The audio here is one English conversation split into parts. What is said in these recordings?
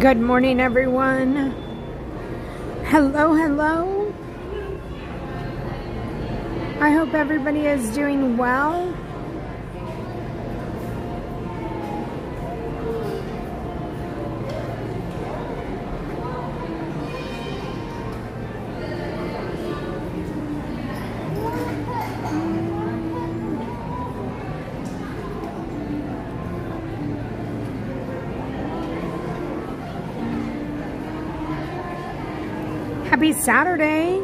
Good morning, everyone. Hello, hello. I hope everybody is doing well. Happy Saturday.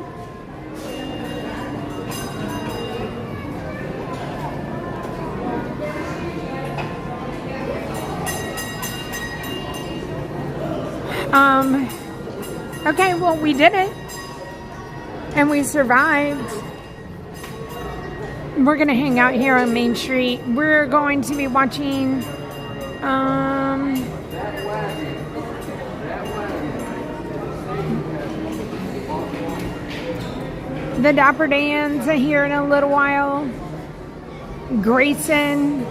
Okay, well, we did it. And we survived. We're going to hang out here on Main Street. We're going to be watching the Dapper Dans here in a little while. Grayson,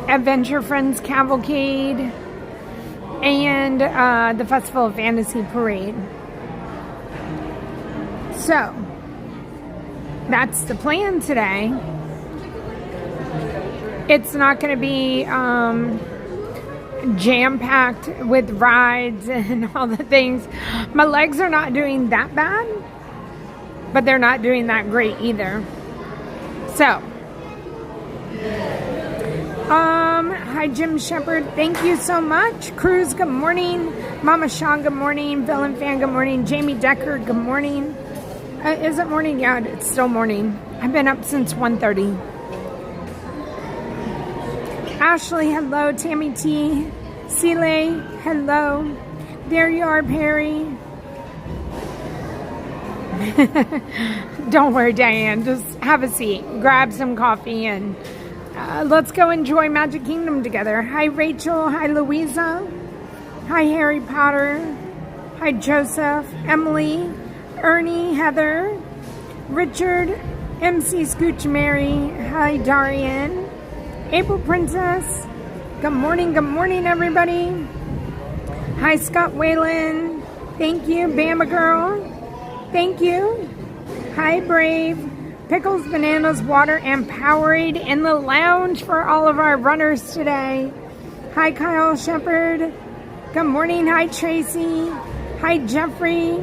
Adventure Friends Cavalcade, and the Festival of Fantasy Parade. So, that's the plan today. It's not going to be jam-packed with rides and all the things. My legs are not doing that bad, but they're not doing that great either. So, hi Jim Shepherd, thank you so much. Cruz, good morning. Mama Sean, good morning. Villain Fan, good morning. Jamie Decker, good morning. Is it morning? Yeah, it's still morning. I've been up since 1:30. Ashley, hello. Tammy T. Sile, hello. There you are, Perry. Don't worry, Diane. Just have a seat. Grab some coffee and let's go enjoy Magic Kingdom together. Hi, Rachel. Hi, Louisa. Hi, Harry Potter. Hi, Joseph. Emily. Ernie. Heather. Richard. MC Scooch Mary. Hi, Darian. April Princess. Good morning, everybody. Hi, Scott Whalen. Thank you, Bama Girl. Thank you. Hi, Brave. Pickles, bananas, water, and Powerade in the lounge for all of our runners today. Hi, Kyle Shepard. Good morning. Hi, Tracy. Hi, Jeffrey.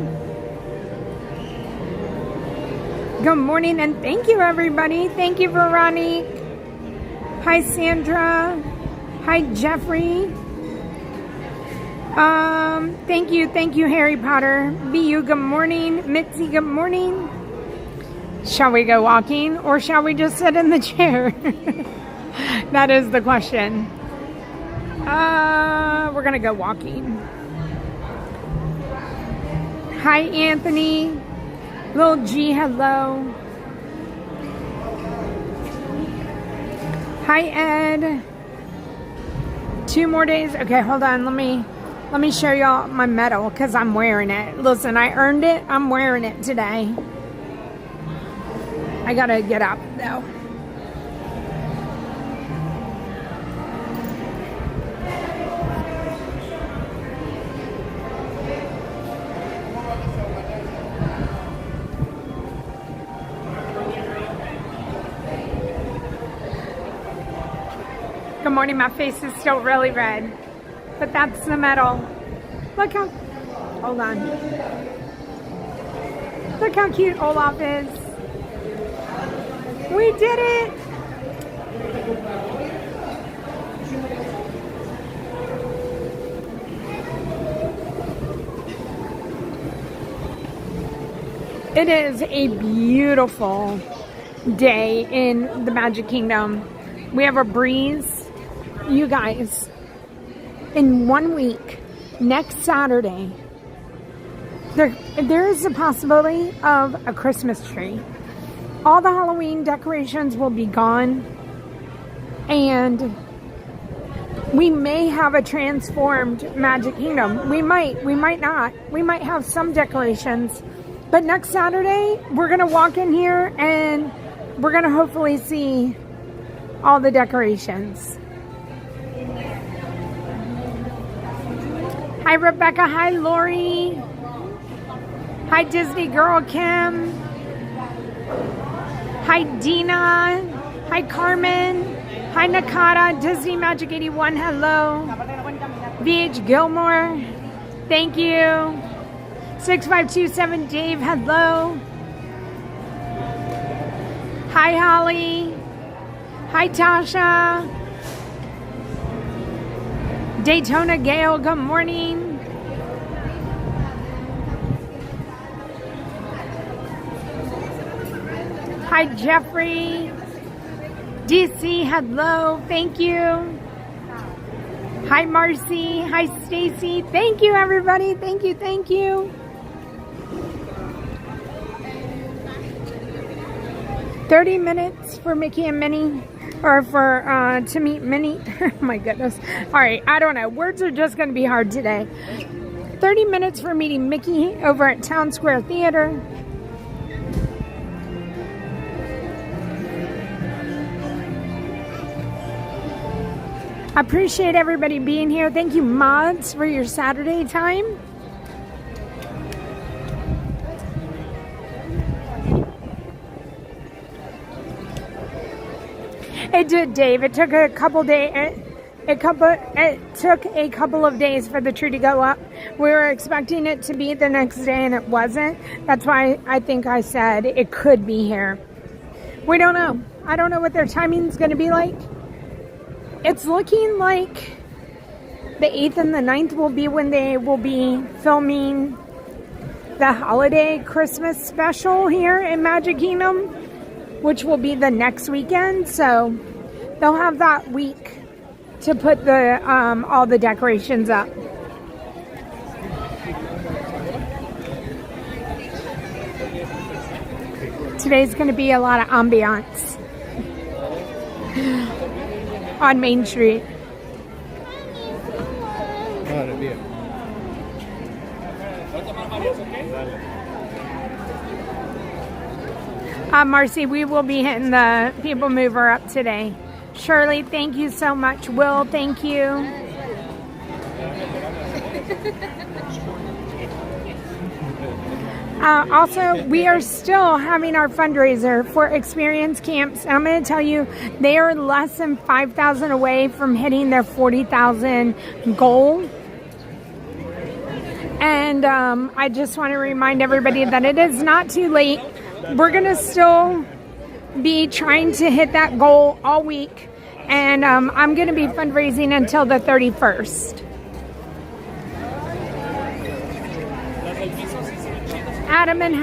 Good morning, and thank you, everybody. Thank you, Veronique. Hi, Sandra. Hi, Jeffrey. Thank you, Harry Potter. BU, good morning. Mitzi, good morning. Shall we go walking or shall we just sit in the chair? That is the question. We're gonna go walking. Hi, Anthony. Lil G, hello. Hi, Ed. 2 more days. Okay, hold on. Let me show y'all my medal because I'm wearing it. Listen, I earned it. I'm wearing it today. I gotta get up though. Good morning, my face is still really red, but that's the medal. Look how, hold on. Look how cute Olaf is. We did it. It is a beautiful day in the Magic Kingdom. We have a breeze. You guys, in 1 week, next Saturday, there is a possibility of a Christmas tree. All the Halloween decorations will be gone, and we may have a transformed Magic Kingdom. We might not. We might have some decorations, but next Saturday, we're going to walk in here and we're going to hopefully see all the decorations. Hi, Rebecca. Hi, Lori. Hi, Disney Girl Kim. Hi, Dina. Hi, Carmen. Hi, Nakata. Disney Magic 81. Hello. VH Gilmore. Thank you. 6527 Dave. Hello. Hi, Holly. Hi, Tasha. Daytona Gale. Good morning. Hi, Jeffrey. DC, hello. Thank you. Hi, Marcy. Hi, Stacy. Thank you, everybody. Thank you. Thank you. 30 minutes for Mickey and Minnie, or for to meet Minnie. Oh my goodness. All right, I don't know. Words are just going to be hard today. 30 minutes for meeting Mickey over at Town Square Theater. I appreciate everybody being here. Thank you, mods, for your Saturday time. It did, Dave. It took a couple days. It took a couple of days for the tree to go up. We were expecting it to be the next day, and it wasn't. That's why I think I said it could be here. We don't know. I don't know what their timing is going to be like. It's looking like the 8th and the 9th will be when they will be filming the holiday Christmas special here in Magic Kingdom, which will be the next weekend. So they'll have that week to put the all the decorations up. Today's going to be a lot of ambiance on Main Street. Marcy, we will be hitting the People Mover up today. Shirley, thank you so much. Will, thank you. Also, we are still having our fundraiser for experience camps. And I'm going to tell you, they are less than 5,000 away from hitting their 40,000 goal. And I just want to remind everybody that it is not too late. We're going to still be trying to hit that goal all week. And I'm going to be fundraising until the 31st. Adam and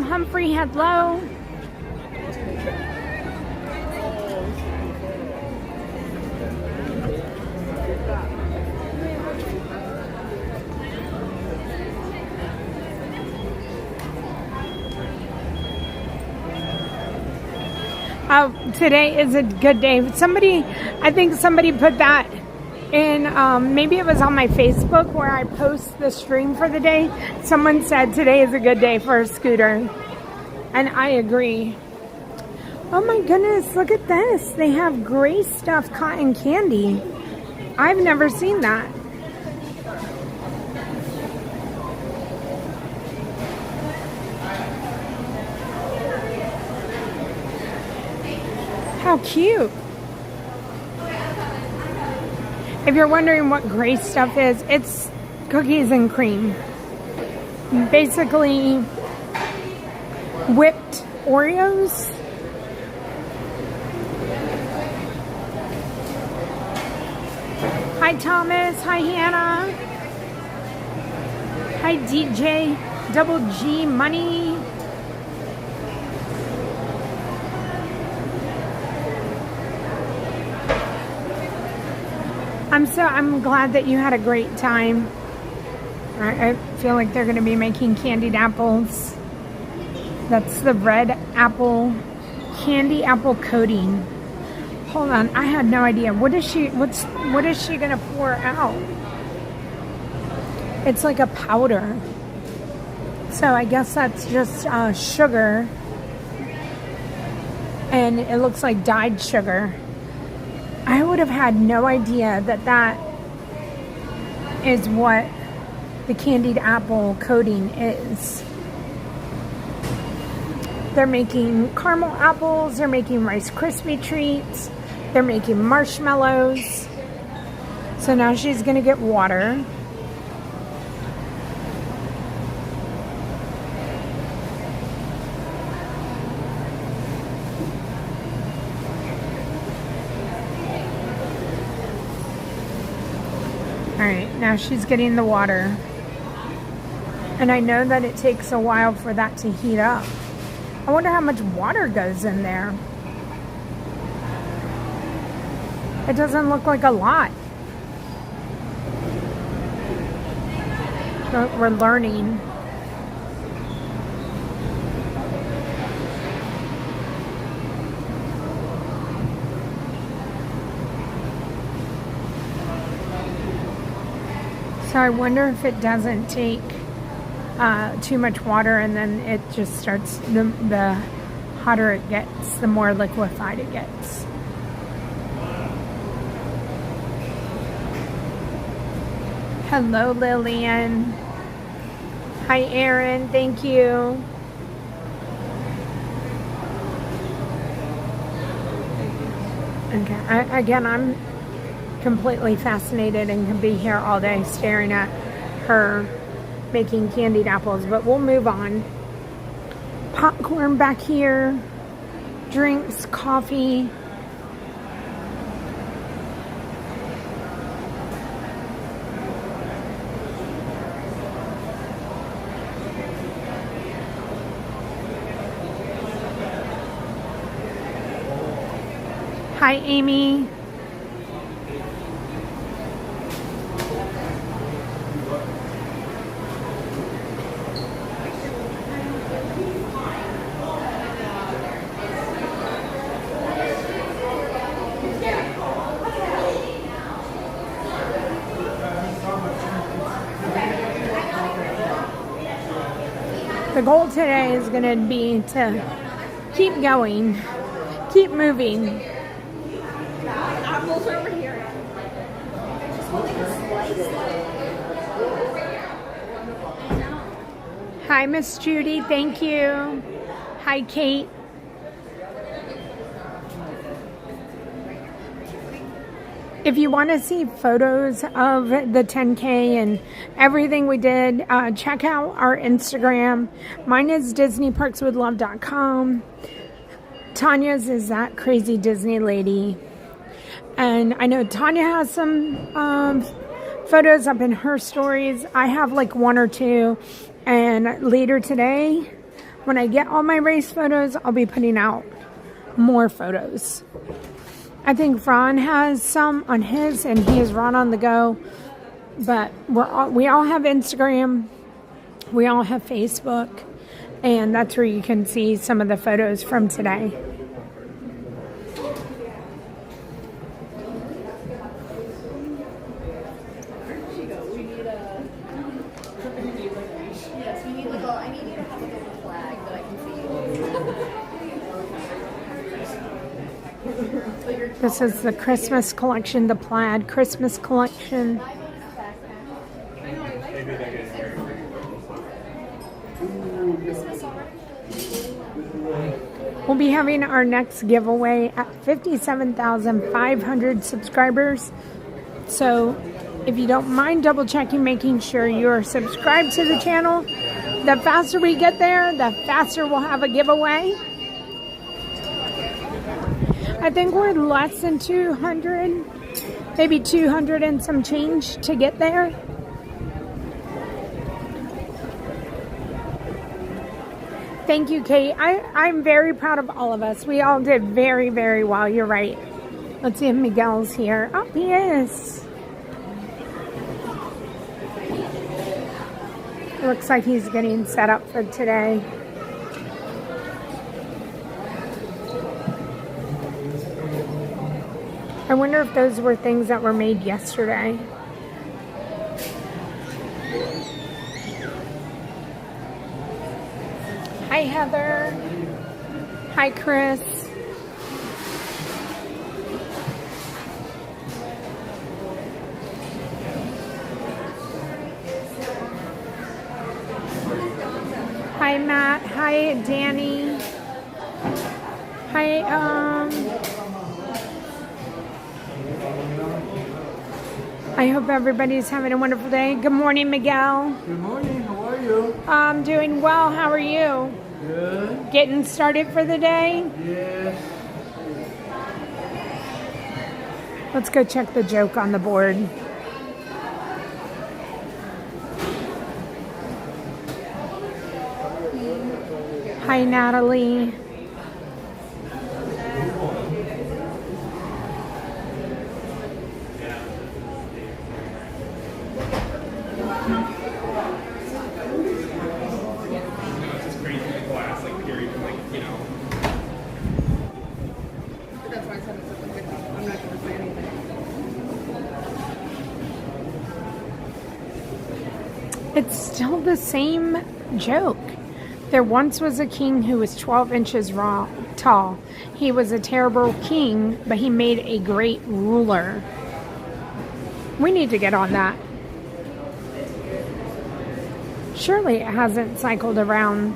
Humphrey, hello. Today is a good day. I think somebody put that in, maybe it was on my Facebook where I post the stream for the day. Someone said today is a good day for a scooter. And I agree. Oh my goodness, look at this. They have gray stuffed cotton candy. I've never seen that. How cute. If you're wondering what gray stuff is, it's cookies and cream. Basically, whipped Oreos. Hi, Thomas. Hi, Hannah. Hi, DJ Double G Money. I'm glad that you had a great time. I feel like they're going to be making candied apples. That's the red apple, candy apple coating. Hold on, I had no idea. What is she going to pour out? It's like a powder. So I guess that's just sugar. And it looks like dyed sugar. I would have had no idea that is what the candied apple coating is. They're making caramel apples, they're making Rice Krispie treats, they're making marshmallows. So now she's gonna get water. Alright, now she's getting the water. And I know that it takes a while for that to heat up. I wonder how much water goes in there. It doesn't look like a lot. But we're learning. So I wonder if it doesn't take too much water, and then it just starts, the hotter it gets, the more liquefied it gets. Hello, Lillian. Hi, Erin. Thank you. Okay. Again, I'm completely fascinated and can be here all day staring at her making candied apples, but we'll move on. Popcorn back here, drinks, coffee. Hi, Amy. The goal today is going to be to keep going, keep moving. Apples over here. Hi, Miss Judy. Thank you. Hi, Kate. If you want to see photos of the 10K and everything we did, check out our Instagram. Mine is DisneyParksWithLove.com. Tanya's is that crazy Disney lady. And I know Tanya has some photos up in her stories. I have like one or two. And later today, when I get all my race photos, I'll be putting out more photos. I think Ron has some on his, and he is Ron on the go. But we all have Instagram. We all have Facebook. And that's where you can see some of the photos from today. Yes, we need like I need you to have like a little flag that I can see. This is the Christmas collection, the plaid Christmas collection. We'll be having our next giveaway at 57,500 subscribers. So if you don't mind double checking, making sure you're subscribed to the channel, the faster we get there, the faster we'll have a giveaway. I think we're less than 200, maybe 200 and some change to get there. Thank you, Kate. I'm very proud of all of us. We all did very, very well. You're right. Let's see if Miguel's here. Oh, he is. It looks like he's getting set up for today. I wonder if those were things that were made yesterday. Hi, Heather. Hi, Chris. Hi, Matt. Hi, Danny. Hi, I hope everybody's having a wonderful day. Good morning, Miguel. Good morning, how are you? I'm doing well. How are you? Good. Getting started for the day? Yes. Let's go check the joke on the board. Hi, Natalie. That's why I said it's a good. I'm not going to say anything. It's still the same joke. There once was a king who was 12 inches tall. He was a terrible king, but he made a great ruler. We need to get on that. Surely it hasn't cycled around.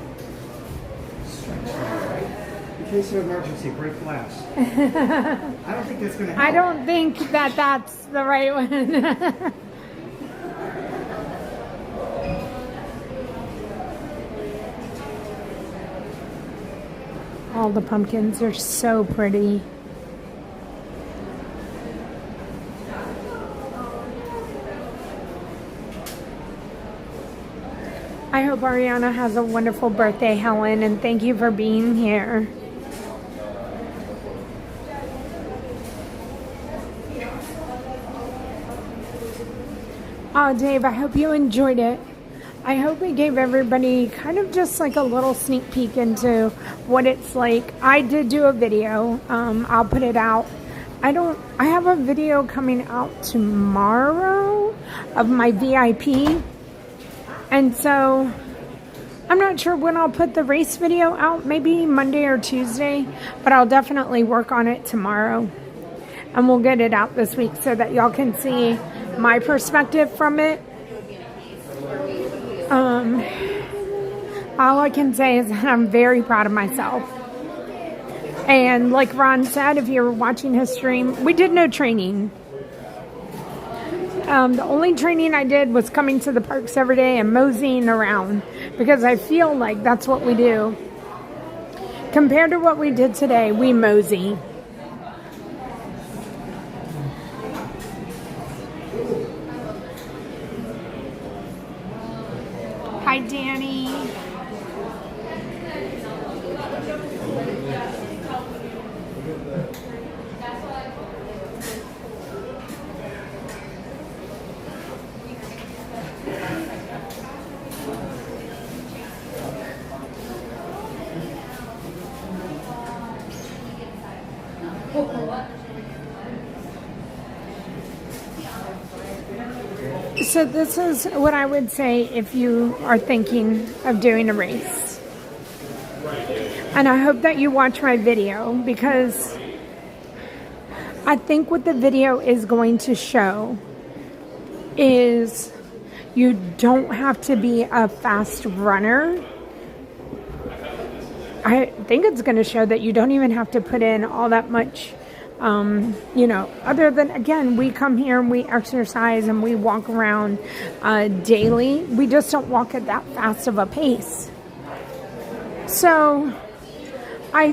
In case of emergency, break glass. I don't think that's going to help. I don't think that that's the right one. All the pumpkins are so pretty. I hope Ariana has a wonderful birthday, Helen, and thank you for being here. Oh, Dave, I hope you enjoyed it. I hope we gave everybody kind of just like a little sneak peek into what it's like. I did do a video. I'll put it out. I have a video coming out tomorrow of my VIP. And so I'm not sure when I'll put the race video out, maybe Monday or Tuesday, but I'll definitely work on it tomorrow. And we'll get it out this week so that y'all can see my perspective from it. All I can say is that I'm very proud of myself. And like Ron said, if you're watching his stream, we did no training. The only training I did was coming to the parks every day and moseying around, because I feel like that's what we do. Compared to what we did today, we mosey. Hi, Danny. So this is what I would say if you are thinking of doing a race. And I hope that you watch my video, because I think what the video is going to show is you don't have to be a fast runner. I think it's going to show that you don't even have to put in all that much, other than, again, we come here and we exercise and we walk around daily. We just don't walk at that fast of a pace. So I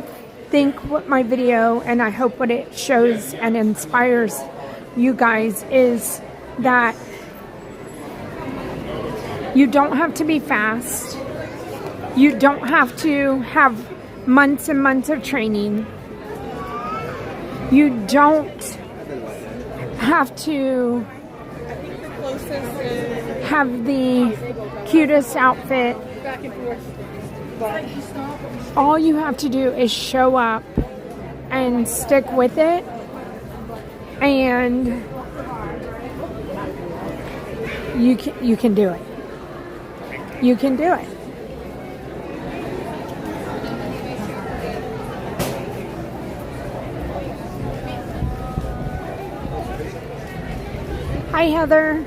think what my video, and I hope what it shows and inspires you guys, is that you don't have to be fast. You don't have to have months and months of training. You don't have to have the cutest outfit. All you have to do is show up and stick with it, and you can do it. You can do it. Hi, Heather.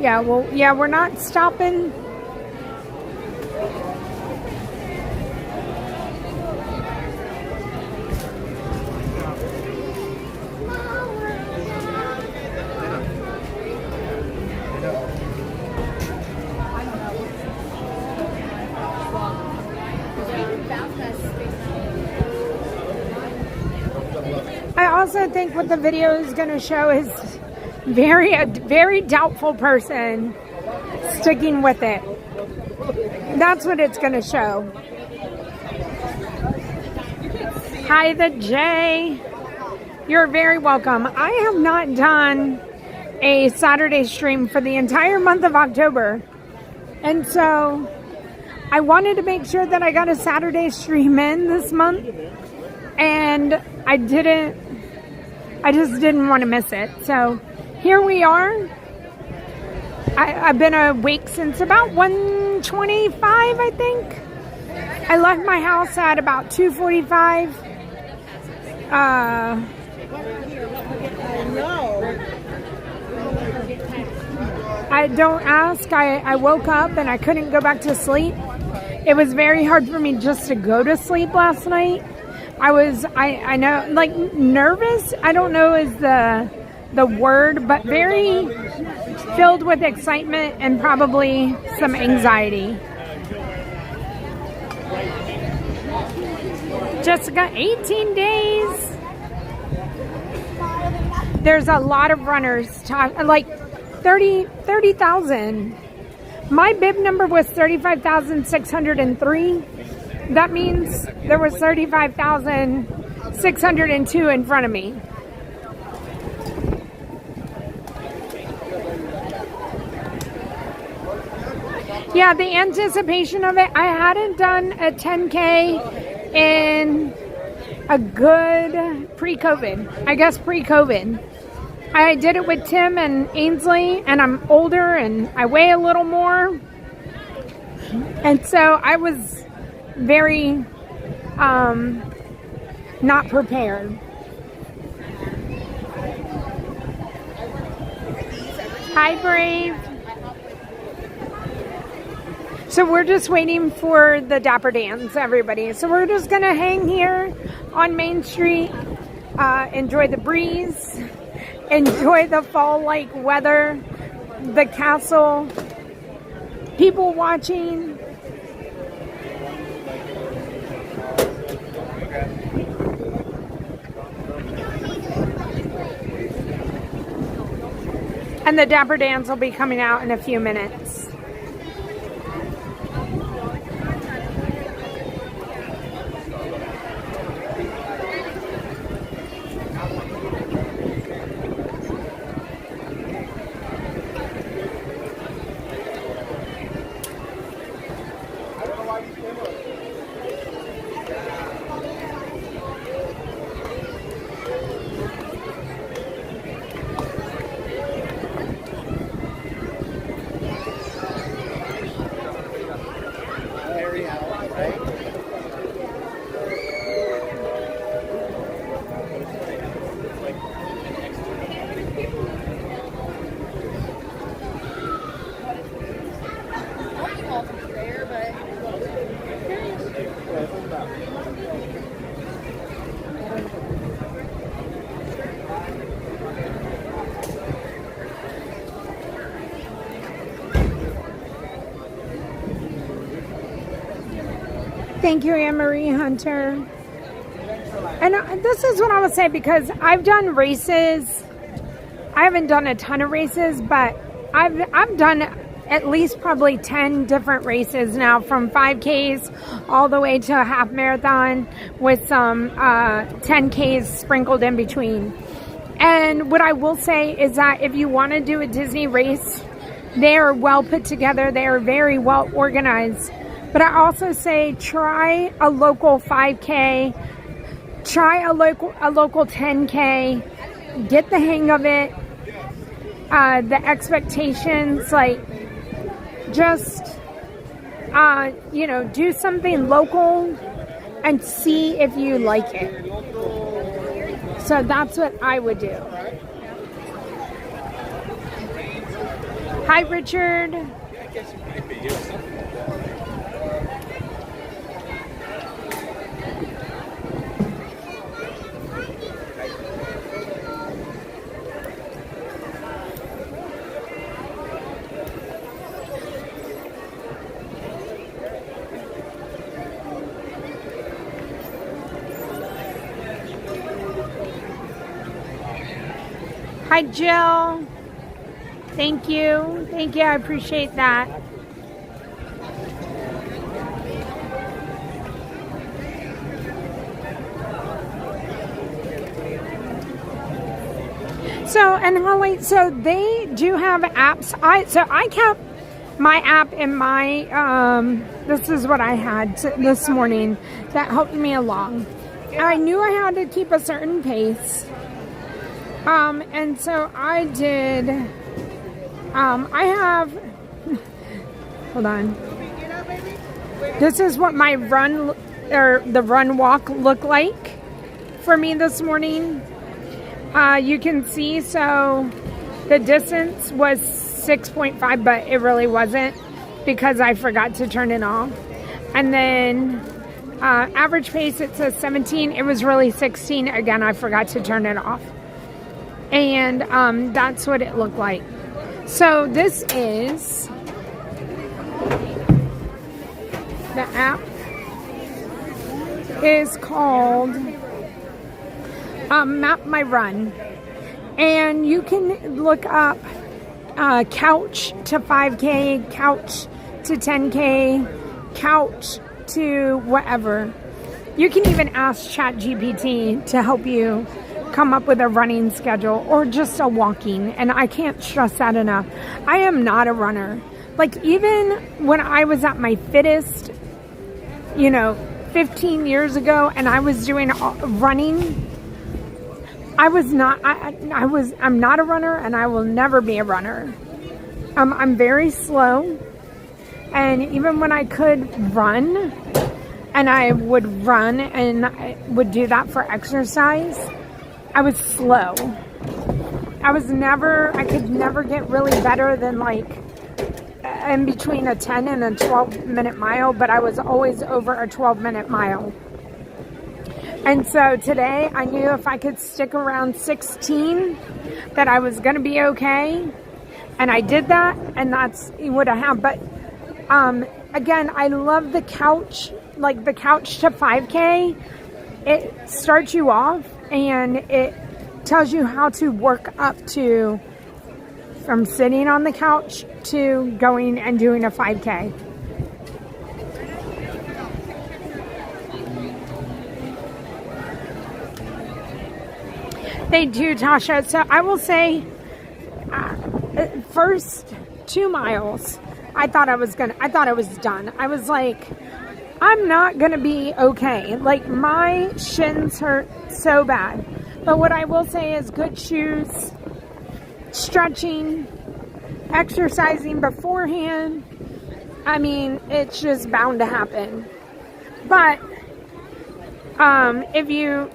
Yeah, we're not stopping. also think what the video is going to show is a very doubtful person sticking with it. That's what it's going to show. Hi, the J. You're very welcome. I have not done a Saturday stream for the entire month of October. And so I wanted to make sure that I got a Saturday stream in this month. And I just didn't want to miss it. So here we are. I've been awake since about 1:25, I think. I left my house at about 2:45. I don't ask. I woke up and I couldn't go back to sleep. It was very hard for me just to go to sleep last night. I know, like, nervous, I don't know is the word, but very filled with excitement and probably some anxiety. Jessica, 18 days. There's a lot of runners, like 30,000. My bib number was 35,603. That means there was 35,602 in front of me. Yeah, the anticipation of it. I hadn't done a 10K in a good pre-COVID. I guess pre-COVID. I did it with Tim and Ainsley, and I'm older and I weigh a little more. And so I was very not prepared. Hi, Brave. So we're just waiting for the Dapper Dans, everybody. So we're just gonna hang here on Main Street, enjoy the breeze, enjoy the fall-like weather, the castle, people watching. And the Dapper Dans will be coming out in a few minutes. Thank you, Anne-Marie Hunter. And this is what I would say, because I've done races. I haven't done a ton of races, but I've done at least probably 10 different races now, from 5Ks all the way to a half marathon with some 10Ks sprinkled in between. And what I will say is that if you want to do a Disney race, they are well put together. They are very well organized. But I also say try a local 5K, try a local 10K, get the hang of it. The expectations, like, just do something local and see if you like it. So that's what I would do. Hi, Richard. Hi, Jill. Thank you. Thank you. I appreciate that. So, and Holly, so they do have apps. I kept my app in my, this is what I had this morning that helped me along. I knew I had to keep a certain pace. And so I did, I have, hold on. This is what my run, or the run walk looked like for me this morning. You can see, so the distance was 6.5, but it really wasn't because I forgot to turn it off. And then average pace, it says 17. It was really 16. Again, I forgot to turn it off. And that's what it looked like. So this is the app is called Map My Run, and you can look up couch to 5K, couch to 10K, couch to whatever. You can even ask ChatGPT to help you come up with a running schedule or just a walking, and I can't stress that enough. I am not a runner. Like, even when I was at my fittest, 15 years ago, and I was doing running, I'm not a runner, and I will never be a runner. I'm very slow, and even when I could run, and I would run and I would do that for exercise, I was slow. I could never get really better than like in between a 10 and a 12-minute mile, but I was always over a 12-minute mile. And so today I knew if I could stick around 16 that I was going to be okay. And I did that, and that's what I have. But again, I love the couch, like the couch to 5K. It starts you off and it tells you how to work up to from sitting on the couch to going and doing a 5K. They do, Tasha. So I will say, first 2 miles, I thought I was done. I was like, I'm not gonna be okay. Like, my shins hurt so bad. But what I will say is good shoes, stretching, exercising beforehand. I mean, it's just bound to happen. But if you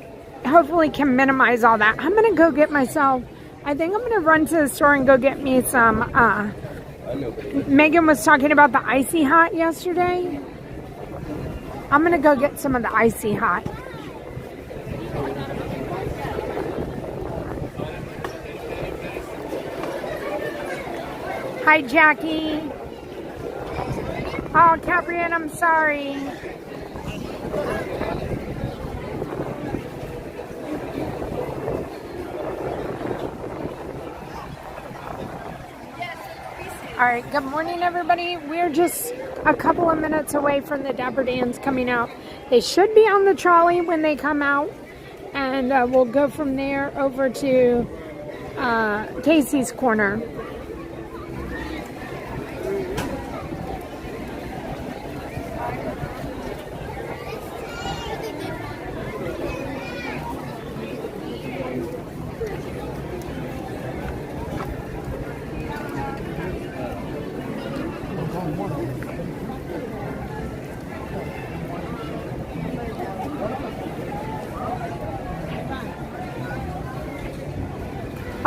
hopefully can minimize all that, I'm gonna go get myself, I think I'm gonna run to the store and go get me some, Megan was talking about the icy hot yesterday. I'm gonna go get some of the icy hot. Hi, Jackie. Oh, Caprian, I'm sorry. All right, good morning, everybody. We're just a couple of minutes away from the Dapper Dans coming out. They should be on the trolley when they come out, and we'll go from there over to Casey's Corner.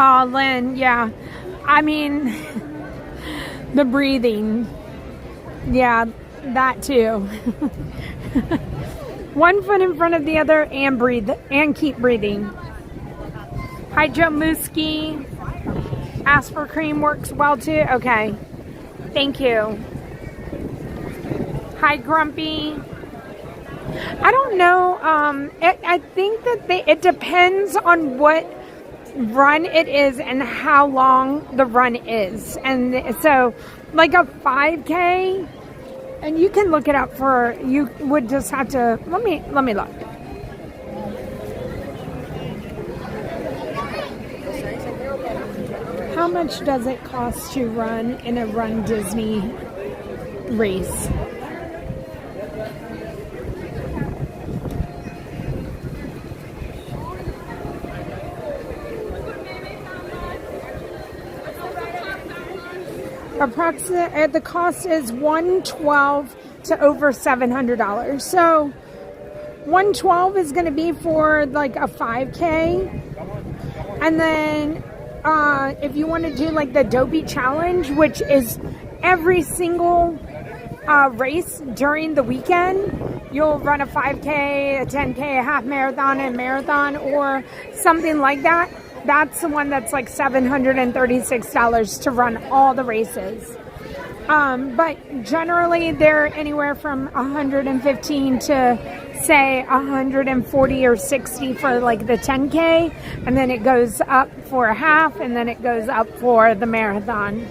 Oh, Lynn, yeah. I mean, the breathing. Yeah, that too. One foot in front of the other and breathe and keep breathing. Hi, Joe Mooski. Asper cream works well too. Okay. Thank you. Hi, Grumpy. I don't know. I think that it depends on what run it is and how long the run is. And so like a 5K, and you can look it up for, you would just have to, let me look. How much does it cost to run in a Run Disney race? Approximate, the cost is $112 to over $700. So $112 is going to be for like a 5K, and then if you want to do like the Dopey Challenge, which is every single race during the weekend, you'll run a 5K, a 10K, a half marathon, and marathon, or something like that. That's the one that's like $736 to run all the races. But generally they're anywhere from 115 to say 140 or 60 for like the 10K, and then it goes up for a half, and then it goes up for the marathon.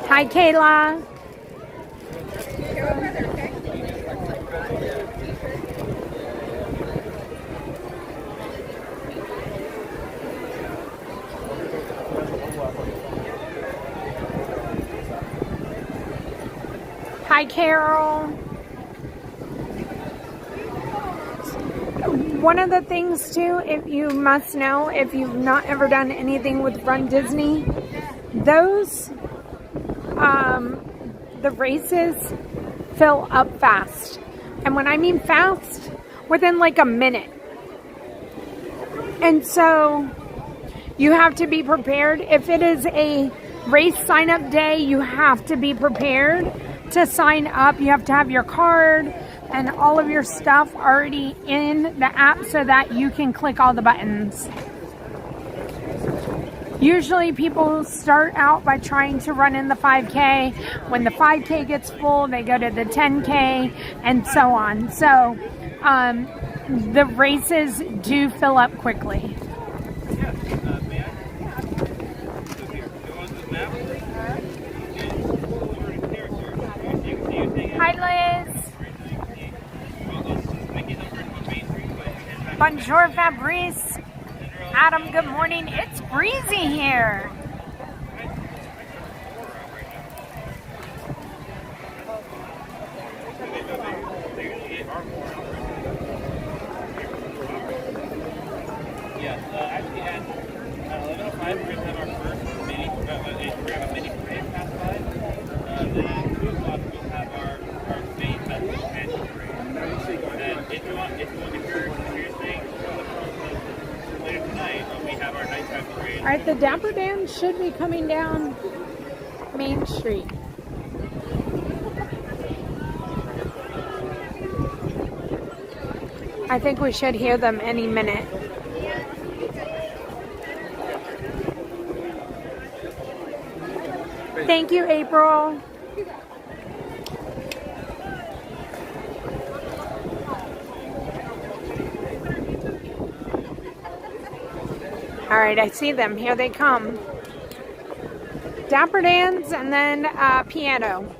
Hi, Kayla. Hi, Carol. One of the things too, if you must know, if you've not ever done anything with Run Disney, those, the races fill up fast. And when I mean fast, within like a minute. And so you have to be prepared. If it is a race sign-up day, you have to be prepared to sign up. You have to have your card and all of your stuff already in the app so that you can click all the buttons. Usually people start out by trying to run in the 5K. When the 5K gets full, they go to the 10K and so on. So the races do fill up quickly. Hi, Liz. Bonjour, Fabrice. Adam, good morning. It's breezy here. Actually at 11:05 we're going to have our first mini, we're going to have a mini parade past 5. Then at 2 o'clock we'll have our main festival annual parade. And if you're staying later tonight, we have our nighttime parade. All right, the Dapper Dans should be coming down Main Street. I think we should hear them any minute. Thank you, April. All right, I see them. Here they come. Dapper Dans and then piano.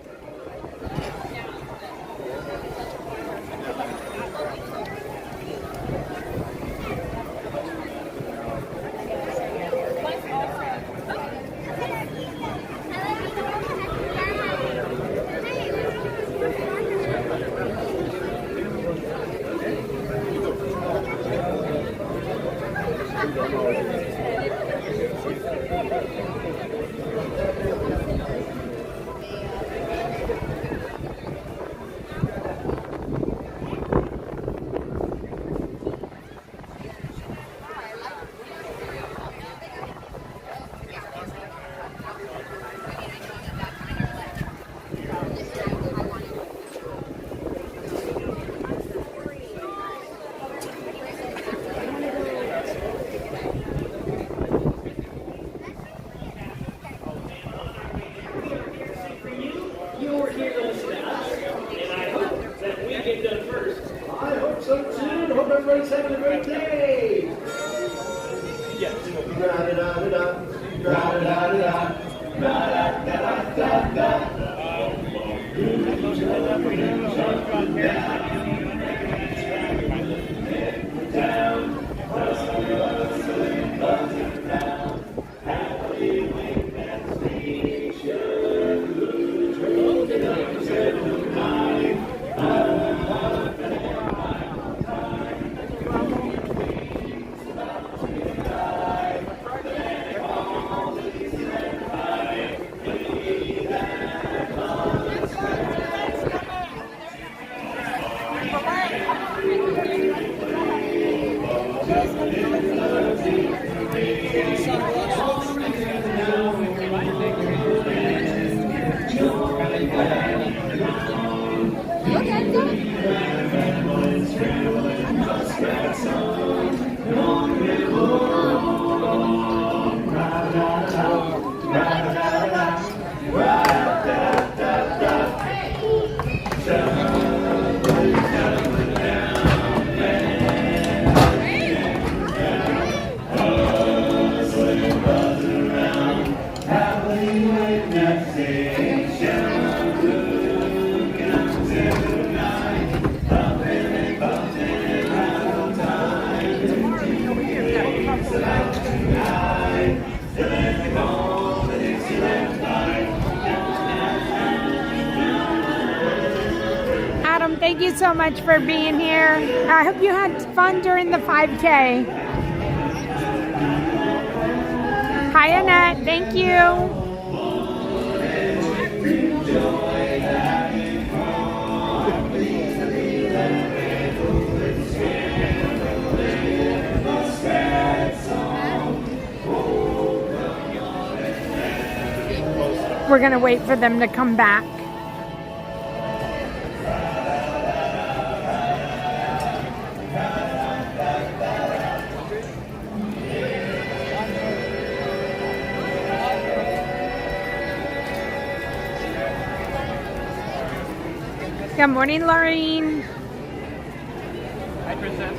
everybody's having a great day. Yes. Da-da-da-da-da. Da-da-da-da-da. Da-da-da-da-da. Adam, thank you so much for being here. I hope you had fun during the 5K. Hi, Annette. Thank you. We're going to wait for them to come back. Good morning, Laureen. Hi, Princess.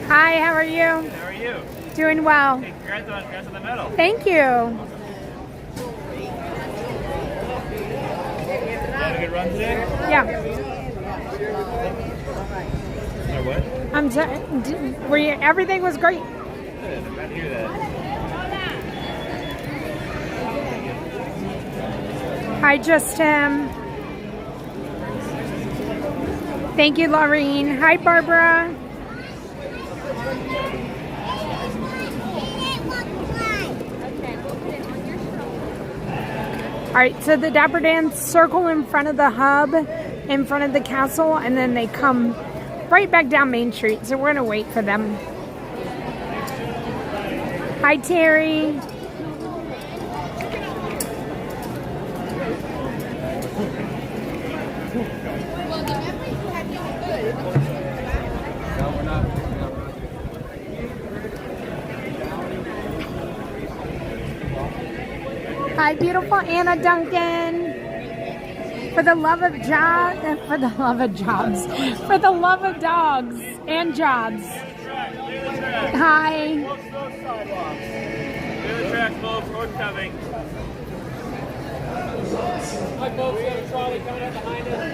Hi, how are you? How are you? Doing well. Hey, congrats on the medal. Thank you. Had a good run today? Yeah. Or what? I'm sorry. Were you, everything was great. Good. I'm glad to hear that. Hi, Justin. Thank you, Laureen. Hi, Barbara. All right, so the Dapper Dans circle in front of the hub, in front of the castle, and then they come right back down Main Street. So we're gonna wait for them. Hi, Terry. Hi, beautiful Anna Duncan. For the love of jobs, for the love of jobs, for the love of dogs and jobs. Hi. Clear the track, folks. Road coming. Hi, folks. We have a trolley coming up behind us.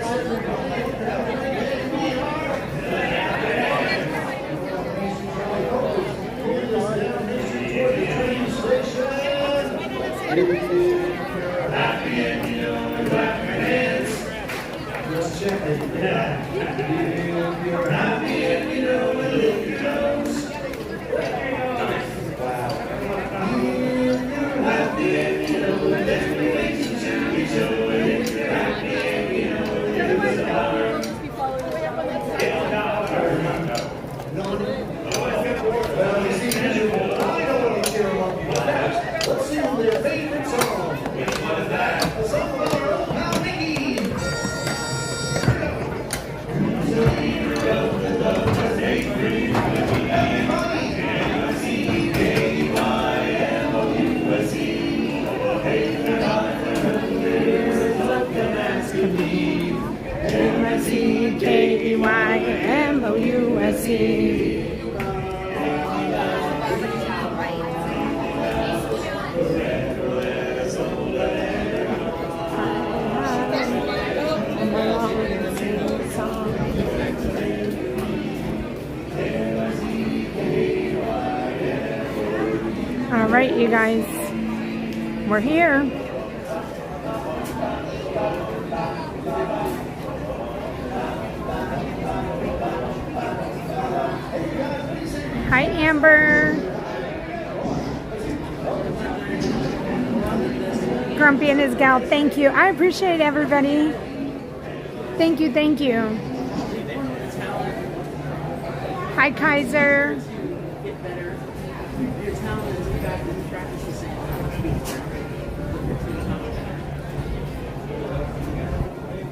USC. All right, you guys, we're here. Hi, Amber. Grumpy and his gal, thank you. I appreciate everybody. Thank you, thank you. Hi, Kaiser.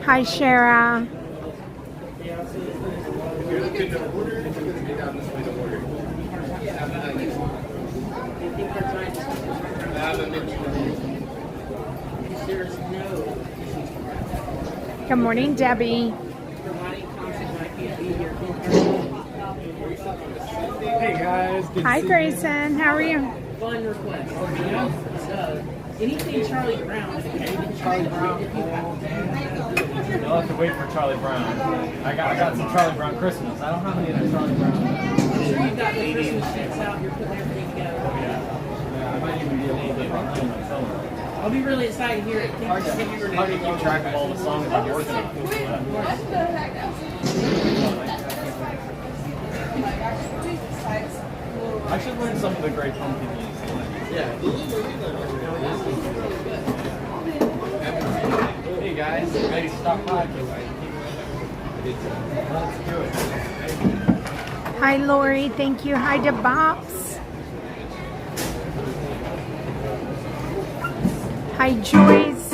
Hi, Shara. Good morning, Debbie. Hey guys. Hi, Grayson. How are you? Fun request. Anything Charlie Brown. Charlie Brown. You'll have to wait for Charlie Brown. I got some Charlie Brown Christmas. I don't have any of that Charlie Brown. I'm sure you've got the Christmas sheets out. You're putting everything together. Yeah, I might even be a little bit behind myself. I'll be really excited to hear it. Hard to keep track of all the songs I'm working on. I should learn some of the Great Pumpkin music. Yeah. Hey guys, ready to stop by? Let's do it. Hi, Lori. Thank you. Hi to Bops. Hi, Joyce.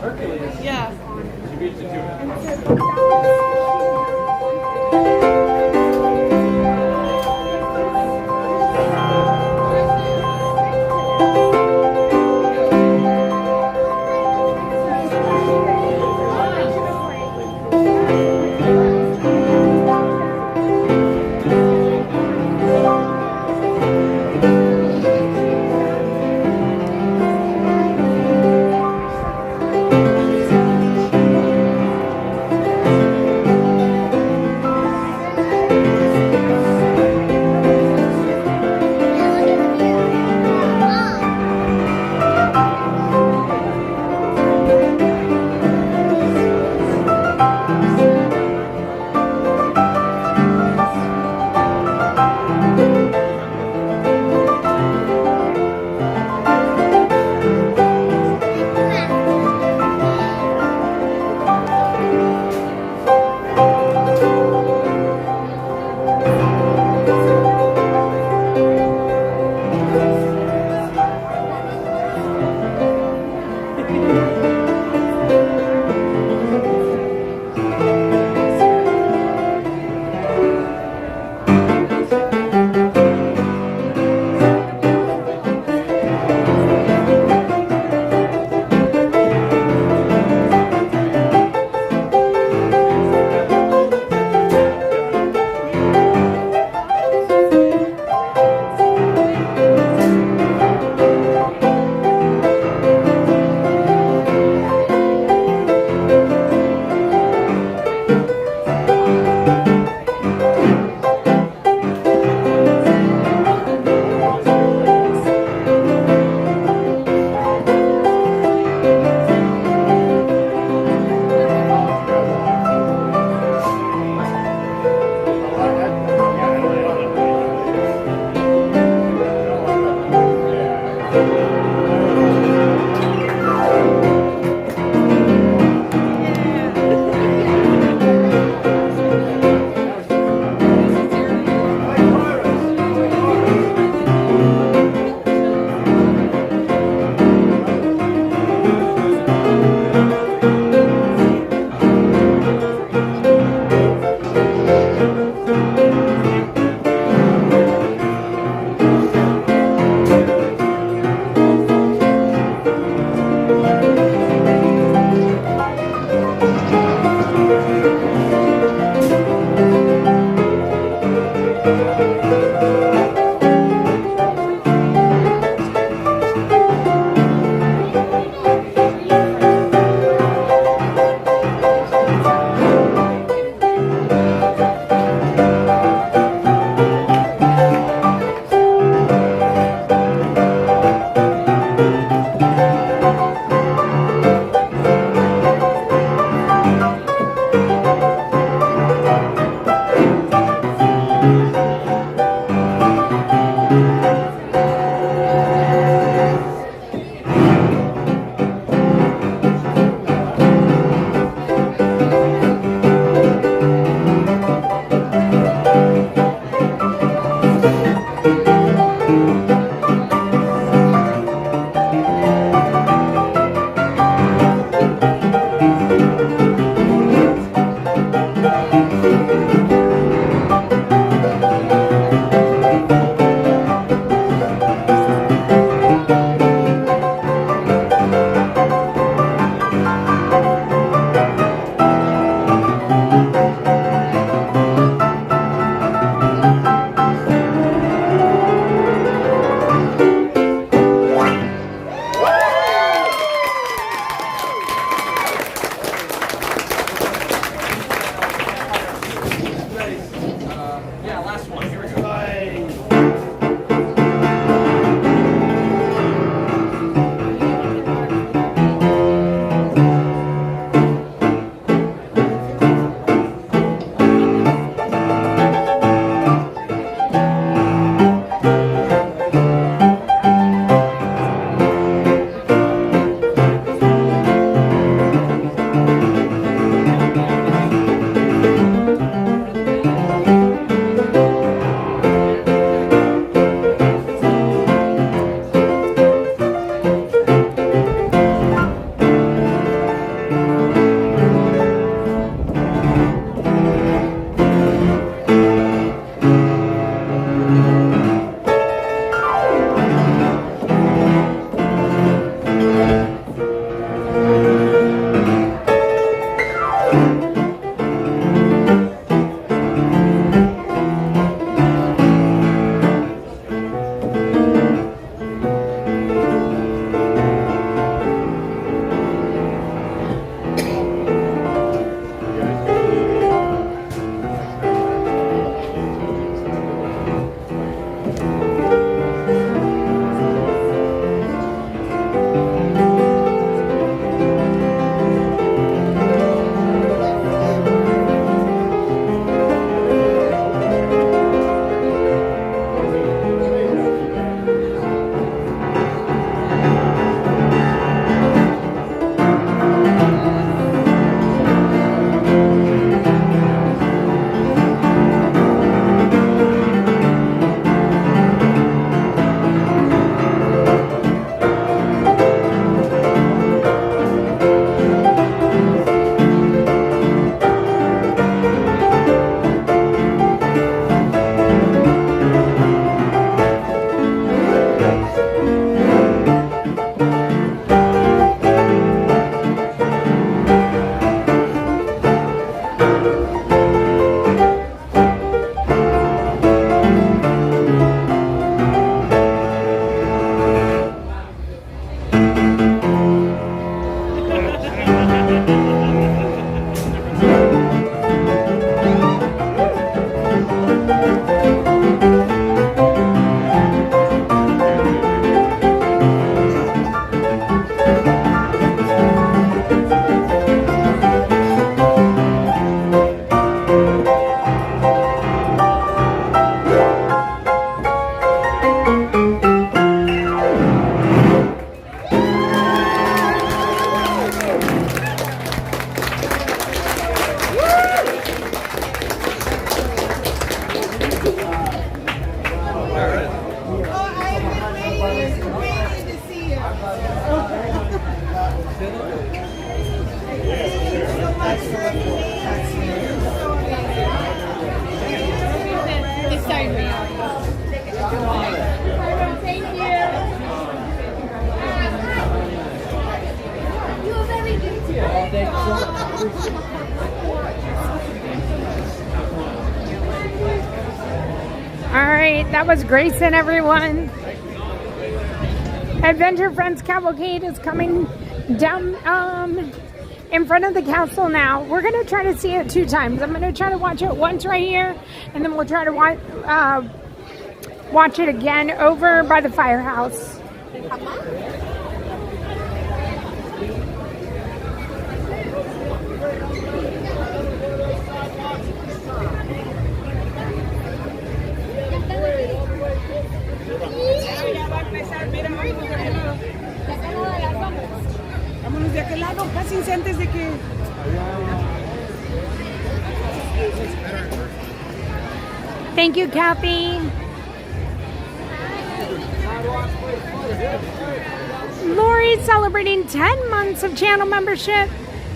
Hercules. Yeah. She beats you to it. This side me. Thank you. You are very good. All right, that was Grayson, everyone. Adventure Friends Cavalcade is coming down in front of the castle now. We're going to try to see it 2 times. I'm going to try to watch it once right here, and then we'll try to watch it again over by the firehouse. Vámonos de aquel lado, casi antes de que... Thank you, Kathy. Lori's celebrating 10 months of channel membership.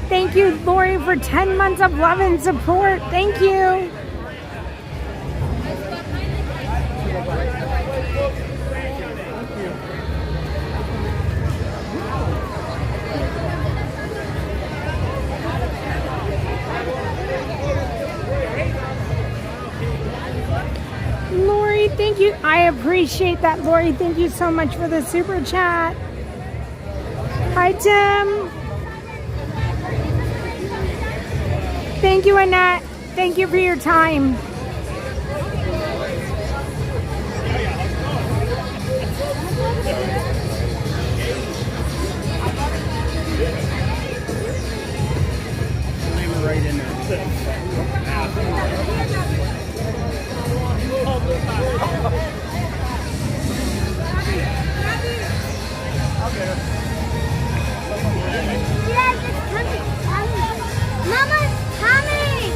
Thank you, Lori, for 10 months of love and support. Thank you. Lori, thank you. I appreciate that, Lori. Thank you so much for the super chat. Hi, Tim. Thank you, Annette. Thank you for your time. Right in there. Yes, it's coming. Mama's coming.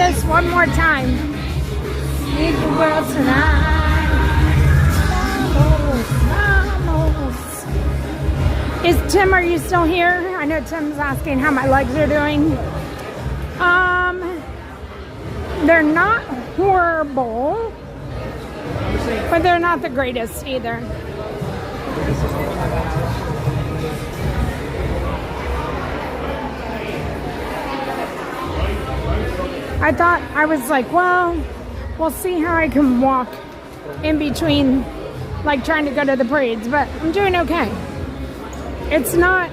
this one more time. Need the world tonight. Vamos, vamos. Is Tim, are you still here? I know Tim's asking how my legs are doing. They're not horrible, but they're not the greatest either. I thought, I was like, well, we'll see how I can walk in between, like trying to go to the parades, but I'm doing okay. It's not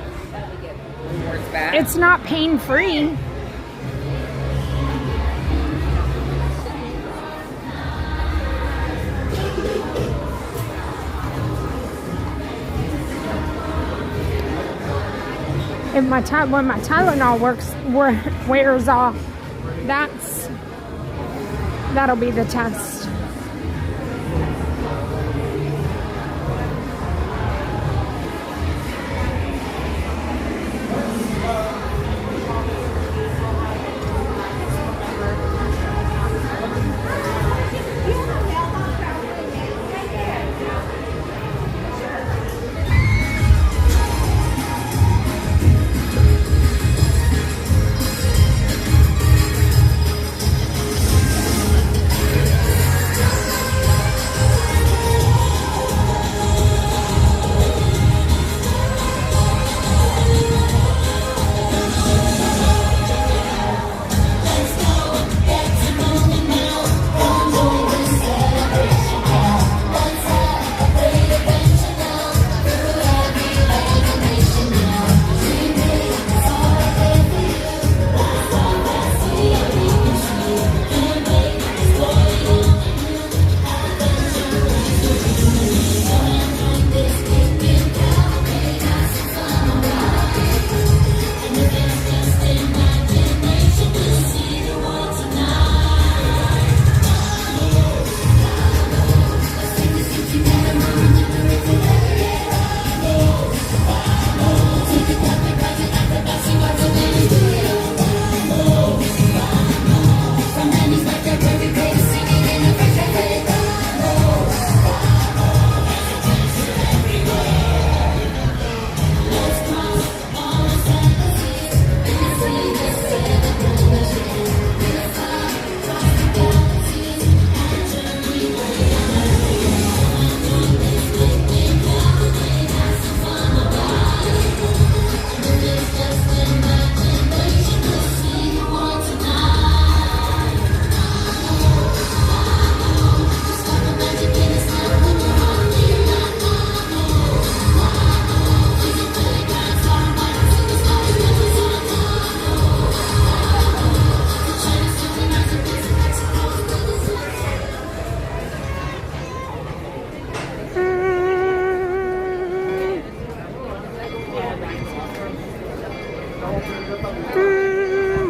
pain-free. If when my Tylenol wears off, that'll be the test.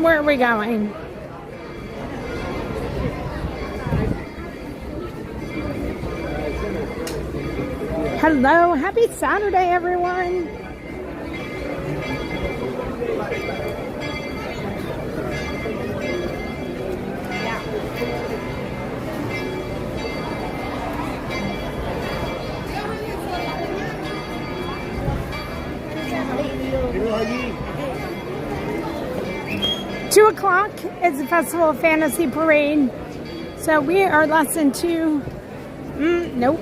Where are we going? Hello, happy Saturday, everyone. Two o'clock is the Festival of Fantasy Parade. So we are less than nope.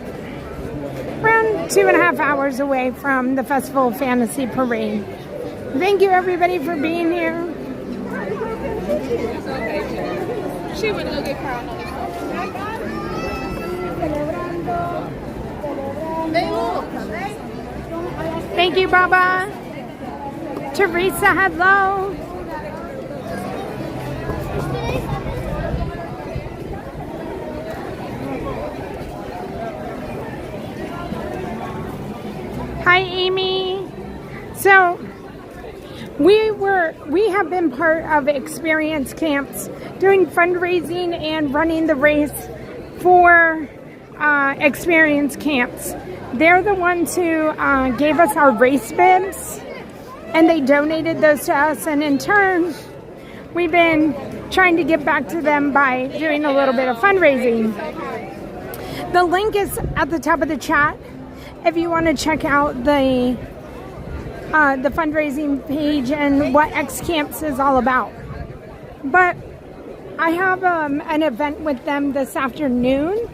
Around 2.5 hours away from the Festival of Fantasy Parade. Thank you everybody for being here. She would look at Carl. Thank you, Baba. Teresa, hello. Hi, Amy. So we have been part of experience camps, doing fundraising and running the race for experience camps. They're the ones who gave us our race bibs, and they donated those to us, and in turn we've been trying to give back to them by doing a little bit of fundraising. The link is at the top of the chat if you want to check out the fundraising page and what X Camps is all about. But I have an event with them this afternoon,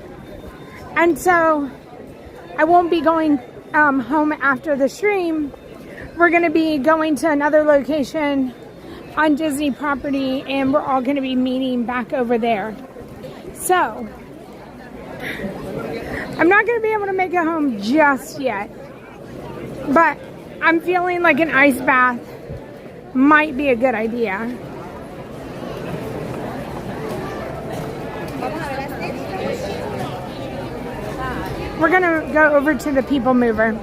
and so I won't be going home after the stream. We're going to be going to another location on Disney property, and we're all going to be meeting back over there. So I'm not going to be able to make it home just yet, but I'm feeling like an ice bath might be a good idea. We're going to go over to the People Mover.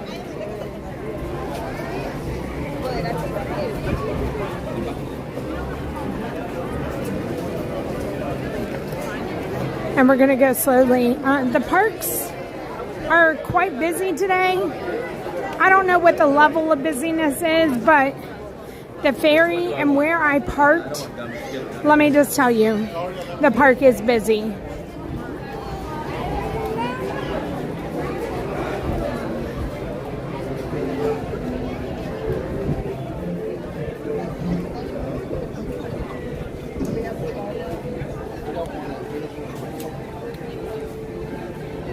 And we're going to go slowly. The parks are quite busy today. I don't know what the level of busyness is, but the ferry and where I parked, let me just tell you, the park is busy.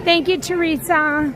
Thank you, Teresa.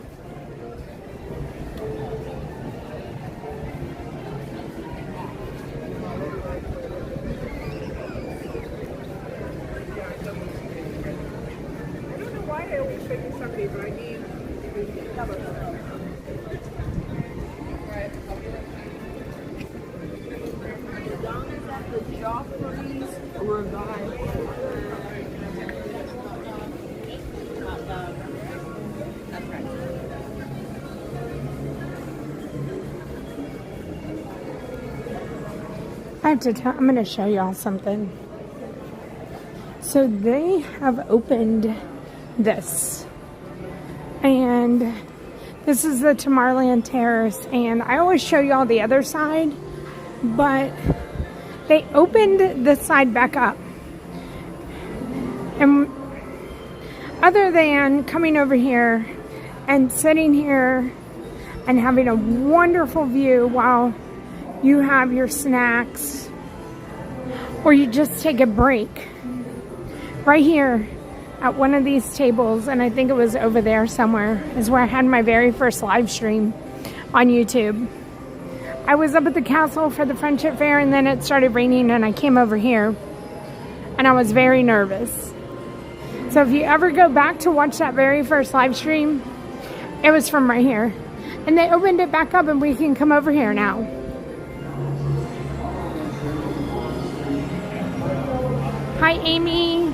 I'm going to show y'all something. So they have opened this, and this is the Tomorrowland Terrace, and I always show y'all the other side, but they opened this side back up. And other than coming over here and sitting here and having a wonderful view while you have your snacks, or you just take a break right here at one of these tables, and I think it was over there somewhere, is where I had my very first live stream on YouTube. I was up at the castle for the Friendship Fair, and then it started raining, and I came over here, and I was very nervous. So if you ever go back to watch that very first live stream, it was from right here. And they opened it back up, and we can come over here now. Hi, Amy.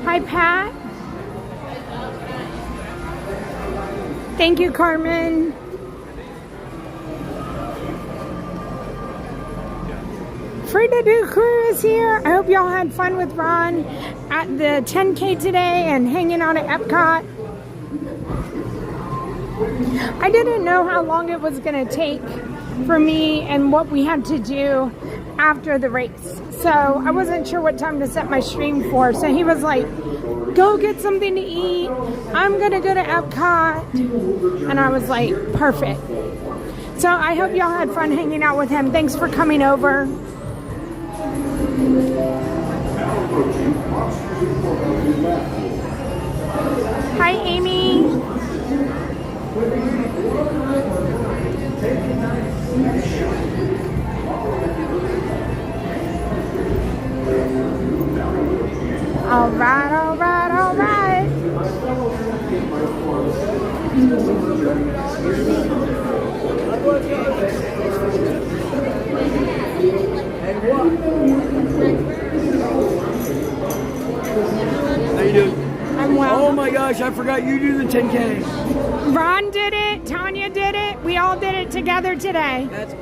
Hi, Pat. Thank you, Carmen. Frida Do Crew is here. I hope y'all had fun with Ron at the 10K today and hanging out at Epcot. I didn't know how long it was going to take for me and what we had to do after the race. So I wasn't sure what time to set my stream for. So he was like, go get something to eat. I'm going to go to Epcot. And I was like, perfect. So I hope y'all had fun hanging out with him. Thanks for coming over. Hi, Amy. All right, all right, all right. How you doing? I'm well. Oh my gosh, I forgot you do the 10K. Ron did it. Tanya did it. We all did it together today. That's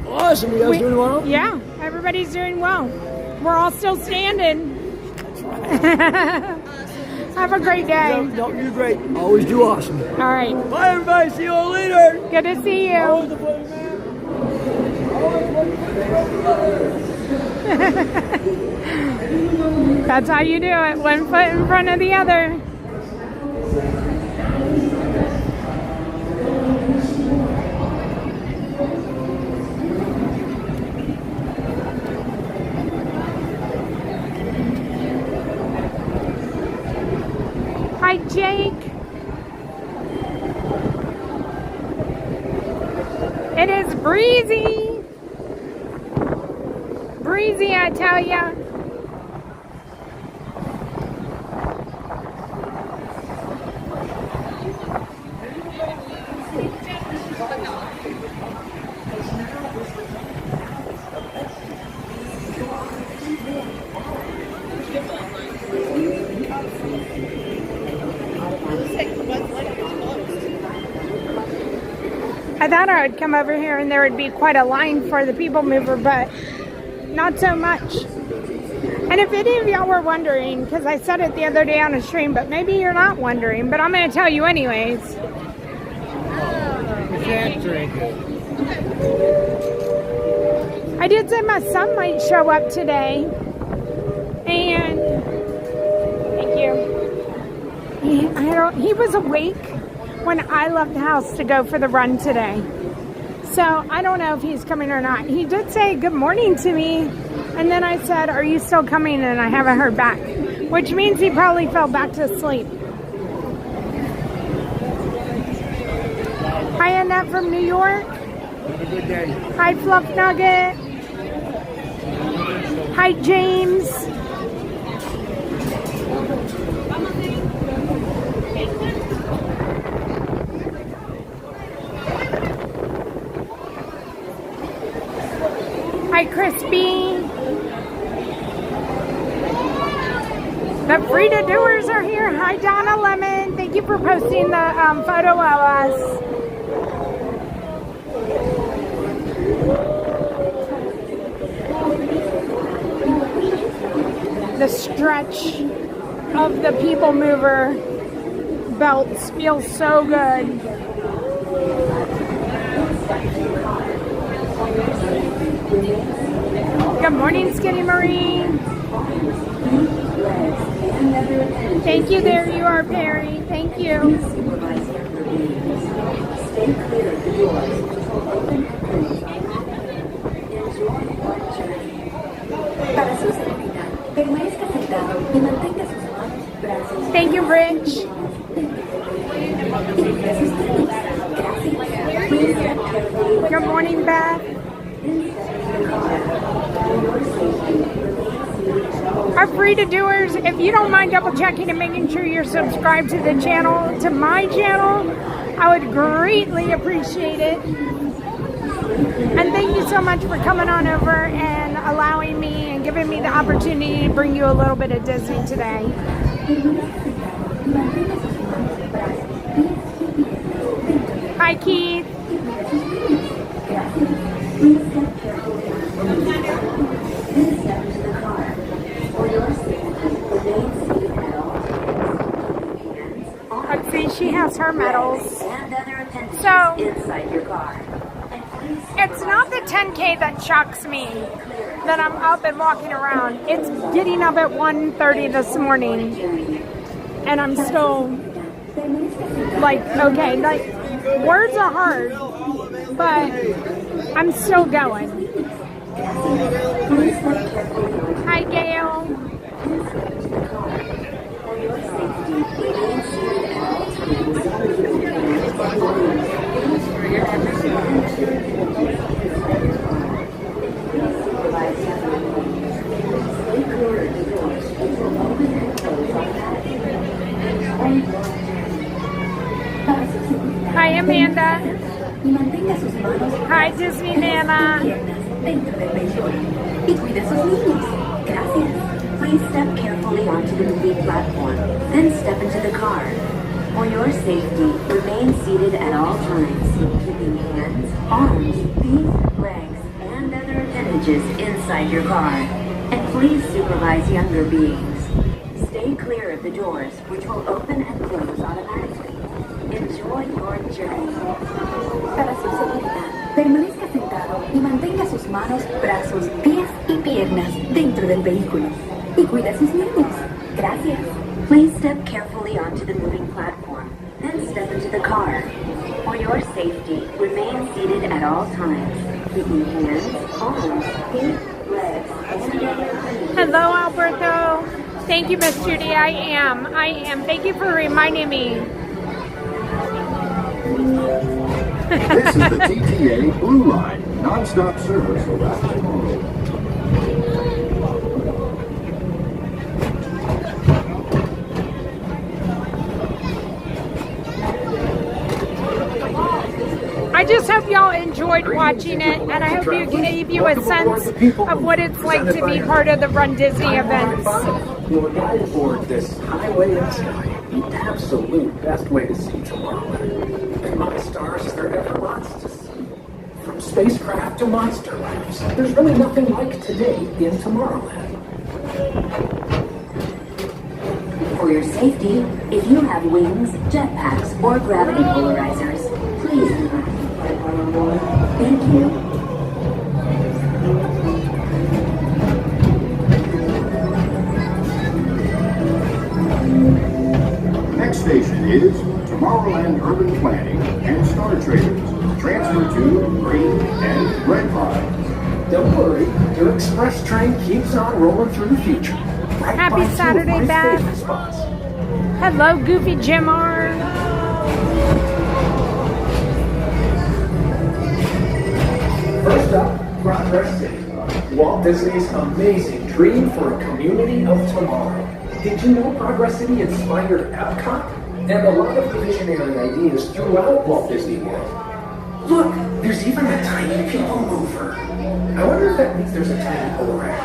awesome. You guys doing well? Yeah, everybody's doing well. We're all still standing. Have a great day. No, you're great. Always do awesome. All right. Bye, everybody. See you all later. Good to see you. Always a pleasure, man. Always a pleasure. That's how you do it. One foot in front of the other. Hi, Jake. It is breezy. Breezy, I tell ya. I thought I would come over here and there would be quite a line for the People Mover, but not so much. And if any of y'all were wondering, because I said it the other day on a stream, but maybe you're not wondering, but I'm going to tell you anyways. You can't drink it. I did say my son might show up today. And thank you. He was awake when I left the house to go for the run today. So I don't know if he's coming or not. He did say good morning to me, and then I said, are you still coming? And I haven't heard back, which means he probably fell back to sleep. Hi, Annette from New York. Have a good day. Hi, Fluff Nugget. Hi, James. Hi, Crispy. The Frida Doers are here. Hi, Donna Lemon. Thank you for posting the photo of us. The stretch of the People Mover belts feels so good. Good morning, Skinny Marie. Thank you. There you are, Perry. Thank you. Thank you, Rich. Good morning, Beth. Our Frida Doers, if you don't mind double checking and making sure you're subscribed to the channel, to my channel, I would greatly appreciate it. And thank you so much for coming on over and allowing me and giving me the opportunity to bring you a little bit of Disney today. Hi, Keith. Let's see, she has her medals. So, it's not the 10K that shocks me that I'm up and walking around. It's getting up at 1:30 this morning. And I'm still, like, okay, like, words are hard, but I'm still going. Hi, Gail. Hi, Amanda. Hi, Disney Nana. Please step carefully onto the moving platform, then step into the car. For your safety, remain seated at all times, keeping hands, arms, feet, legs, and other appendages inside your car. And please supervise younger beings. Stay clear of the doors, which will open and close automatically. Enjoy your journey. Para su seguridad, permanezca sentado y mantenga sus manos, brazos, pies y piernas dentro del vehículo. Y cuida a sus niños. Gracias. Please step carefully onto the moving platform, then step into the car. For your safety, remain seated at all times, keeping hands, arms, feet, legs, and feet. Hello, Alberto. Thank you, Miss Judy. I am. Thank you for reminding me. This is the TTA Blue Line, non-stop service around tomorrow. I just hope y'all enjoyed watching it, and I hope it gave you a sense of what it's like to be part of the Run Disney events. You're guided aboard this highway in the sky, the absolute best way to see Tomorrowland. And my stars, is there ever lots to see? From spacecraft to monster labs, there's really nothing like today in Tomorrowland. For your safety, if you have wings, jetpacks, or gravity polarizers, please do not. Thank you. Next station is Tomorrowland Urban Planning and Star Traders. Transfer to green and red lines. Don't worry, your express train keeps on rolling through the future. Right Happy by two of Saturday, my Beth. favorite spots. Hello, Goofy Jim R. First up, Progress City. Walt Disney's amazing dream for a community of tomorrow. Did you know Progress City inspired Epcot? And a lot of the visionary ideas throughout Walt Disney World. Look, there's even a tiny people mover. I wonder if that means there's a tiny Polaroid.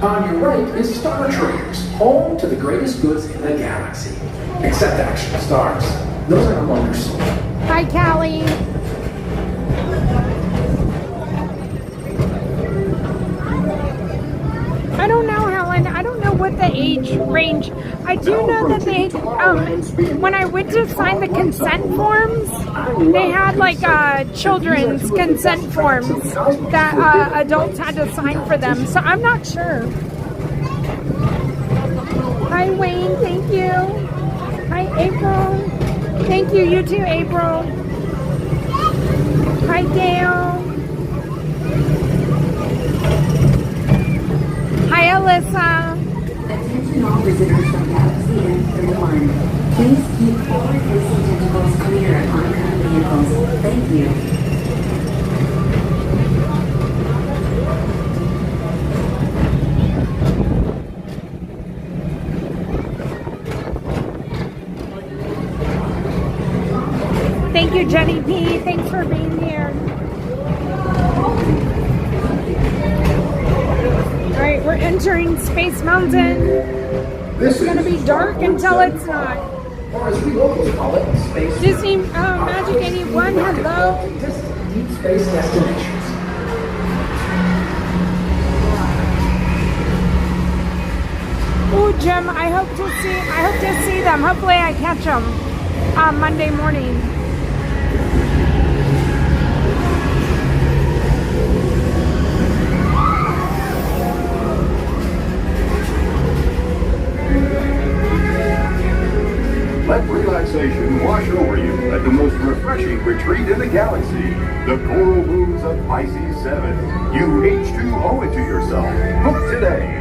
On your right is Star Traders, home to the greatest goods in the galaxy. Except actual stars. Those are no longer sold. Hi, Callie. I don't know, Helen. I don't know what the age range. I do know that they, when I went to sign the consent forms, they had like children's consent forms that adults had to sign for them. So I'm not sure. Hi, Wayne. Thank you. Hi, April. Thank you. You too, April. Hi, Gail. Hi, Alyssa. Attention all visitors from Galaxy M31. Please keep forward-facing tentacles clear of oncoming vehicles. Thank you. Thank you, Jenny P. Thanks for being here. All right, we're entering Space Mountain. It's going to be dark until it's not. Or as we locals call it, Space Disney Magic 81, hello. Deep space destinations. Oh, Jim, I hope to see them. Hopefully I catch them Monday morning. Let relaxation wash over you at the most refreshing retreat in the galaxy, the Coral Moons of Pisces 7. You H2 owe it to yourself. Book today.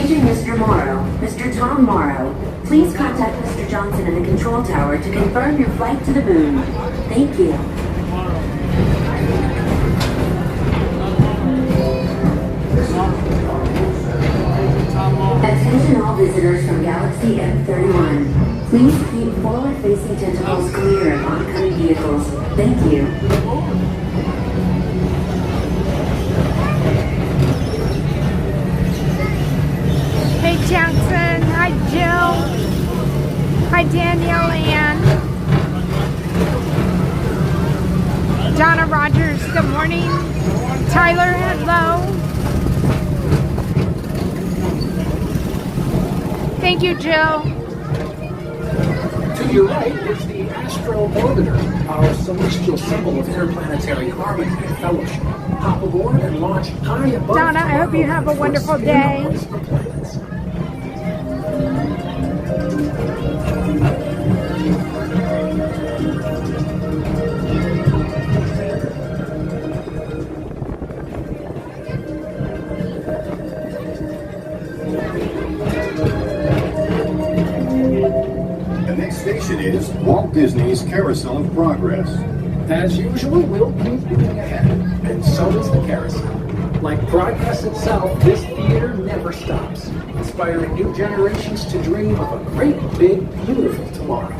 Paging Mr. Morrow. Mr. Tom Morrow. Please contact Mr. Johnson in the control tower to confirm your flight to the moon. Thank you. Attention all visitors from Galaxy M31. Please keep forward-facing tentacles clear of oncoming vehicles. Thank you. Hey Jackson, hi Jill, hi Danielle Ann, Donna Rogers, good morning, Tyler, hello, thank you Jill. To your right is the Astro Orbiter, our celestial symbol of interplanetary harmony and fellowship. Hop aboard and launch high above. Donna, I hope you have a wonderful day. The next station is Walt Disney's Carousel of Progress. As usual, we'll keep moving ahead, and so does the carousel. Like progress itself, this theater never stops, inspiring new generations to dream of a great, big, beautiful tomorrow.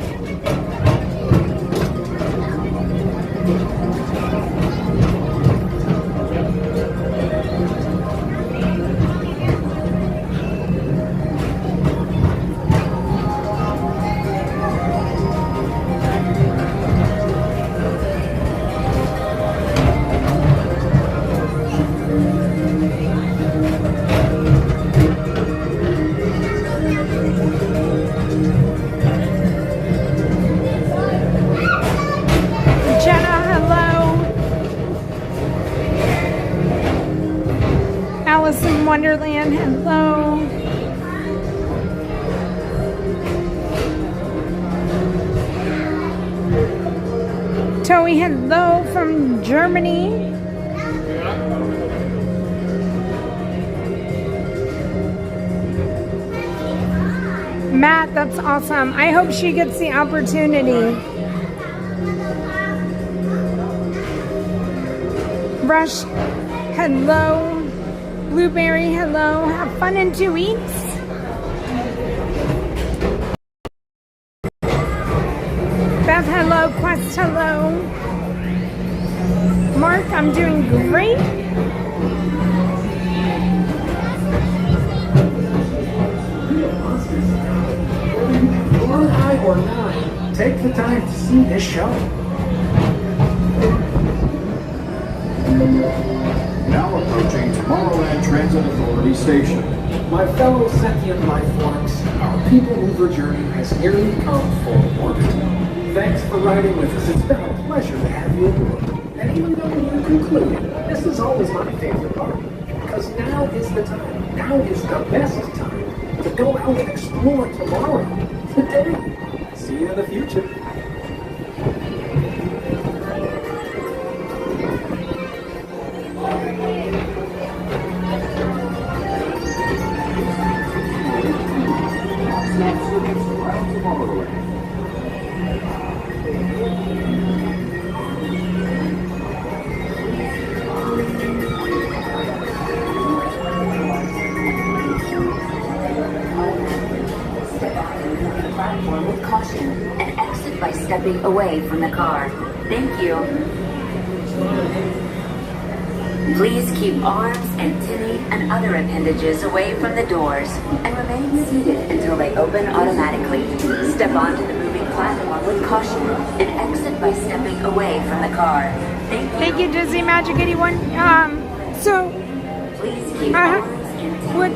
Wonderland, hello. Toey, hello from Germany. Matt, that's awesome. I hope she gets the opportunity. Rush, hello. Blueberry, hello. Have fun in 2 weeks. Beth, hello. Quest, hello. Mark, I'm doing great. Or high or not, take the time to see this show. Now approaching Tomorrowland Transit Authority Station. My fellow sentient life forms, our people mover journey has nearly come full orbit. Thanks for riding with us. It's been a pleasure to have you aboard. And even though we're concluded, this is always my favorite part. Because now is the time, now is the best time to go out and explore tomorrow, today. See you in the future. With caution and exit by stepping away from the car. Thank you. Please keep arms, antennae, and other appendages away from the doors and remain seated until they open automatically. Step onto the moving platform with caution and exit by stepping away from the car. Thank you. Thank you, Disney Magic 81. So Please keep I arms, would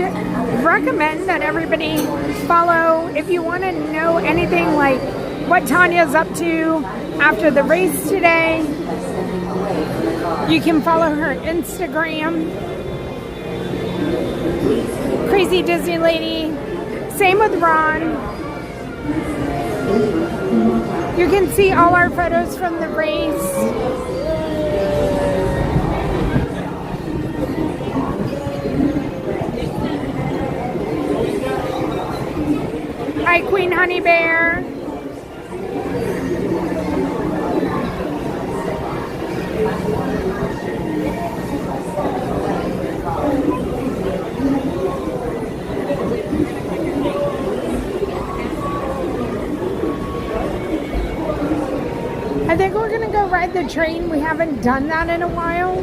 recommend that everybody follow, if you want to know anything like what Tanya's up to after the race today, you can follow her Instagram, Crazy Disney Lady. Same with Ron. You can see all our photos from the race. Hi, Queen Honey Bear. I think we're gonna go ride the train. We haven't done that in a while.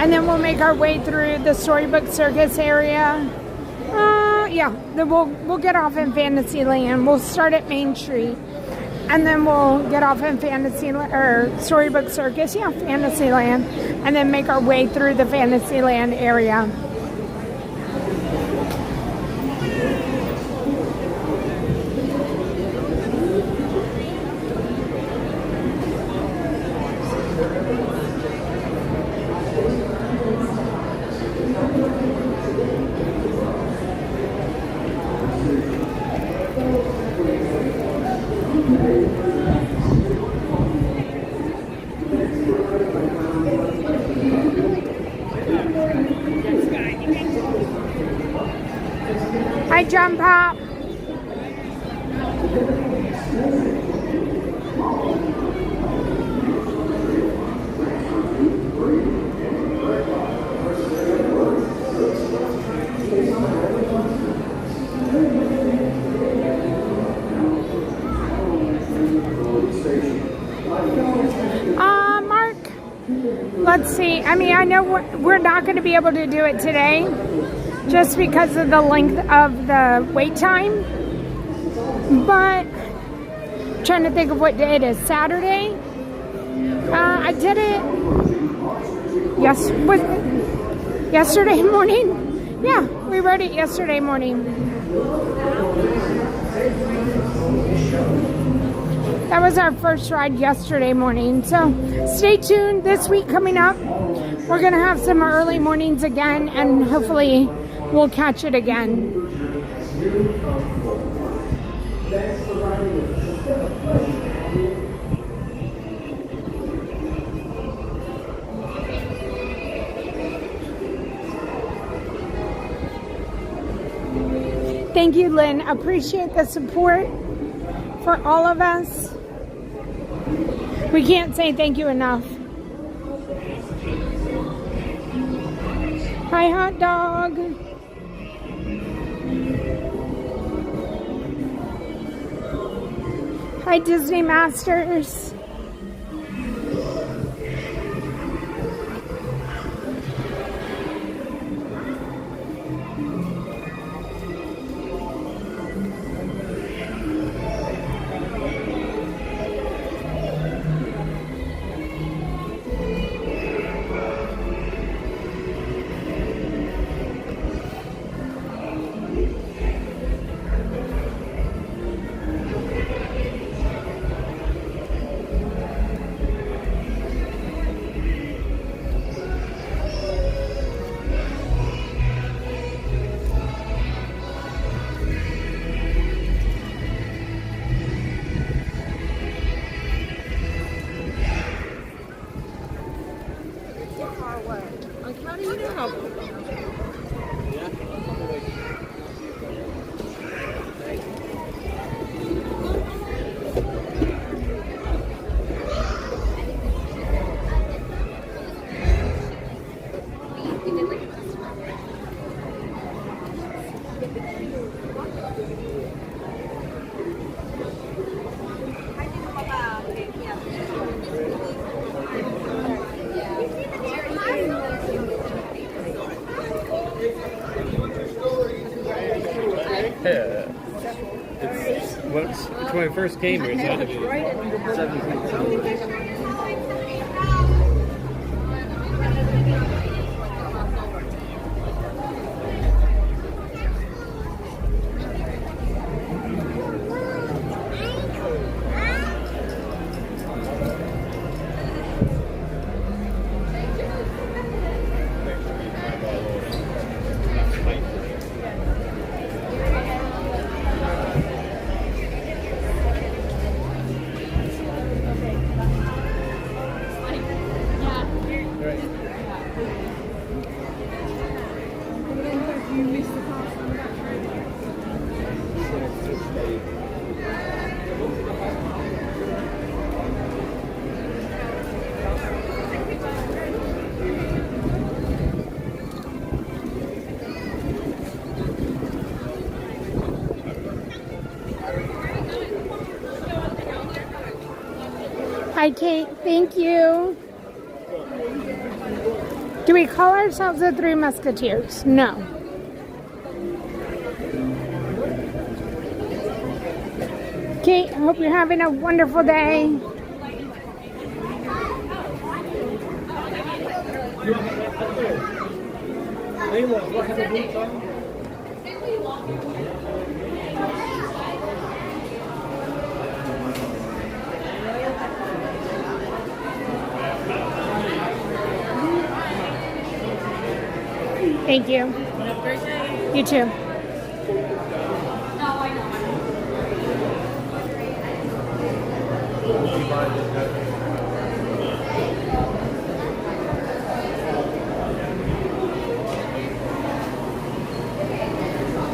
And then we'll make our way through the Storybook Circus area. Yeah, then we'll get off in Fantasyland. We'll start at Main Street. And then we'll get off in Fantasyland, or Storybook Circus, yeah, Fantasyland. And then make our way through the Fantasyland area. Hi, Jump Hop. Mark, let's see. I mean, I know we're not going to be able to do it today, just because of the length of the wait time. But I'm trying to think of what day it is. Saturday. I did it. Yes, was it yesterday morning? Yeah, we rode it yesterday morning. That was our first ride yesterday morning. So stay tuned. This week coming up, we're gonna have some early mornings again, and hopefully we'll catch it again. Thank you, Lynn. Appreciate the support for all of us. We can't say thank you enough. Hi, hot dog. Hi, Disney Masters. When I first came here, it's had to be 17,000. Hi, Kate. Thank you. Do we call ourselves the Three Musketeers? No. Kate, I hope you're having a wonderful day. Thank you. You too.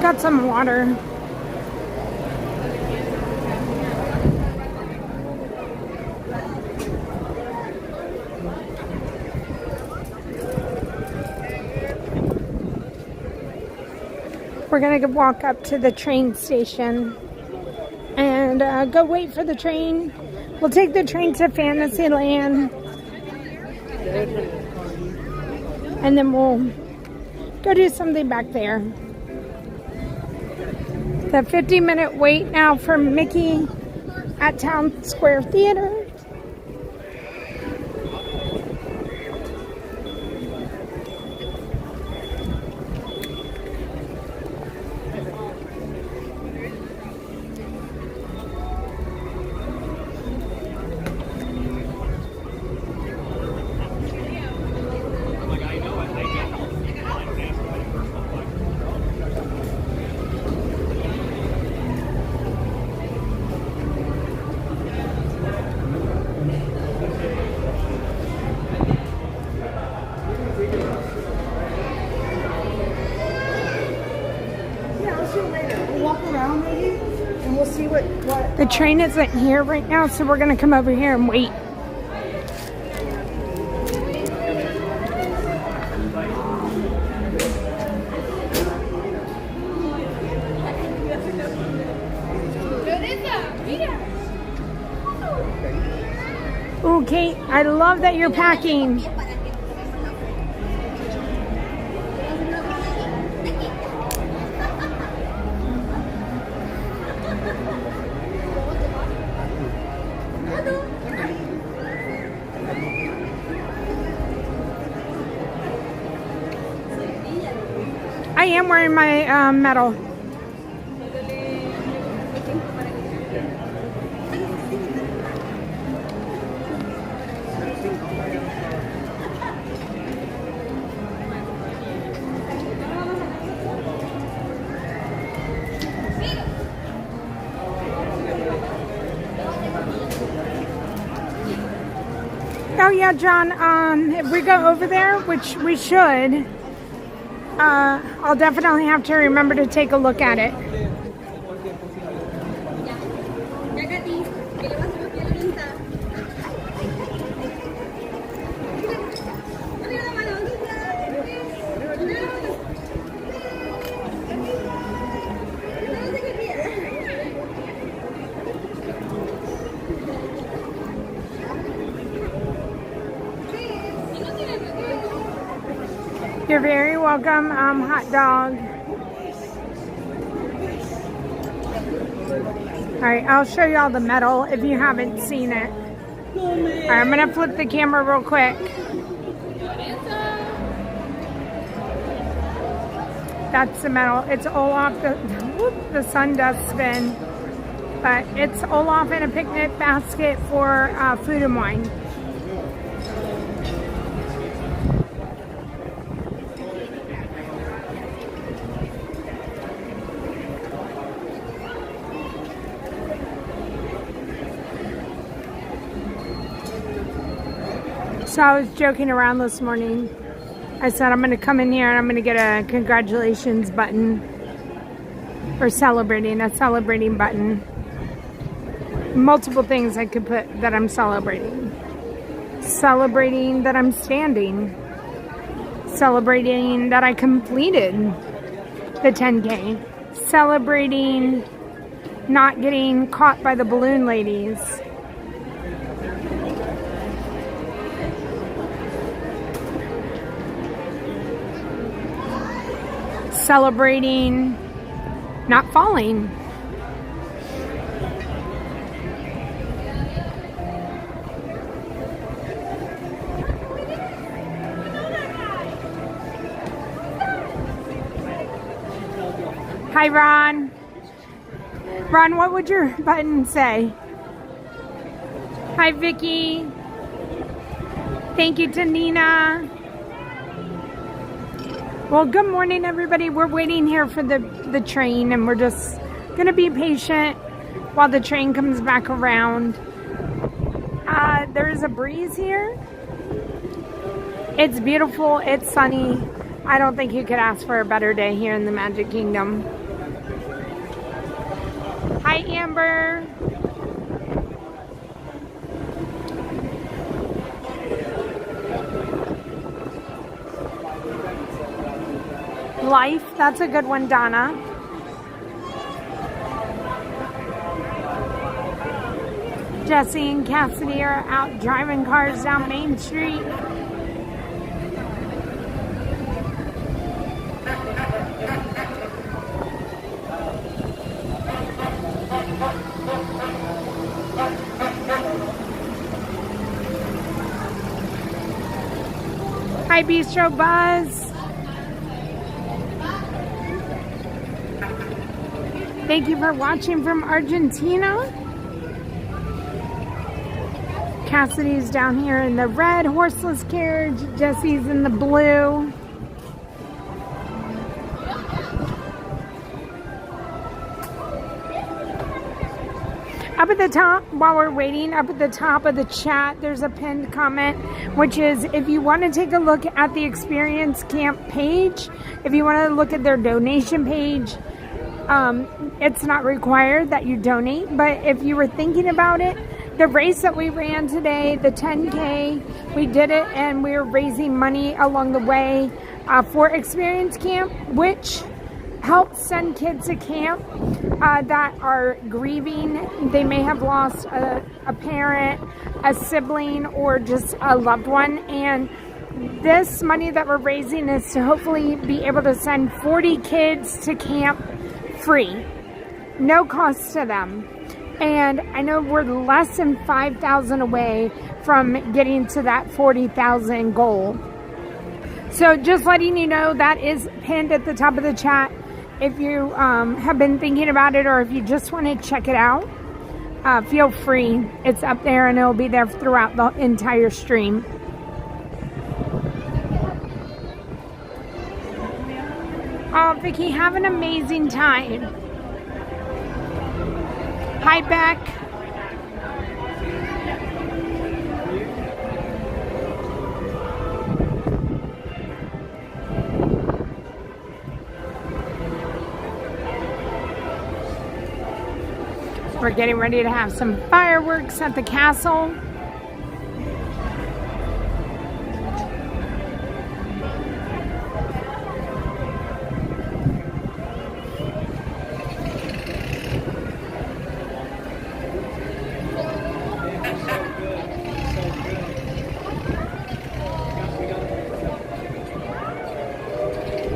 Got some water. We're gonna walk up to the train station and go wait for the train. We'll take the train to Fantasyland and then we'll go do something back there. The 50-minute wait now for Mickey at Town Square Theater. The train isn't here right now, so we're gonna come over here and wait. Ooh, Kate, I love that you're packing. I am wearing my medal. Oh yeah, John, if we go over there, which we should, I'll definitely have to remember to take a look at it. You're very welcome, hot dog. Alright, I'll show you all the metal if you haven't seen it. Alright, I'm gonna flip the camera real quick. That's the metal. It's Olaf, the sun does spin. But it's Olaf in a picnic basket for food and wine. So I was joking around this morning. I said I'm going to come in here and I'm going to get a congratulations button. Or a celebrating button. Multiple things I could put that I'm celebrating. Celebrating that I'm standing. Celebrating that I completed the 10K. Celebrating not getting caught by the balloon ladies. celebrating not falling. Hi, Ron. Ron, what would your button say? Hi, Vicky. Thank you to Nina. Well, good morning, everybody. We're waiting here for the train, and we're just going to be patient while the train comes back around. There's a breeze here. It's beautiful. It's sunny. I don't think you could ask for a better day here in the Magic Kingdom. Hi, Amber. Life, that's a good one, Donna. Jesse and Cassidy are out driving cars down Main Street. Hi, Bistro Buzz. Thank you for watching from Argentina. Cassidy's down here in the red horseless carriage. Jesse's in the blue. Up at the top, while we're waiting, up at the top of the chat, there's a pinned comment, which is if you want to take a look at the Experience Camp page, if you want to look at their donation page, it's not required that you donate, but if you were thinking about it, the race that we ran today, the 10K, we did it and we were raising money along the way for Experience Camp, which helps send kids to camp that are grieving. They may have lost a parent, a sibling, or just a loved one, and this money that we're raising is to hopefully be able to send 40 kids to camp free, no cost to them. And I know we're less than 5,000 away from getting to that 40,000 goal. So just letting you know, that is pinned at the top of the chat. If you have been thinking about it, or if you just want to check it out, feel free. It's up there and it'll be there throughout the entire stream. Oh, Vicky, have an amazing time. Hi, Beck. We're getting ready to have some fireworks at the castle.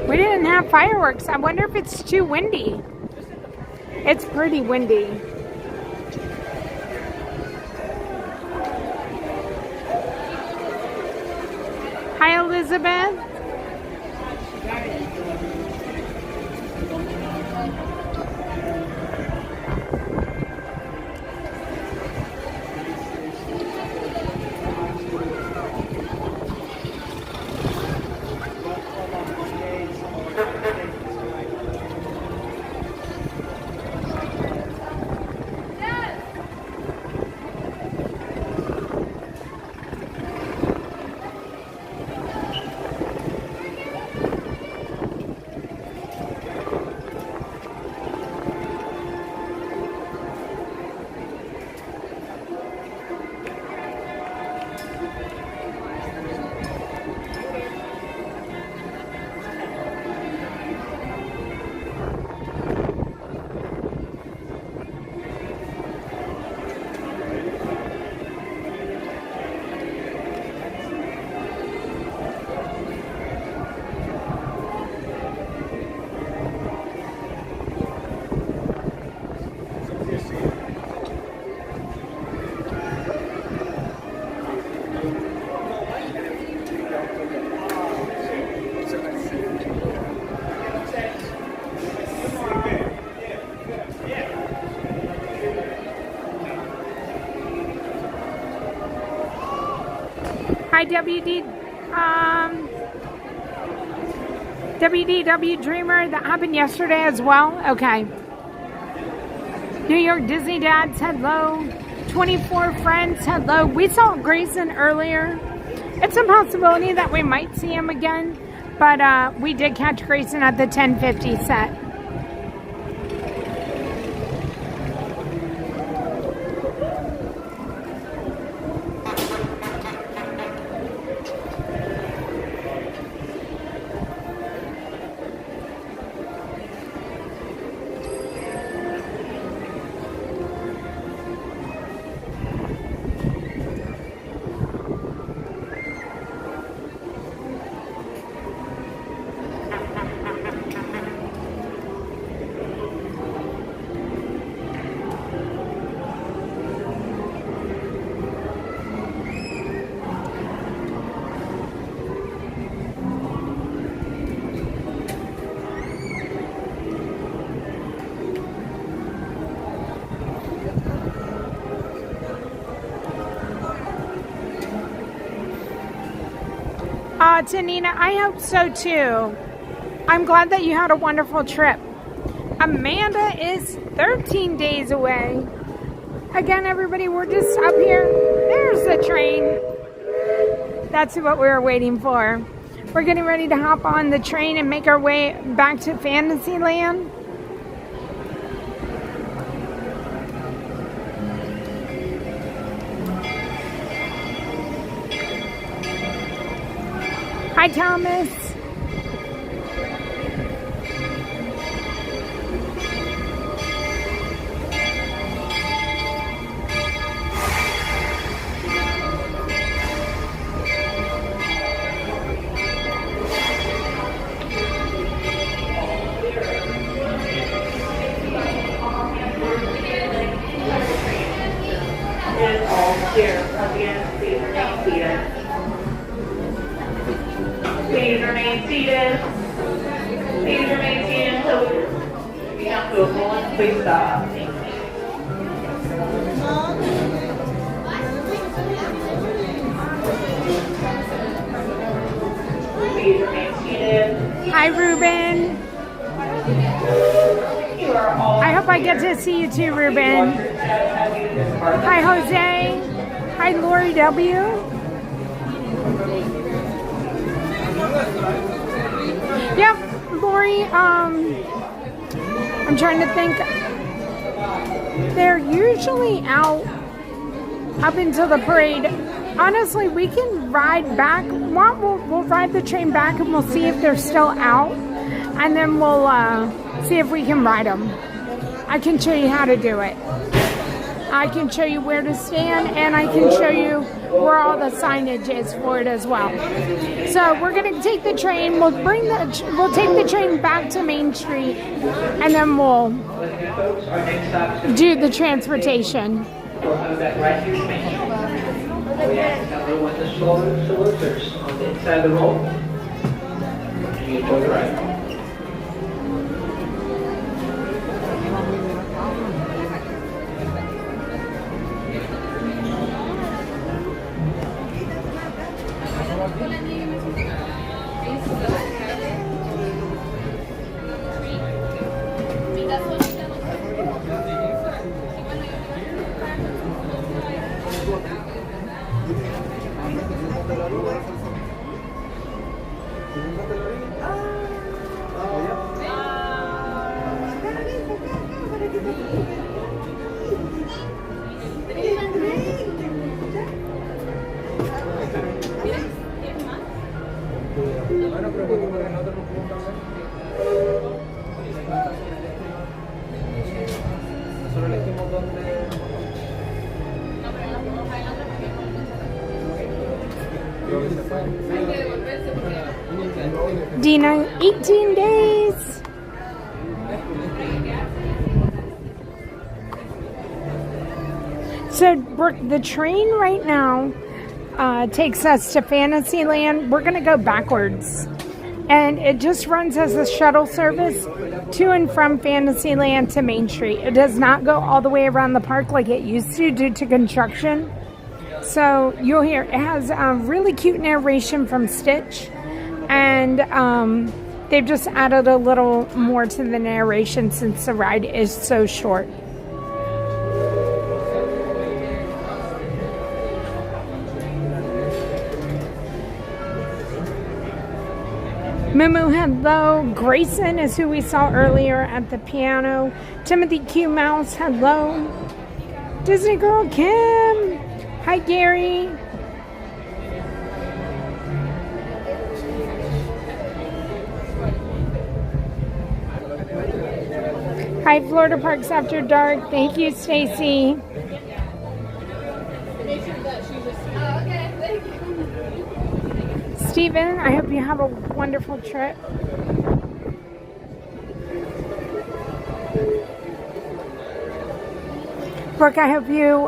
We didn't have fireworks. I wonder if it's too windy. It's pretty windy. Hi, Elizabeth. Hi, WDW Dreamer. That happened yesterday as well. Okay. New York Disney Dad said hello. 24 Friends said hello. We saw Grayson earlier. It's a possibility that we might see him again, but we did catch Grayson at the 10:50 set. Tanina, I hope so too. I'm glad that you had a wonderful trip. Amanda is 13 days away. Again, everybody, we're just up here. There's the train. That's what we were waiting for. We're getting ready to hop on the train and make our way back to Fantasyland. Hi, Thomas. And all clear. Again, please remain seated. Please remain seated. Please remain seated until we have to avoid. Please stop. Thank you. Please remain seated. Hi, Ruben. You are all I hope I get to see you too, Ruben. Hi, Jose. Hi, Lori W. Yep, Lori, I'm trying to think. They're usually out up until the parade. Honestly, we can ride back. We'll ride the train back and we'll see if they're still out. And then we'll see if we can ride them. I can show you how to do it. I can show you where to stand, and I can show you where all the signage is for it as well. So we're gonna take the train. We'll take the train back to Main Street, and then we'll do the transportation. We'll have that right here. We ask everyone to saluters on the inside of the roll. And you enjoy the ride. Dina, 18 days. So, Brooke, the train right now takes us to Fantasyland. We're going to go backwards. And it just runs as a shuttle service to and from Fantasyland to Main Street. It does not go all the way around the park like it used to due to construction. So you'll hear it has really cute narration from Stitch, and they've just added a little more to the narration since the ride is so short. Moo, hello. Grayson is who we saw earlier at the piano. Timothy Q Mouse, hello. Disney Girl Kim. Hi, Gary. Hi, Florida Parks After Dark. Thank you, Stacy. Steven, I hope you have a wonderful trip. Brooke, I hope you,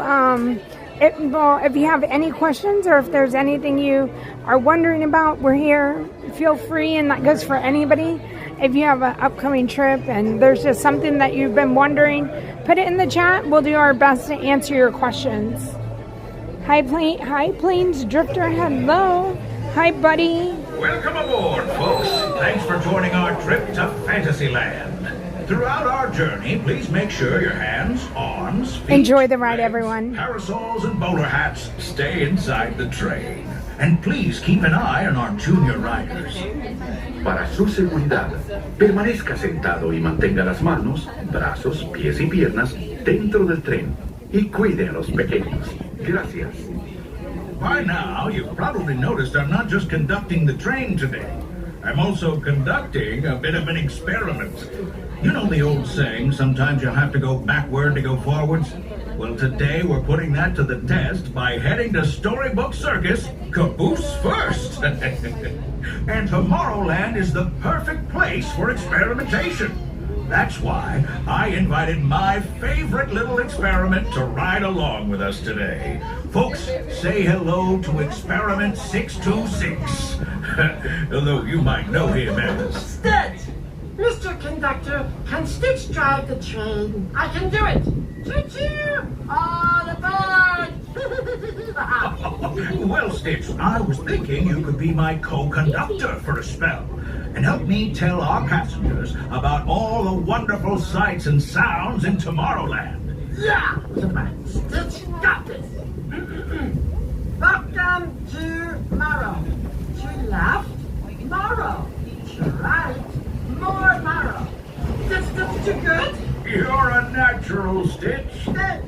if you have any questions or if there's anything you are wondering about, we're here. Feel free, and that goes for anybody. If you have an upcoming trip and there's just something that you've been wondering, put it in the chat. We'll do our best to answer your questions. Hi, Plains Drifter, hello. Hi, buddy. Welcome aboard, folks. Thanks for joining our trip to Fantasyland. Throughout our journey, please make sure your hands, arms, feet, enjoy the ride, legs, everyone. Parasols and bowler hats stay inside the train. And please keep an eye on our junior riders. Para su seguridad, permanezca sentado y mantenga las manos, brazos, pies y piernas dentro del tren. Y cuide a los pequeños. Gracias. By now, you've probably noticed I'm not just conducting the train today. I'm also conducting a bit of an experiment. You know the old saying, sometimes you'll have to go backward to go forwards? Well, today we're putting that to the test by heading to Storybook Circus, caboose first. And Tomorrowland is the perfect place for experimentation. That's why I invited my favorite little experiment to ride along with us today. Folks, say hello to Experiment 626. Although you might know him as... Stitch! Mr. Conductor, can Stitch drive the train? I can do it! Choo-choo! On aboard! Well, Stitch, I was thinking you could be my co-conductor for a spell and help me tell our passengers about all the wonderful sights and sounds in Tomorrowland. Yeah! Stitch got this! Welcome to Morrow. To left, Morrow. To right, more Morrow. Stitch, too good? You're a natural, Stitch. Stitch!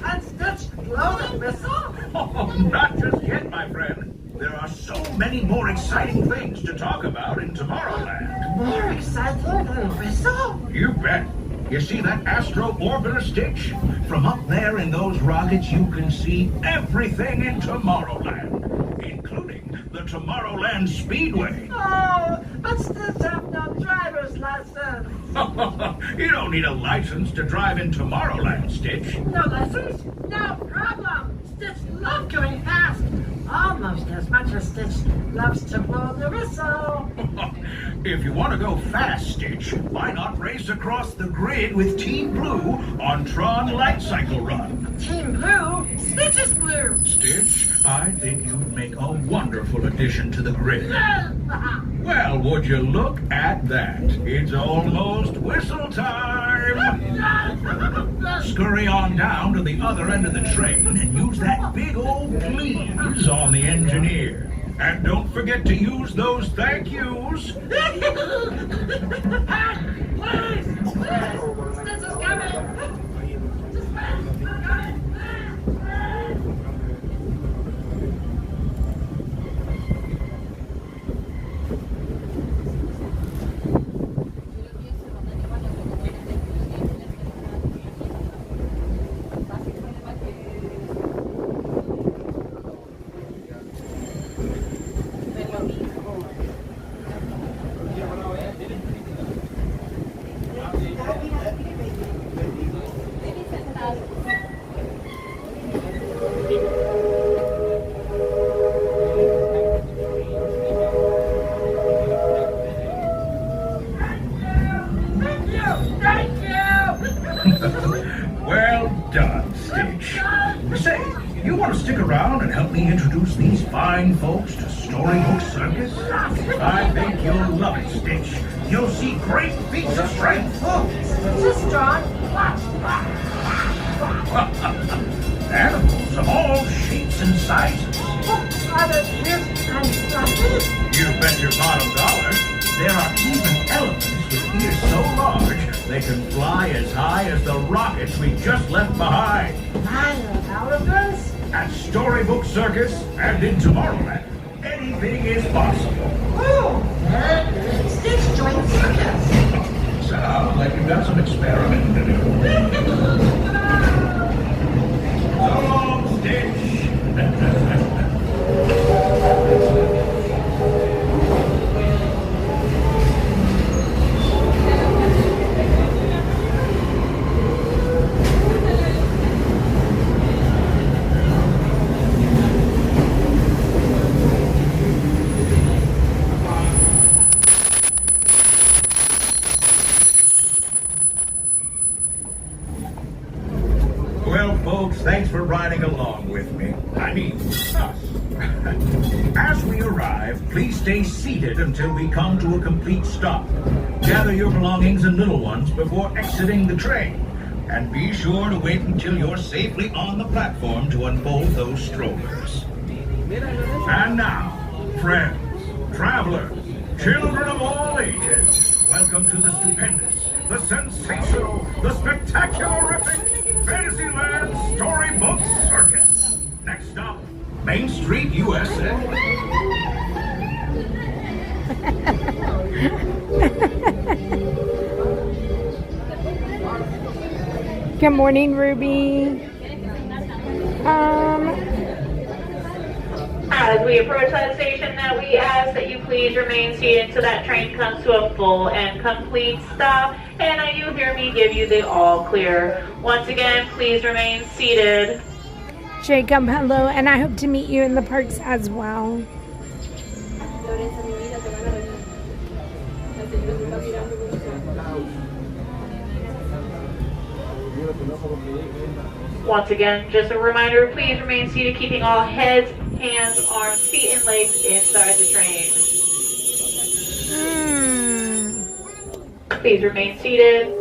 Can Stitch blow the whistle? Oh, not just yet, my friend. There are so many more exciting things to talk about in Tomorrowland. More exciting than a whistle? You bet. You see that astro orbiter, Stitch? From up there in those rockets, you can see everything in Tomorrowland, including the Tomorrowland Speedway. Oh, but Stitch have no driver's license. You don't need a license to drive in Tomorrowland, Stitch. No license? No problem. Stitch loves going fast. Almost as much as Stitch loves to blow the whistle. If you want to go fast, Stitch, why not race across the grid with Team Blue on Tron Light Cycle Run? Team Blue? Stitch is blue. Stitch, I think you'd make a wonderful addition to the grid. Well, would you look at that? It's almost whistle time. Scurry on down to the other end of the train and use that big old please on the engineer. And don't forget to use those thank yous. Please! Stitch is coming! stick around and help me introduce these fine folks to Storybook Circus? I think you'll love it, Stitch. You'll see great feats of strength. Just John. Animals of all shapes and sizes. Are the ears and fluffy? You bet your bottom dollar. There are even elephants with ears so large they can fly as high as the rockets we just left behind. Elephants? At Storybook Circus and in Tomorrowland, anything is possible. Oh, Stitch joined circus. Sounds like you've got some experimenting to do. So long, Stitch. Well, folks, thanks for riding along with me. I mean, us. As we arrive, please stay seated until we come to a complete stop. Gather your belongings and little ones before exiting the train. And be sure to wait until you're safely on the platform to unfold those strollers. And now, friends, travelers, children of all ages, welcome to the stupendous, the sensational, the spectacularific Fantasyland Storybook Circus. Next stop, Main Street, USA. Good morning, Ruby. As we approach that station, that we ask that you please remain seated until that train comes to a full and complete stop. And you hear me give you the all clear. Once again, please remain seated. Jacob, hello, and I hope to meet you in the parks as well. Once again, just a reminder, please remain seated, keeping all heads, hands, arms, feet, and legs inside the train. Please remain seated.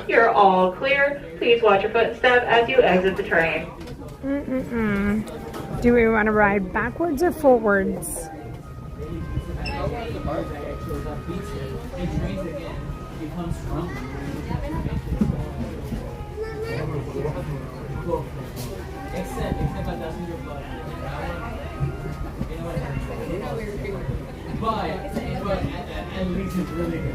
You're all clear. Please watch your foot and step as you exit the train. Do we want to ride backwards or forwards? But at least it's really good.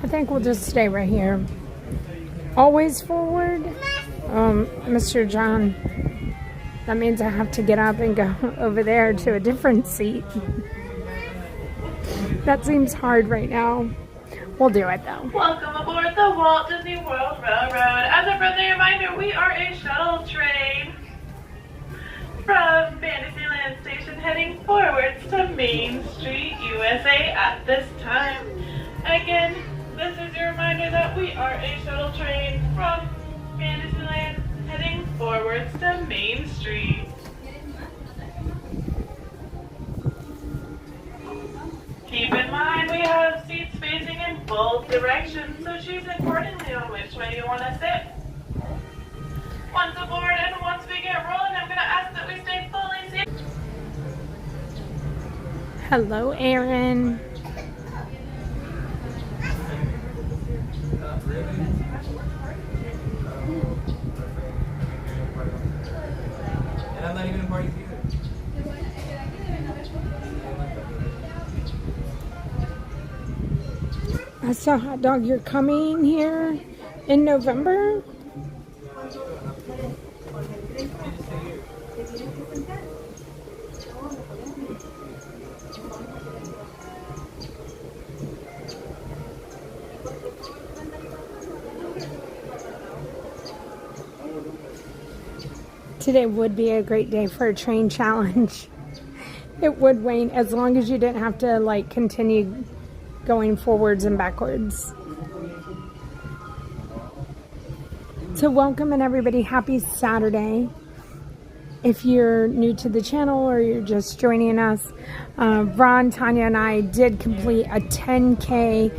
I think we'll just stay right here. Always forward? Mr. John, that means I have to get up and go over there to a different seat. That seems hard right now. We'll do it though. Welcome aboard the Walt Disney World Railroad. As a friendly reminder, we are a shuttle train from Fantasyland Station heading forwards to Main Street, USA at this time. Again, this is your reminder that we are a shuttle train from Fantasyland heading forwards to Main Street. Keep in mind we have seats facing in both directions, so choose accordingly on which way you want to sit. Once aboard and once we get rolling, I'm going to ask that we stay fully seated. Hello, Aaron. And I'm not even in parties either. I saw Hot Dog, you're coming here in November? Today would be a great day for a train challenge. It would, Wayne, as long as you didn't have to like continue going forwards and backwards. So welcome and everybody, happy Saturday. If you're new to the channel or you're just joining us, Ron, Tanya, and I did complete a 10K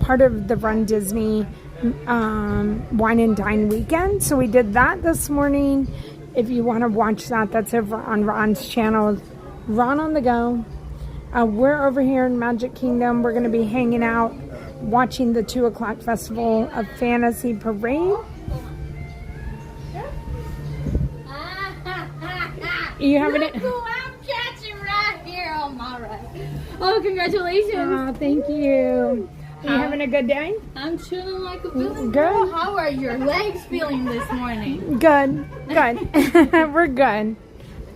part of the Run Disney Wine and Dine weekend. So we did that this morning. If you want to watch that, that's over on Ron's channel, Ron on the Go. We're over here in Magic Kingdom. We're going to be hanging out, watching the 2 o'clock Festival of Fantasy Parade. You having it? Look who I'm catching right here on my right. Oh, congratulations. Oh, thank you. Are you having a good day? I'm chilling like a Billy Good. girl. How are your legs feeling this morning? Good. Good. We're good.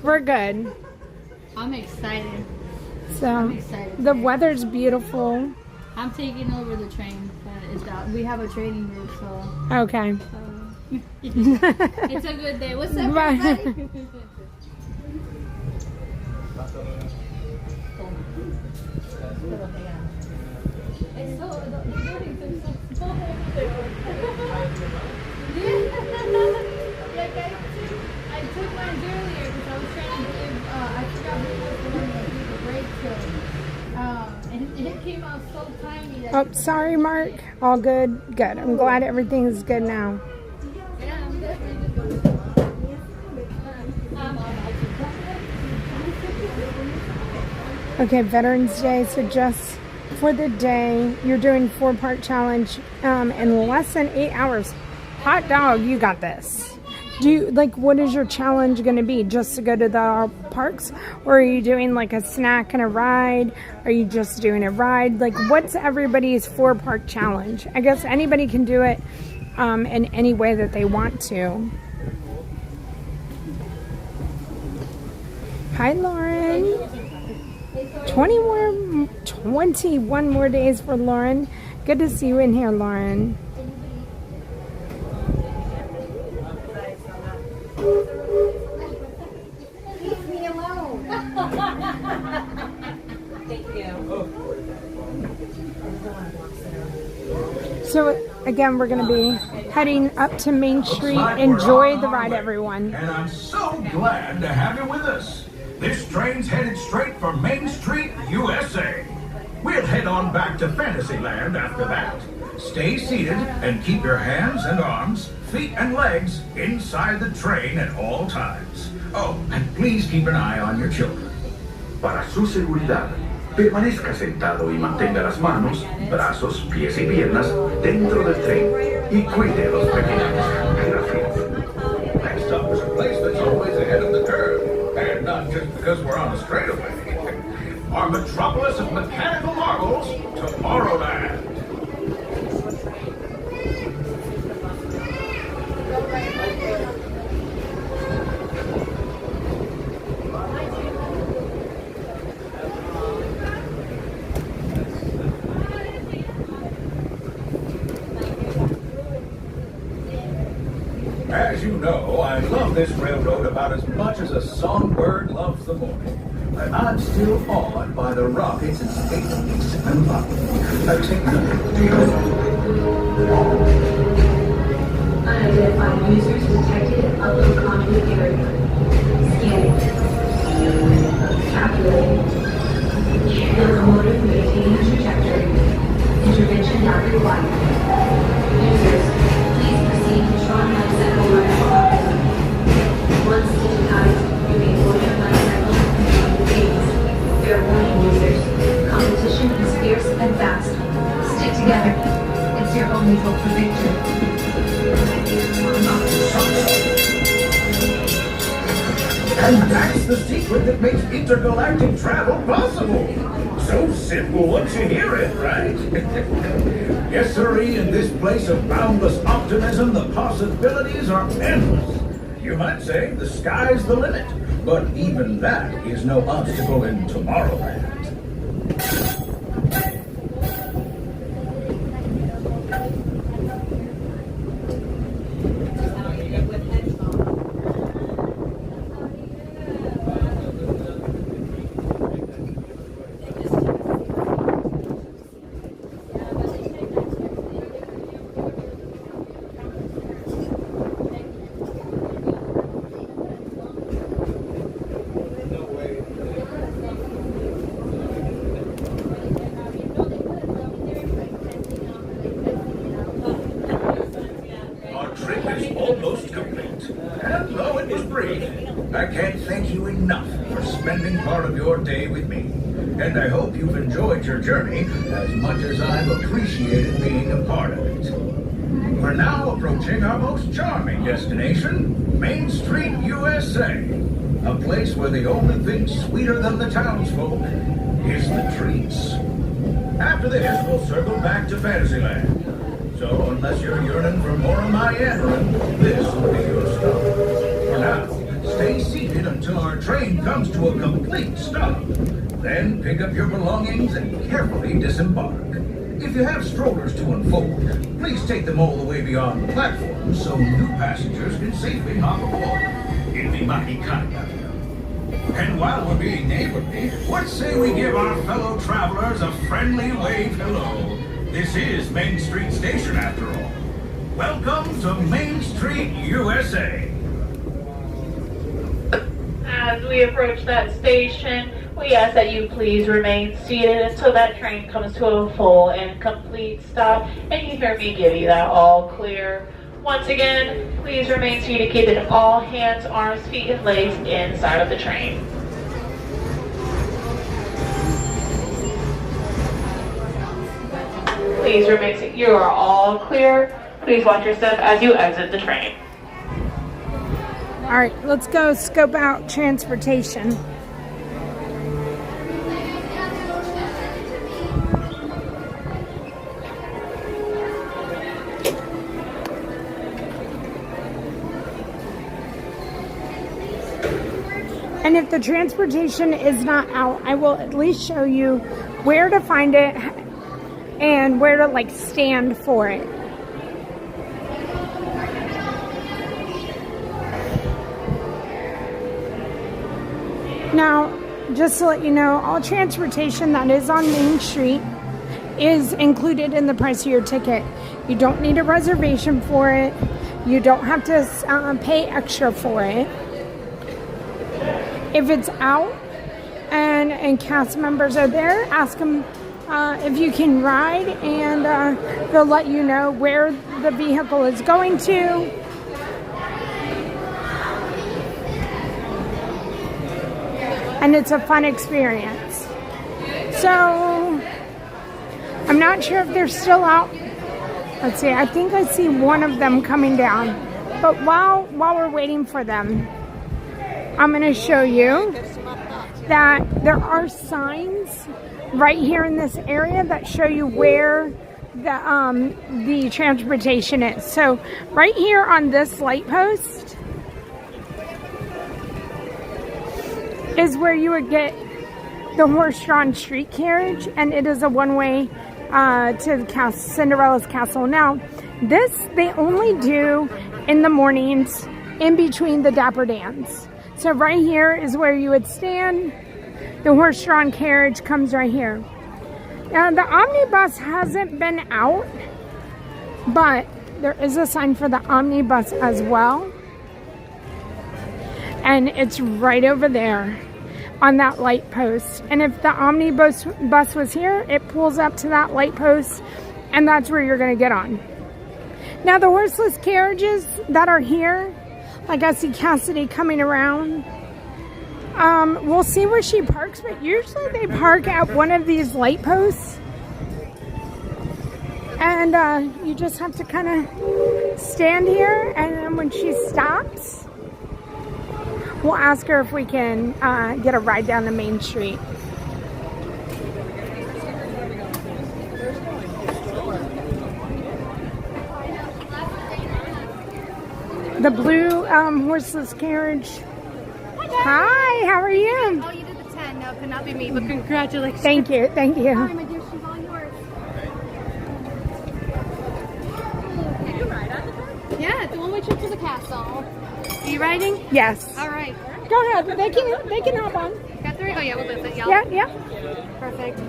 We're good. I'm excited. So, I'm excited. the weather's beautiful. I'm taking over the train. We have a training group, so. Okay. It's a good day. What's up, everybody? It's so, the buildings are so small. Like I took mine earlier because I was trying to give, I forgot who was the one that gave a break to. And it came out so tiny. That Oh, sorry, Mark. All good? Good. I'm glad everything's good now. yeah, I'm definitely just going to Okay, Veterans Day. So just for the day, you're doing 4-part challenge in less than 8 hours. Hot dog, you got this. Do you, like, what is your challenge going to be? Just to go to the parks? Or are you doing like a snack and a ride? Are you just doing a ride? Like, what's everybody's 4-part challenge? I guess anybody can do it in any way that they want to. Hi, Lauren. 21 more days for Lauren. Good to see you in here, Lauren. Leave me alone. Thank you. So again, we're going to be heading up to Main Street. Enjoy the ride, everyone. And I'm so glad to have you with us. This train's headed straight for Main Street, USA. We'll head on back to Fantasyland after that. Stay seated and keep your hands and arms, feet and legs inside the train at all times. Oh, and please keep an eye on your children. Para su seguridad, permanezca sentado y mantenga las manos, brazos, pies y piernas dentro del tren y cuide a los pequeños. Gracias. Next up is a place that's always ahead of the curve. And not just because we're on a straightaway. Our metropolis of mechanical marvels, Tomorrowland. As you know, I love this railroad about as much as a songbird loves the morning. And I'm still awed by the rockets and space and love. Unidentified users detected in upload conduit area. Scanning. Calculating. Locomotive maintaining trajectory. Intervention not required. Users, please proceed to Tron Bicycle Run. Once digitized, you may board your bicycle and join the games. Fair warning, users. Competition is fierce and fast. Stick together. It's your only hope for victory. And that's the secret that makes intergalactic travel possible. So simple once you hear it, right? Yes, sirree, in this place of boundless optimism, the possibilities are endless. You might say the sky's the limit, but even that is no obstacle in Tomorrowland. I can't thank you enough for spending part of your day with me. And I hope you've enjoyed your journey as much as I've appreciated being a part of it. We're now approaching our most charming destination, Main Street, USA. A place where the only thing sweeter than the townsfolk is the treats. After this, we'll circle back to Fantasyland. So, unless you're yearning for more of my yammering, this will be your stop. For now, stay seated until our train comes to a complete stop. Then pick up your belongings and carefully disembark. If you have strollers to unfold, please take them all the way beyond the platform so new passengers can safely hop aboard. It'd be mighty kind of you. And while we're being neighborly, what say we give our fellow travelers a friendly wave hello? This is Main Street Station after all. Welcome to Main Street, USA. As we approach that station, we ask that you please remain seated until that train comes to a full and complete stop, and you hear me give you that all clear. Once again, please remain seated, keeping all hands, arms, feet, and legs inside of the train. Please remain seated. You are all clear. Please watch your step as you exit the train. All right, let's go scope out transportation. And if the transportation is not out, I will at least show you where to find it and where to like stand for it. Now, just to let you know, all transportation that is on Main Street is included in the price of your ticket. You don't need a reservation for it. You don't have to pay extra for it. If it's out and cast members are there, ask them if you can ride, and they'll let you know where the vehicle is going to. And it's a fun experience. So, I'm not sure if they're still out. Let's see, I think I see one of them coming down. But while we're waiting for them, I'm going to show you that there are signs right here in this area that show you where the transportation is. So right here on this light post is where you would get the horse-drawn street carriage, and it is a one-way to Cinderella's castle. Now, this they only do in the mornings in between the Dapper Dans. So right here is where you would stand. The horse-drawn carriage comes right here. Now, the omnibus hasn't been out, but there is a sign for the omnibus as well. And it's right over there on that light post. And if the omnibus bus was here, it pulls up to that light post, and that's where you're going to get on. Now, the horseless carriages that are here, like I see Cassidy coming around. We'll see where she parks, but usually they park at one of these light posts. And you just have to kind of stand here, and then when she stops, we'll ask her if we can get a ride down the Main Street. The blue horseless carriage. Hi, how are you? Oh, you did the 10. No, could not be me, but congratulations. Thank you, thank you. Hi, my dear, she's all yours. Can you ride on the bus? Yeah, it's a one-way trip to the castle. Are you riding? Yes. All right. Go ahead. They can hop on. Got 3? Oh, yeah, we'll do it. Yeah, yeah. Perfect.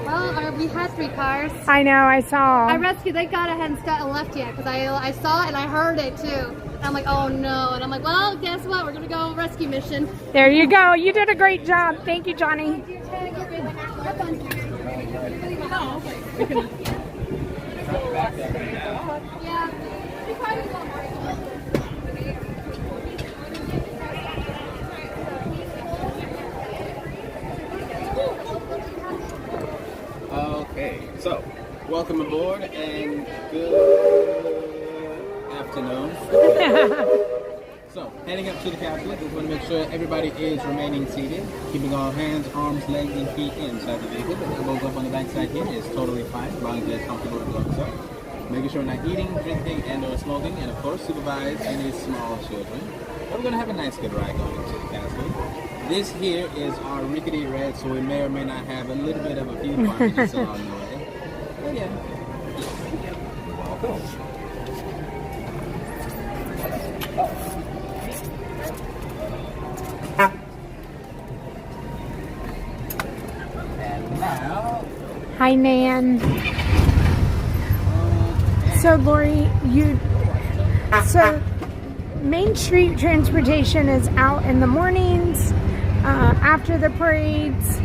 Well, we had 3 cars. I know, I saw. I rescued. Thank God I hadn't left yet, because I saw it and I heard it too. And I'm like, oh no. And I'm like, well, guess what? We're going to go rescue mission. There you go. You did a great job. Thank you, Johnny. So, welcome aboard and good afternoon. So, heading up to the capsule, we want to make sure everybody is remaining seated, keeping all hands, arms, legs, and feet inside the vehicle. The elbows up on the back side here is totally fine, as long as they're comfortable with gloves up. Making sure we're not eating, drinking, and or smoking, and of course, supervise any small children. But we're going to have a nice good ride going to the castle. This here is our rickety red, so we may or may not have a little bit of a few parties along the way. But yeah, welcome. And now, Hi, Nan. So, Lori, so Main Street transportation is out in the mornings, after the parades,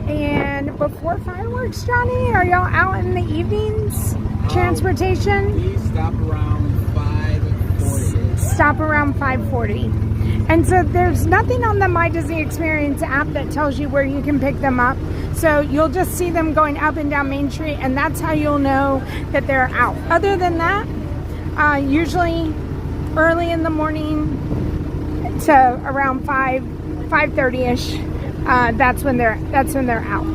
and before fireworks, Johnny? Are y'all out in the evenings? Transportation? We stop around 5:40. Stop around 5:40. And so there's nothing on the My Disney Experience app that tells you where you can pick them up. So you'll just see them going up and down Main Street, and that's how you'll know that they're out. Other than that, usually early in the morning to around 5:30ish, that's when they're out.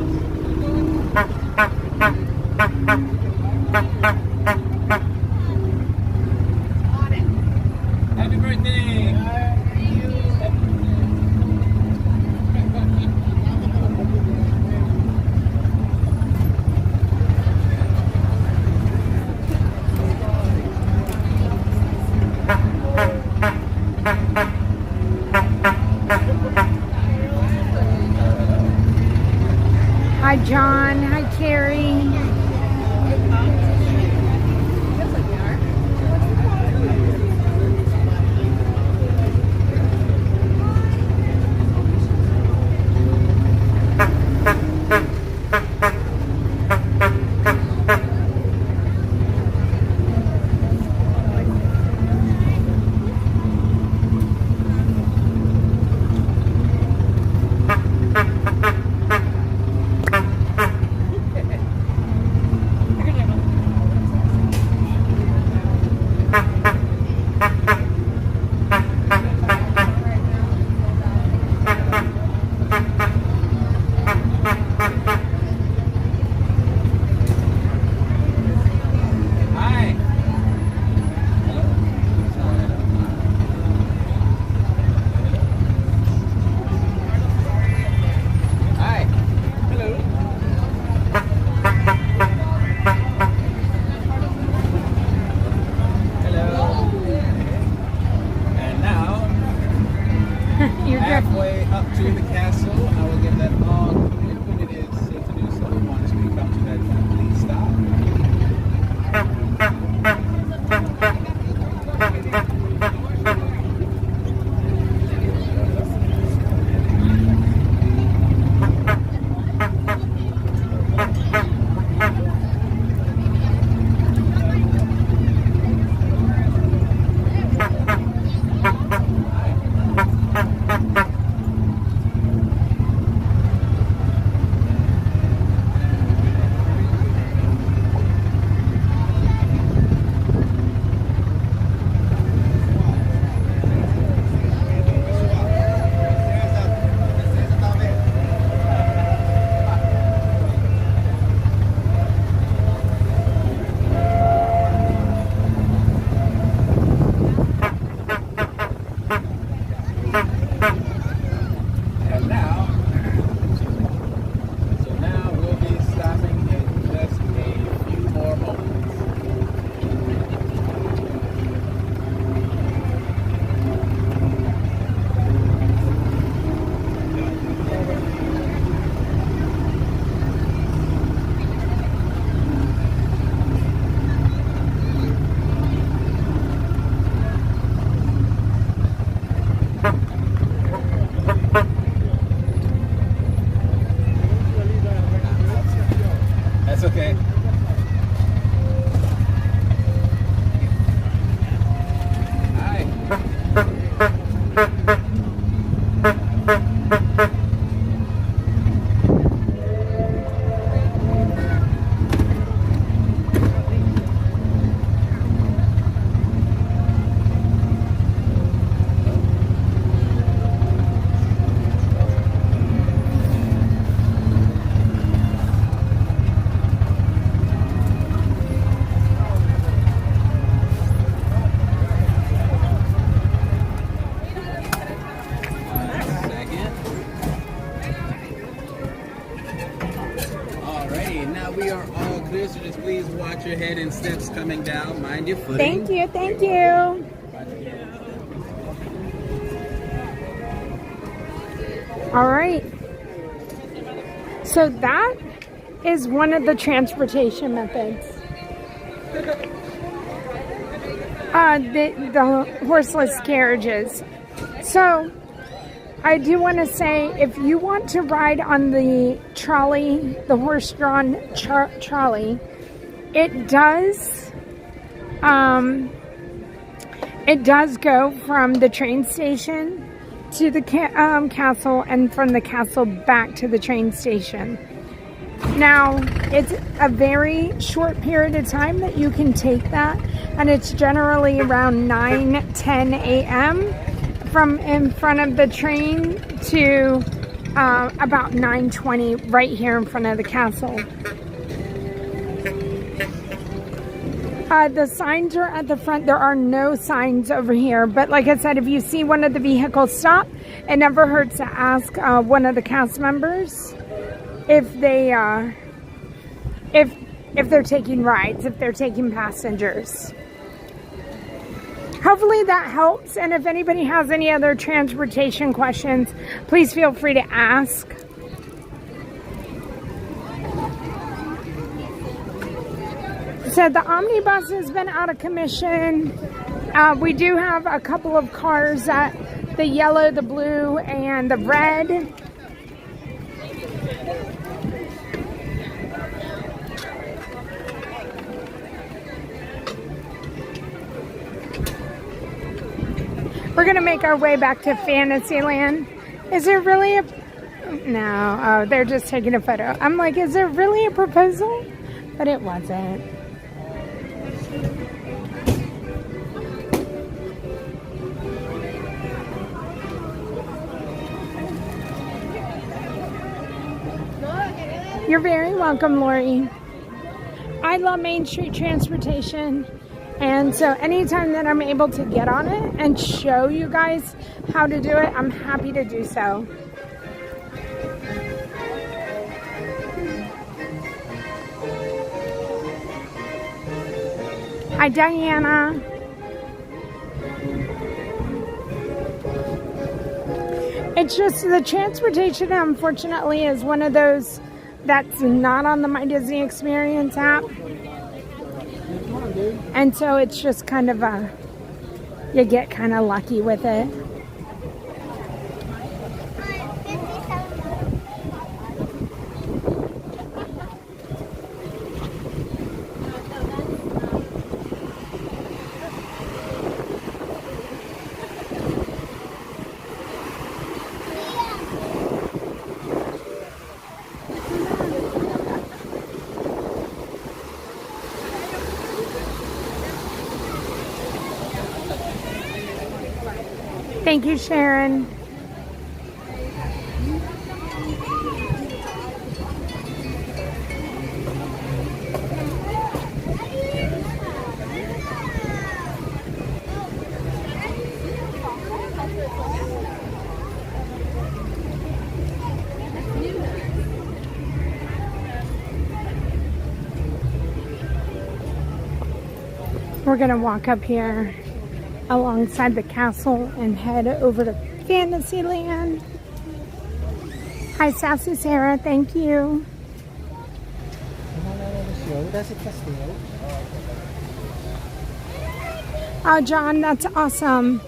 Happy birthday! Hi, John. Hi, Carrie. Halfway up to the castle, I will get that all clear when it is safe to do so. Once we come to that complete stop. We are all clear, so just please watch your head and steps coming down. Mind your footing. Thank you, thank you. All right. So that is one of the transportation methods. The horseless carriages. So I do want to say, if you want to ride on the trolley, the horse-drawn trolley, it does go from the train station to the castle, and from the castle back to the train station. Now, it's a very short period of time that you can take that, and it's generally around 9-10 a.m. from in front of the train to about 9:20 right here in front of the castle. The signs are at the front. There are no signs over here, but like I said, if you see one of the vehicles stop, it never hurts to ask one of the cast members if they if they're taking rides, if they're taking passengers. Hopefully that helps, and if anybody has any other transportation questions, please feel free to ask. So the omnibus has been out of commission. We do have a couple of cars that the yellow, the blue, and the red. We're gonna make our way back to Fantasyland. Is there really a... No, oh, they're just taking a photo. I'm like, is there really a proposal? But it wasn't. You're very welcome, Lori. I love Main Street transportation, and so anytime that I'm able to get on it and show you guys how to do it, I'm happy to do so. Hi, Diana. It's just the transportation, unfortunately, is one of those that's not on the My Disney Experience app. And so it's just kind of you get kind of lucky with it. Thank you, Sharon. We're gonna walk up here alongside the castle and head over to Fantasyland. Hi, Sassy Sarah, thank you. Oh, John, that's awesome.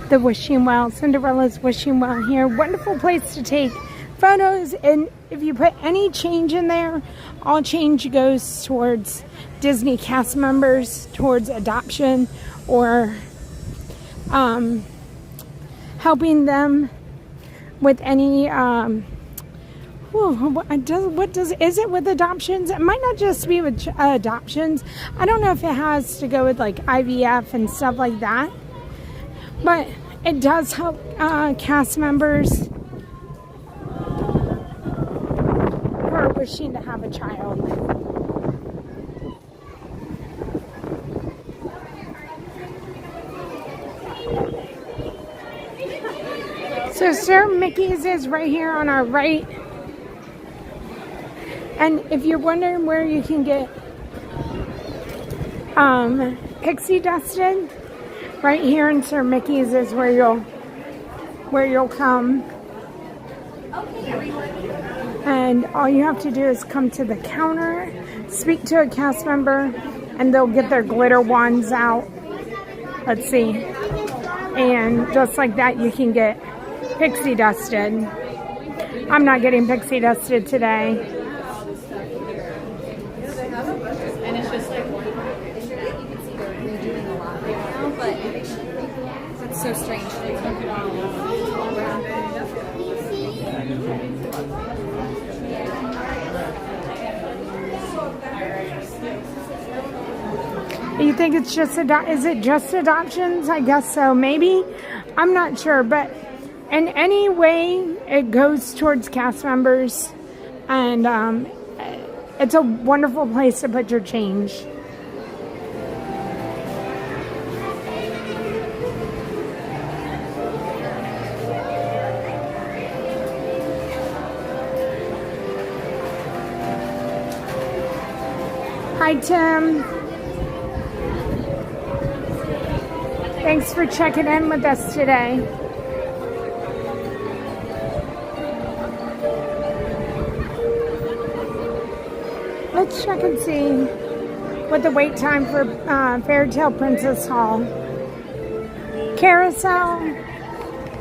The wishing well, Cinderella's wishing well here. Wonderful place to take photos, and if you put any change in there, all change goes towards Disney cast members, towards adoption, or helping them with any is it with adoptions? It might not just be with adoptions. I don't know if it has to go with like IVF and stuff like that. But it does help cast members who are wishing to have a child. So Sir Mickey's is right here on our right. And if you're wondering where you can get pixie dusted, right here in Sir Mickey's is where you'll come. And all you have to do is come to the counter, speak to a cast member, and they'll get their glitter wands out. Let's see. And just like that, you can get pixie dusted. I'm not getting pixie dusted today. And it's just like, you can see they're doing a lot right now, but it's so strange. They took it all around it. You think it's just is it just adoptions? I guess so. Maybe. I'm not sure, but in any way it goes towards cast members, and it's a wonderful place to put your change. Hi, Tim. Thanks for checking in with us today. Let's check and see what the wait time for Fairy Tale Princess Hall. Carousel,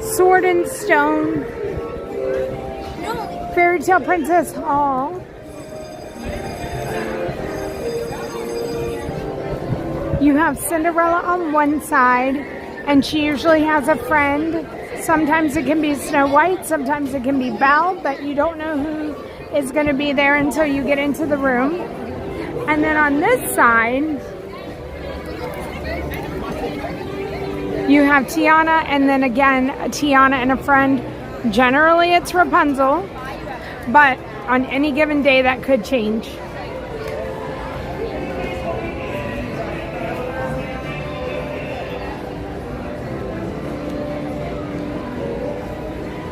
Sword and Stone, Fairy Tale Princess Hall. You have Cinderella on one side, and she usually has a friend. Sometimes it can be Snow White, sometimes it can be Belle, but you don't know who is going to be there until you get into the room. And then on this side, you have Tiana, and then again, Tiana and a friend. Generally, it's Rapunzel, but on any given day, that could change.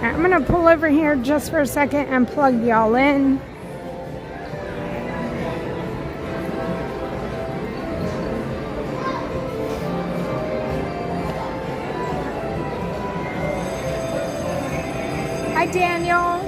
I'm going to pull over here just for a second and plug y'all in. Hi, Daniel.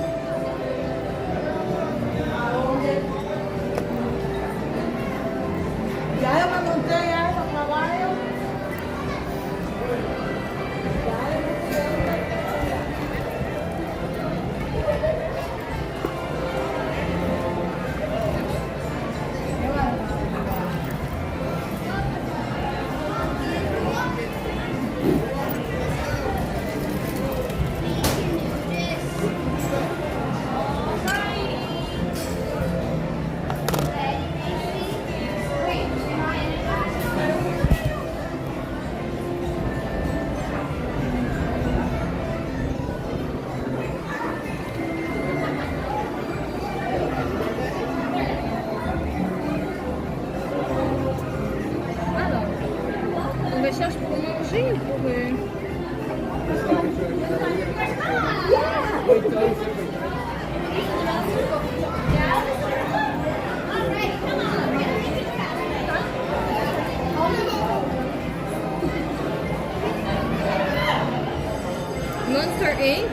Monster Inc.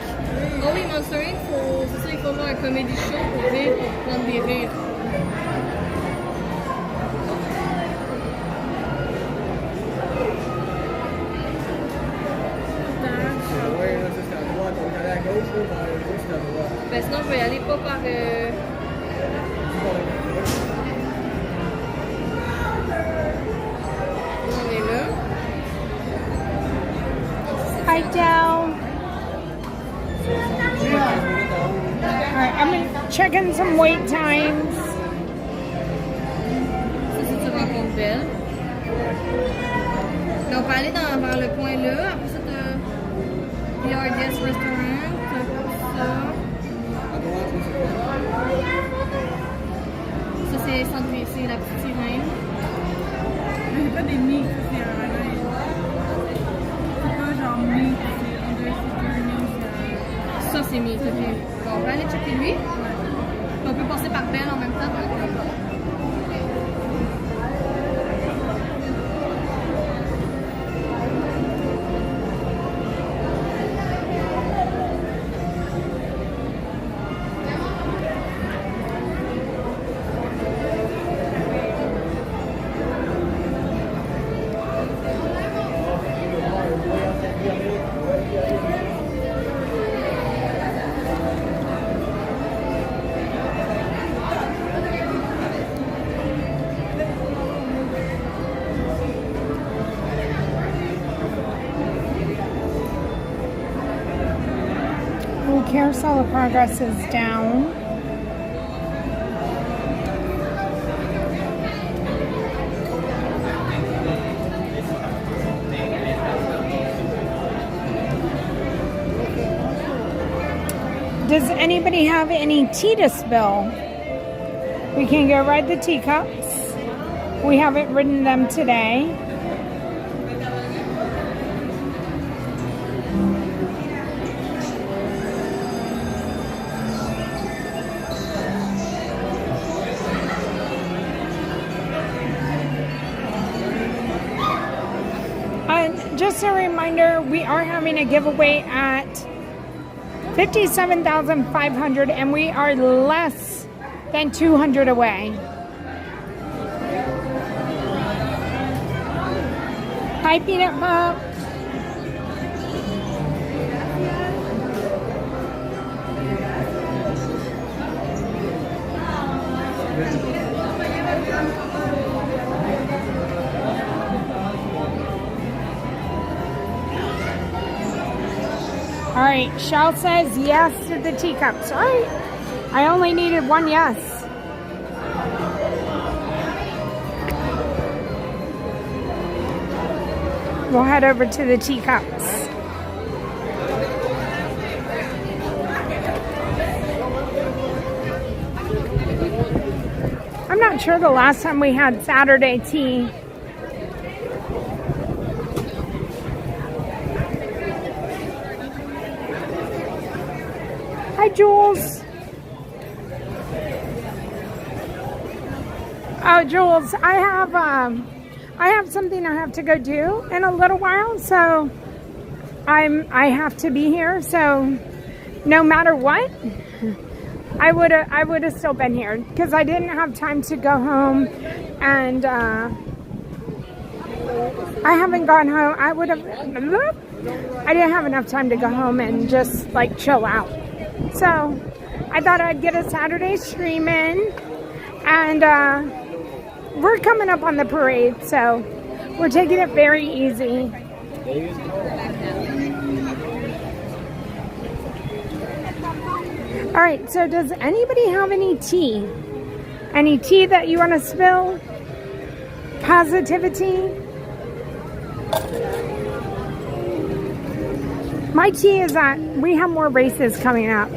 Oh oui, Monster Inc. C'est ça, il faut voir un comedy show pour rire, pour prendre des rires. Ben sinon, je vais y aller pas par... On est là. Hi, Del. Alright, I'm checking some wait times. Ça, c'est tu rencontres Belle. Là, on peut aller vers le point là. Après ça, t'as PRDS Restaurant. T'as ça. Ça, c'est c'est la petite sirène. Mais c'est pas des nids, c'est un rêve. C'est pas genre nids, c'est Under Journey. s'est mis. On va aller checker lui. On peut passer par Belle en même temps. Carousel of Progress is down. Does anybody have any tea to spill? We can go ride the Teacups. We haven't ridden them today. Just a reminder, we are having a giveaway at 57,500 and we are less than 200 away. Hi, Peanut Pop. All right, Shell says yes to the Teacups. All right, I only needed one yes. We'll head over to the Teacups. I'm not sure the last time we had Saturday tea. Hi, Jules. Oh, Jules, I have something I have to go do in a little while, so I have to be here. So no matter what, I would have still been here because I didn't have time to go home, and I haven't gone home. I didn't have enough time to go home and just like chill out. So I thought I'd get a Saturday stream in, and we're coming up on the parade, so we're taking it very easy. All right, so does anybody have any tea? Any tea that you want to spill? Positivity? My tea is that we have more races coming up.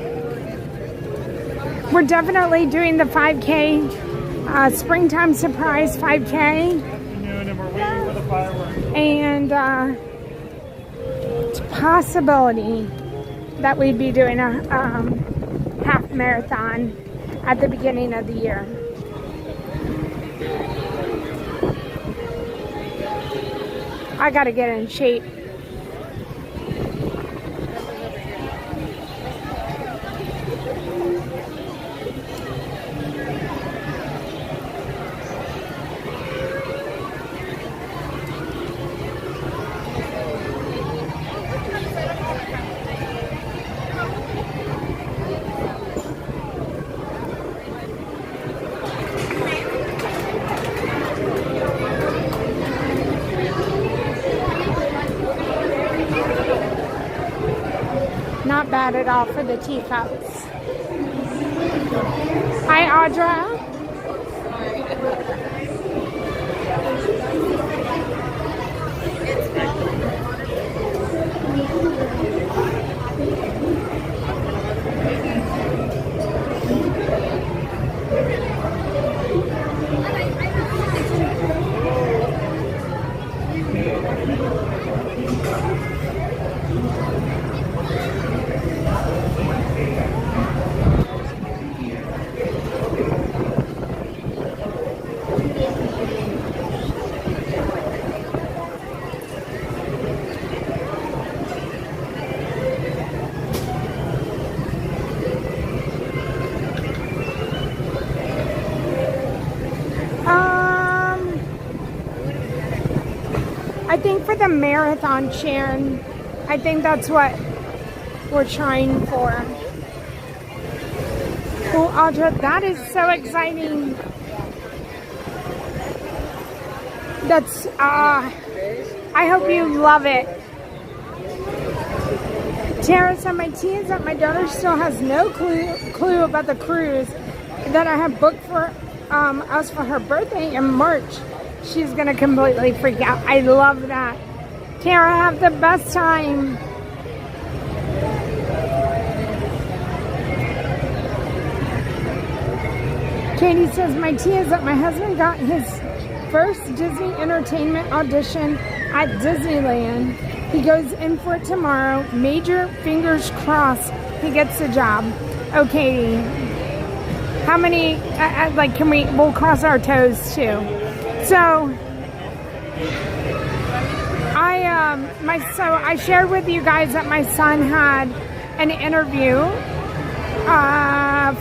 We're definitely doing the 5K, Springtime Surprise 5K. And it's a possibility that we'd be doing a half marathon at the beginning of the year. I gotta get in shape. Not bad at all for the Teacups. Hi, Audra. I think for the marathon, Sharon, I think that's what we're trying for. Oh, Audra, that is so exciting. That's, I hope you love it. Tara said my tea is that my daughter still has no clue about the cruise that I have booked for us for her birthday in March. She's gonna completely freak out. I love that. Tara, have the best time. Katie says my tea is that my husband got his first Disney Entertainment audition at Disneyland. He goes in for it tomorrow. Major fingers crossed he gets the job. Oh, Katie. How many, like, we'll cross our toes too. So, I shared with you guys that my son had an interview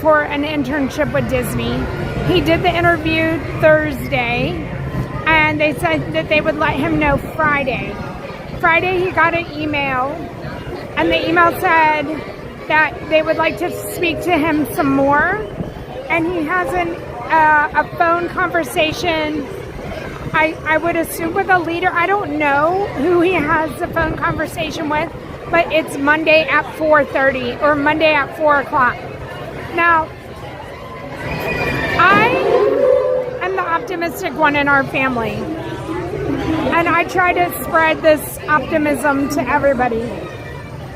for an internship with Disney. He did the interview Thursday, and they said that they would let him know Friday. Friday he got an email, and the email said that they would like to speak to him some more, and he has a phone conversation, I would assume with a leader. I don't know who he has the phone conversation with, but it's Monday at 4:30 or Monday at 4 o'clock. Now, I am the optimistic one in our family, and I try to spread this optimism to everybody.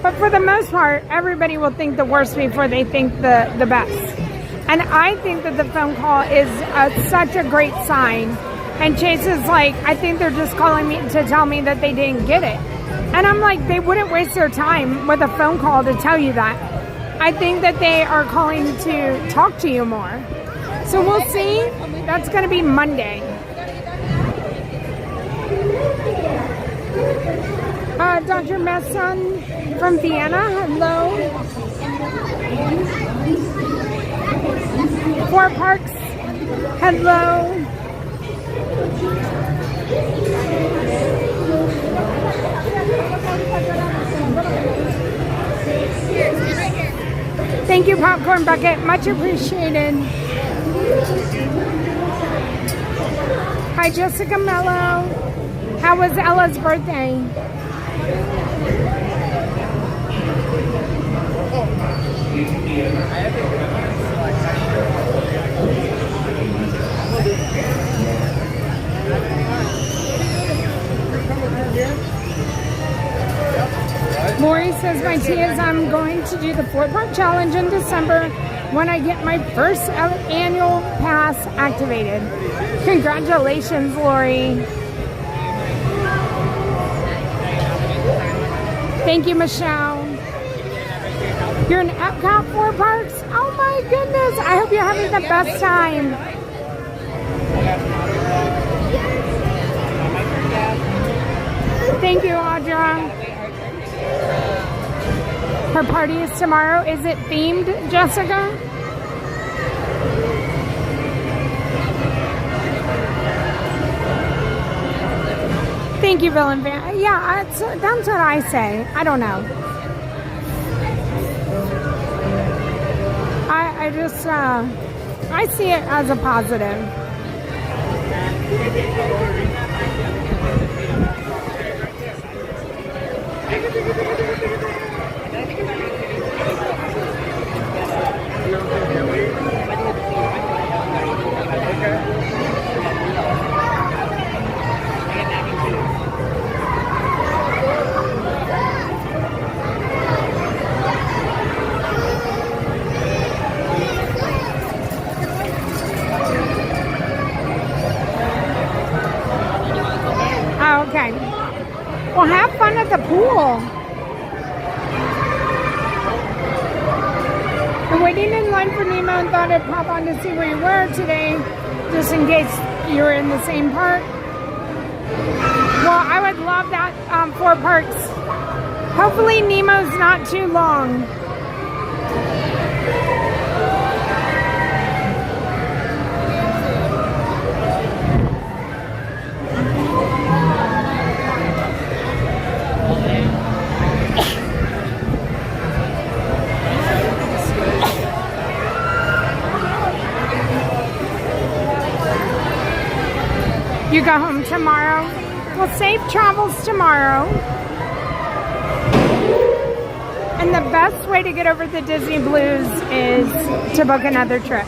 But for the most part, everybody will think the worst before they think the best. And I think that the phone call is such a great sign. And Chase is like, I think they're just calling me to tell me that they didn't get it. And I'm like, they wouldn't waste their time with a phone call to tell you that. I think that they are calling to talk to you more. So we'll see. That's going to be Monday. Dr. Messon from Vienna, hello. Four Parks, hello. Thank you, Popcorn Bucket. Much appreciated. Hi, Jessica Mello. How was Ella's birthday? Lori says my tea is I'm going to do the 4-part challenge in December when I get my first annual pass activated. Congratulations, Lori. Thank you, Michelle. You're in Epcot 4 Parks? Oh my goodness. I hope you're having the best time. Thank you, Audra. Her party is tomorrow. Is it themed, Jessica? Thank you, Villain Van. Yeah, that's what I say. I don't know. I just, I see it as a positive. Okay. Well, have fun at the pool. I'm waiting in line for Nemo and thought I'd pop on to see where you were today, just in case you were in the same park. Well, I would love that 4 Parks. Hopefully Nemo's not too long. You go home tomorrow? Well, safe travels tomorrow. And the best way to get over the Disney blues is to book another trip.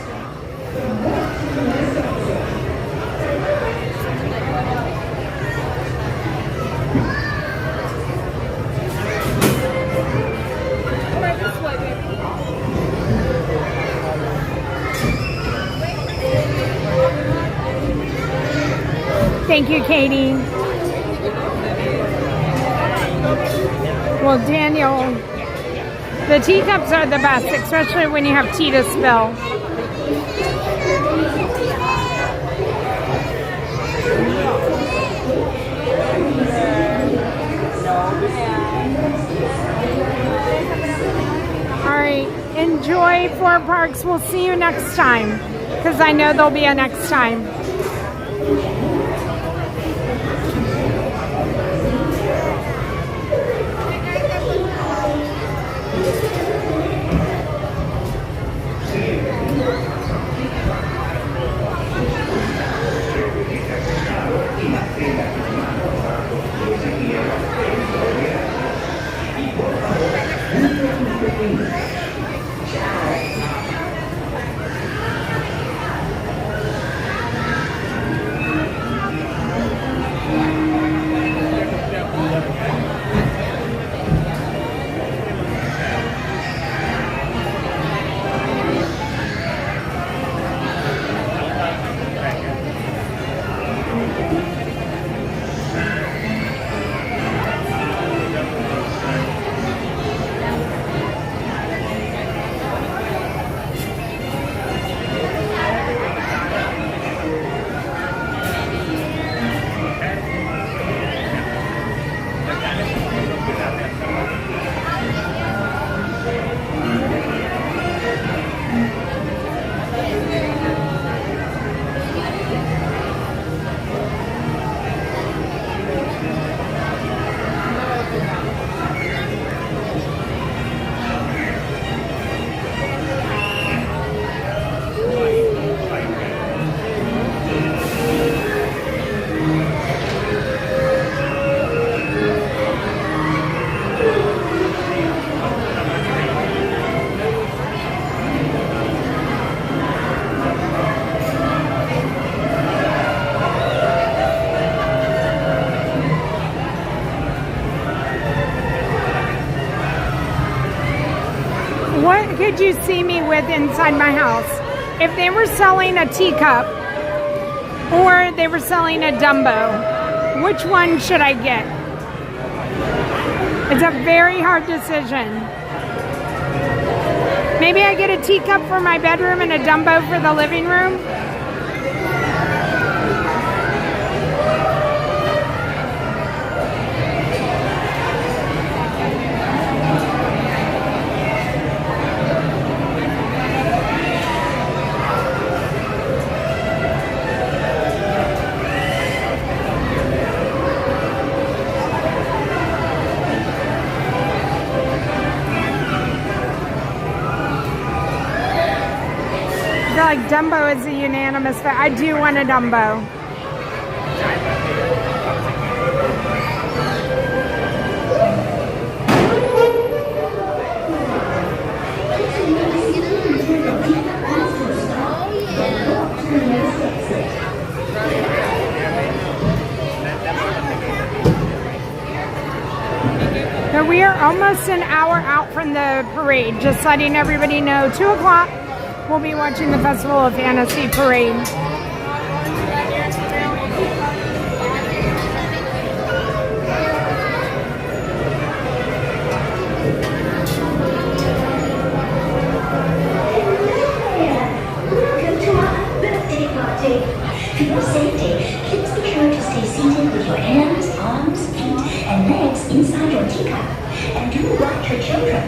Thank you, Katie. Well, Daniel, the teacups are the best, especially when you have tea to spill. All right, enjoy Four Parks. We'll see you next time, because I know there'll be a next time. What could you see me with inside my house? If they were selling a teacup or they were selling a Dumbo, which one should I get? It's a very hard decision. Maybe I get a teacup for my bedroom and a Dumbo for the living room. I feel like Dumbo is a unanimous vote. I do want a Dumbo. So we are almost an hour out from the parade. Just letting everybody know, 2 o'clock. We'll be watching the Festival of Fantasy Parade. Welcome to our birthday party. For your safety, please be sure to stay seated with your hands, arms, feet, and legs inside your teacup. And do watch your children.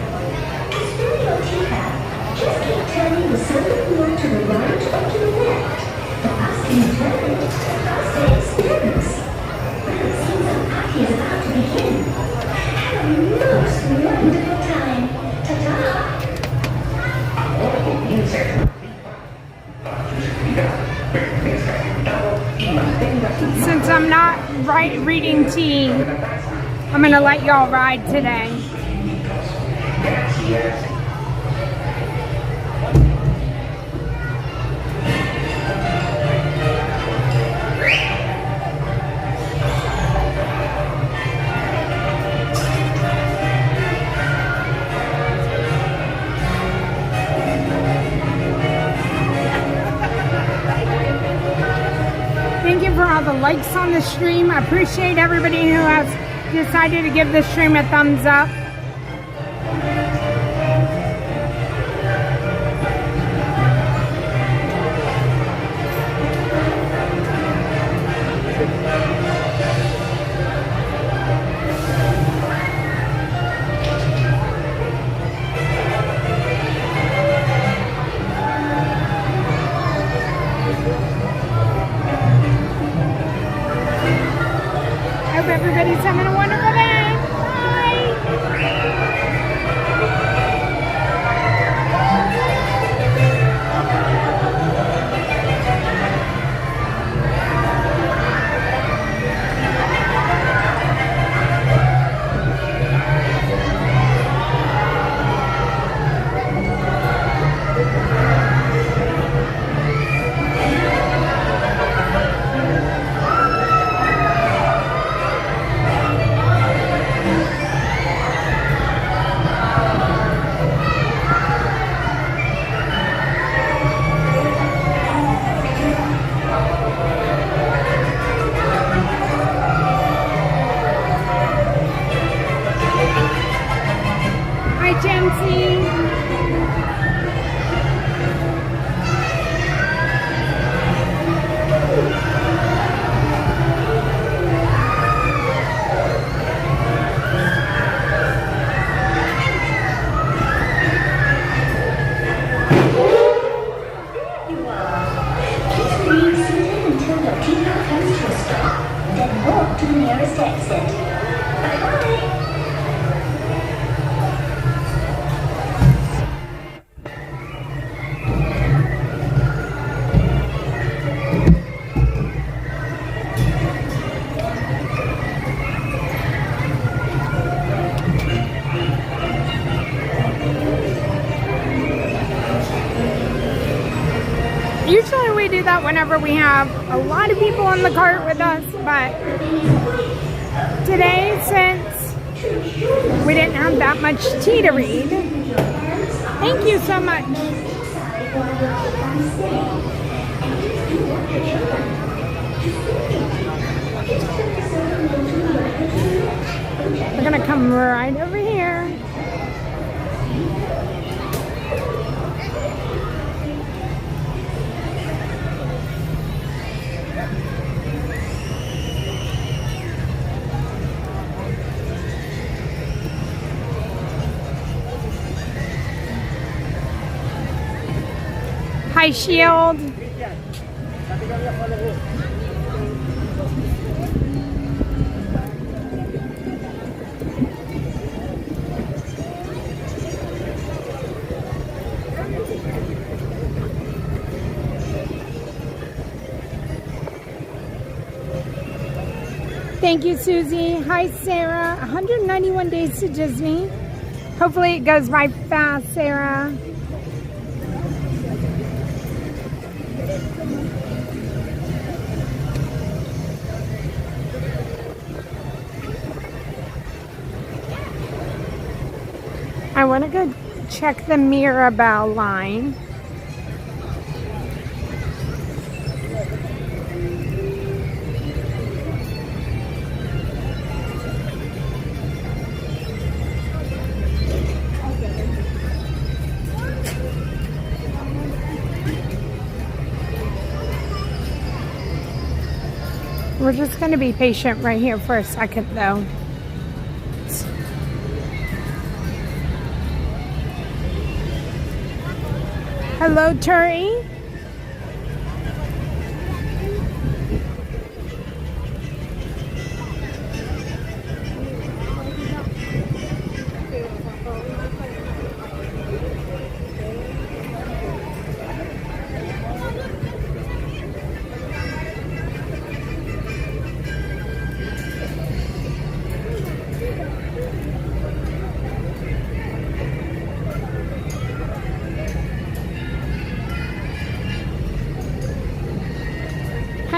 To spill your teacup, just keep turning the silver wheel to the right or to the left. The faster you turn it, the faster it spins. Well, it seems our party is about to begin. Have a most wonderful time. Ta-ta! Wonderful music. Since I'm not reading tea, I'm gonna let y'all ride today. Thank you for all the likes on the stream. I appreciate everybody who has decided to give the stream a thumbs up. Hope everybody's having a wonderful day. Bye. Hi, Jency. Keep being seated until your teacup comes to a stop, then walk to the nearest exit. Bye-bye. Usually we do that whenever we have a lot of people in the cart with us, but today, since we didn't have that much tea to read, thank you so much. We're gonna come right over here. Hi, Shield. Thank you, Susie. Hi, Sarah. 191 days to Disney. Hopefully it goes by fast, Sarah. I want to go check the Mirabelle line. We're just going to be patient right here for a second, though. Hello, Turi.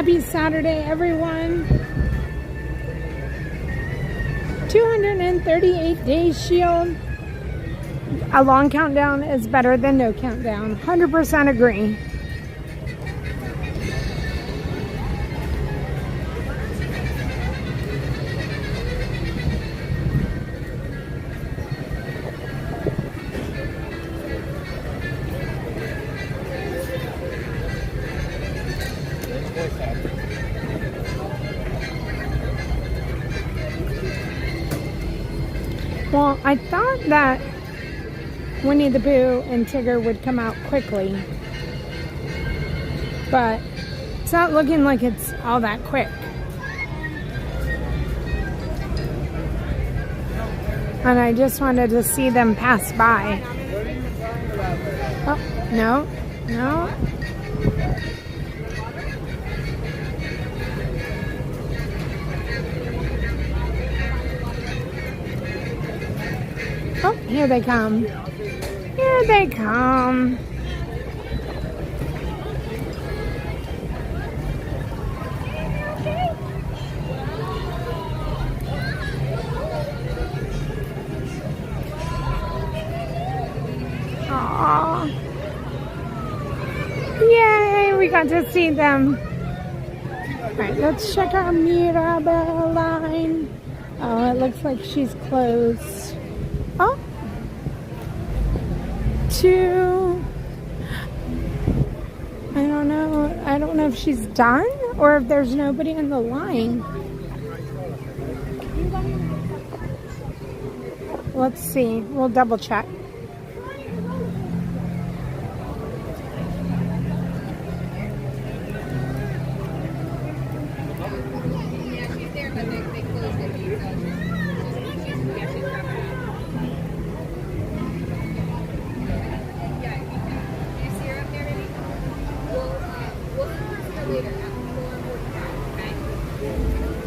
Happy Saturday, everyone. 238 days shield. A long countdown is better than no countdown. 100% agree. Well, I thought that Winnie the Pooh and Tigger would come out quickly, but it's not looking like it's all that quick. And I just wanted to see them pass by. Oh, no, no. Oh, here they come. Here they come. Aww. Yay, we got to see them. All right, let's check our Mirabelle line. Oh, it looks like she's closed. Oh, 2. I don't know. I don't know if she's done or if there's nobody in the line. Let's see. We'll double check.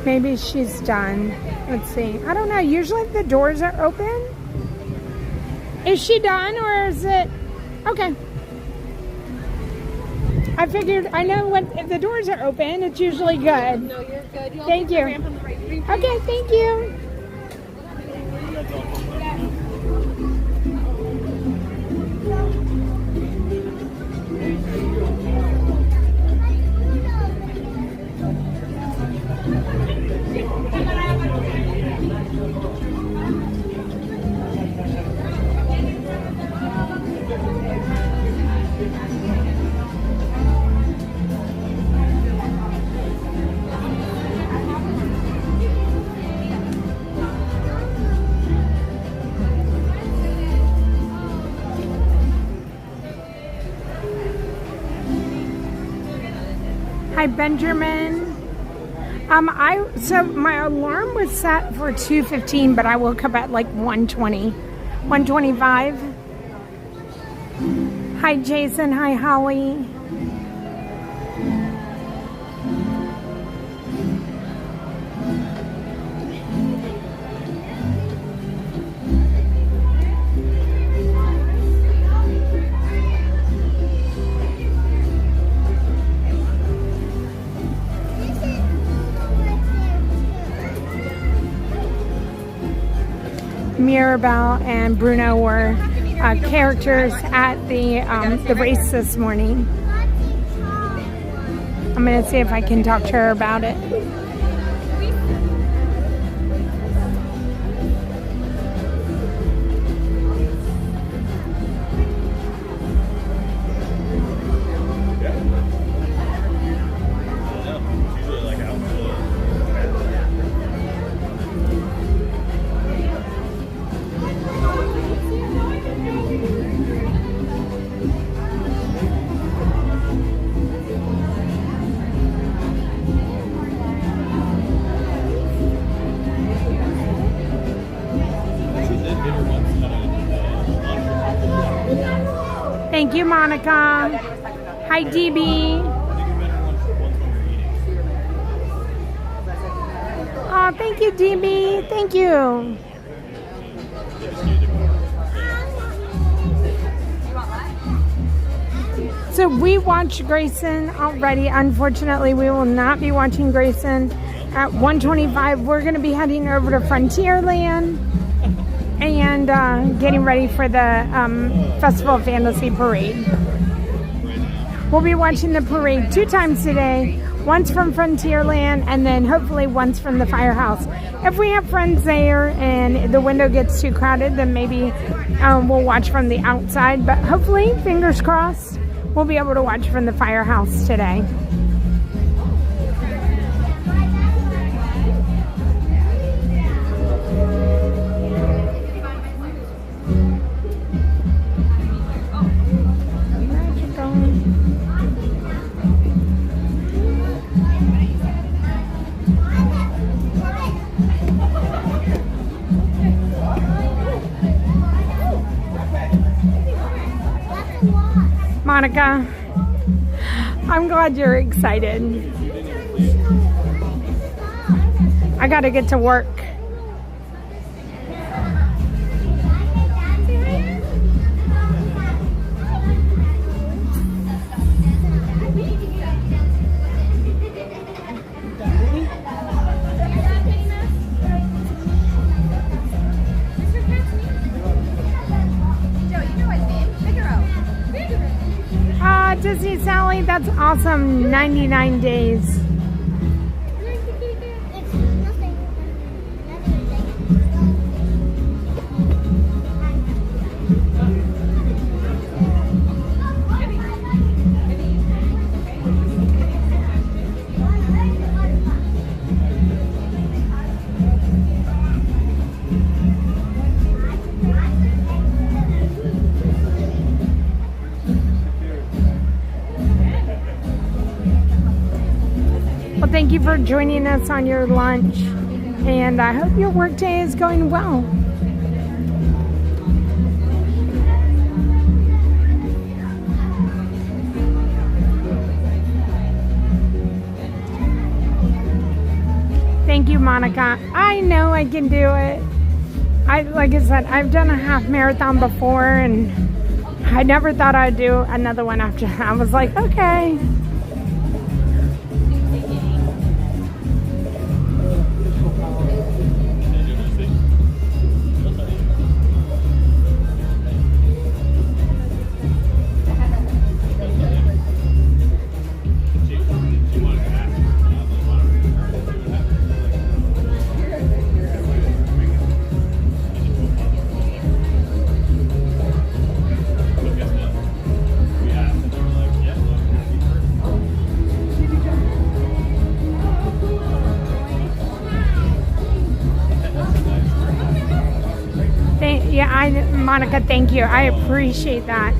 Maybe she's done. Let's see. I don't know. Usually the doors are open. Is she done or is it? Okay. I figured, I know what, if the doors are open, it's usually good. No, you're good. You'll Thank you. Okay, thank you. Hi, Benjamin. So my alarm was set for 2:15, but I woke up at like 1:20, 1:25. Hi, Jason. Hi, Howey. Mirabelle and Bruno were characters at the race this morning. I'm going to see if I can talk to her about it. Thank you, Monica. Hi, DB. Oh, thank you, DB. Thank you. So we watched Grayson already. Unfortunately, we will not be watching Grayson at 1:25. We're going to be heading over to Frontierland and getting ready for the Festival of Fantasy Parade. We'll be watching the parade 2 times today, once from Frontierland and then hopefully once from the firehouse. If we have friends there and the window gets too crowded, then maybe we'll watch from the outside. But hopefully, fingers crossed, we'll be able to watch from the firehouse today. Monica, I'm glad you're excited. I gotta get to work. Disney Sally, that's awesome. 99 days. Thank you for joining us on your lunch, and I hope your workday is going well. Thank you, Monica. I know I can do it. Like I said, I've done a half marathon before, and I never thought I'd do another one after that. I was like, okay. Monica, thank you. I appreciate that.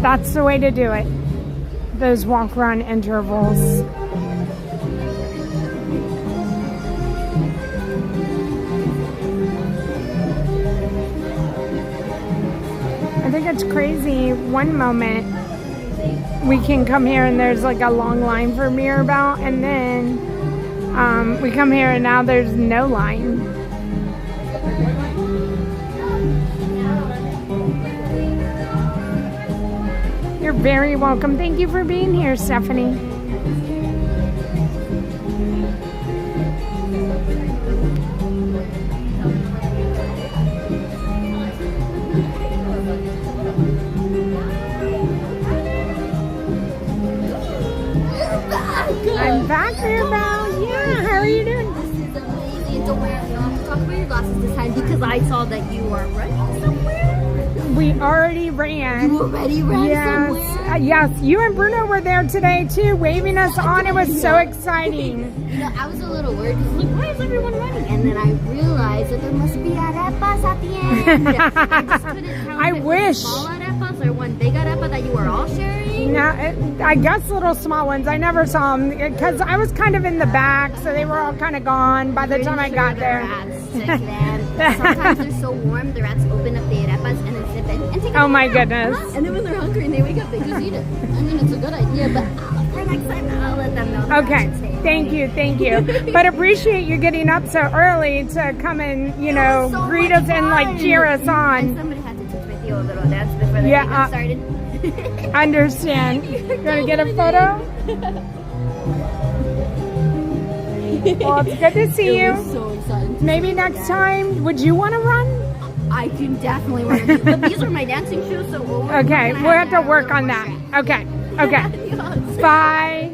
That's the way to do it. Those walk-run intervals. I think it's crazy. One moment we can come here and there's like a long line for Mirabout, and then we come here and now there's no line. You're very welcome. Thank you for being here, Stephanie. I'm back, Mirabelle. Yeah, how are you doing? This is amazing. Don't wear, you don't have to talk about your glasses this time because I saw that you are running somewhere. We already ran. You already ran somewhere? Yes, you and Bruno were there today too, waving us on. It was so exciting. You know, I was a little worried because like, why is everyone running? And then I realized that there must be arepas at the end. I just couldn't tell I if it wish. was small arepas or one big arepa that you were all sharing. No, I guess little small ones. I never saw them because I was kind of in the back, so they were all kind of gone by the time I got there. Sometimes they're so warm, the rats open up the arepas and then sip it and take Oh my goodness. And then when they're hungry and they wake up, they just eat it. I mean, it's a good idea, but for next time, I'll let them know. Okay, thank you. But appreciate you getting up so early to come and, you know, greet us and like cheer us on. And somebody had to teach my Theo a little dance before before they Yeah, got started. Understand. You want to get a photo? Well, it's good to see you. Was so exciting. Maybe next time, would you want to run? I can definitely run. But these are my dancing shoes, so Okay, we'll have to work on that. Okay, okay. Bye.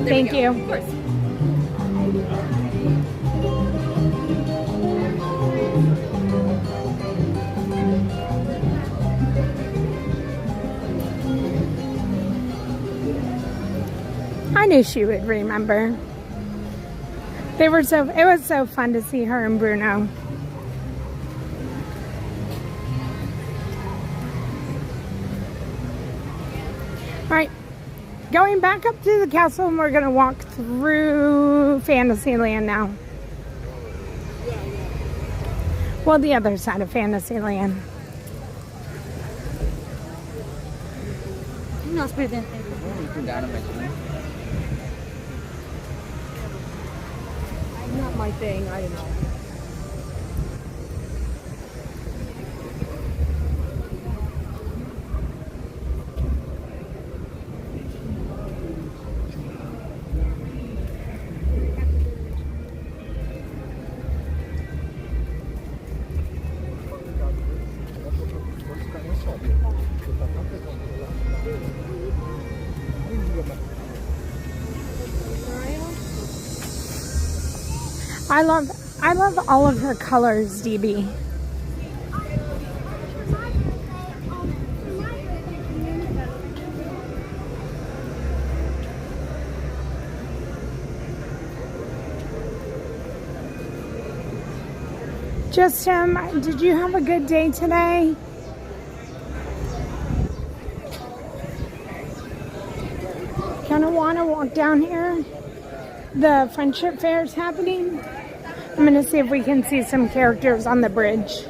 Thank you. Of course. I knew she would remember. It was so fun to see her and Bruno. Alright, going back up to the castle, and we're going to walk through Fantasyland now. Well, the other side of Fantasyland. No, it's pretty good. Not my thing, I don't know. I love all of her colors, DB. Just did you have a good day today? Kind of want to walk down here. The friendship fair is happening. I'm going to see if we can see some characters on the bridge.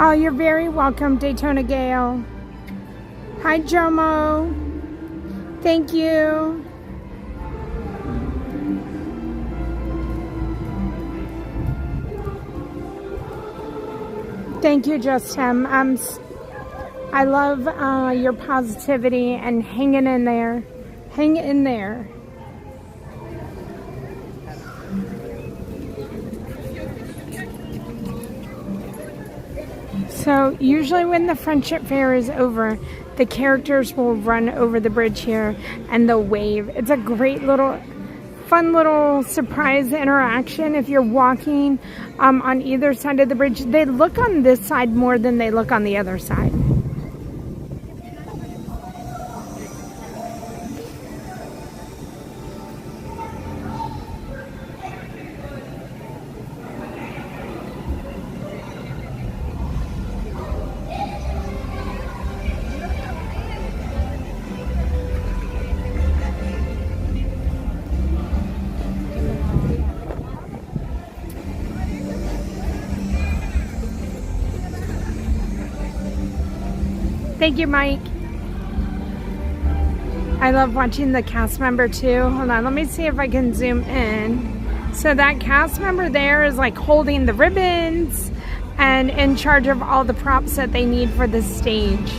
Oh, you're very welcome, Daytona Gale. Hi, Jomo. Thank you. Thank you, Justin. I love your positivity and hanging in there. Hang in there. So usually when the friendship fair is over, the characters will run over the bridge here and they'll wave. It's a great little, fun little surprise interaction if you're walking on either side of the bridge. They look on this side more than they look on the other side. Thank you, Mike. I love watching the cast member too. Hold on, let me see if I can zoom in. So that cast member there is like holding the ribbons and in charge of all the props that they need for the stage.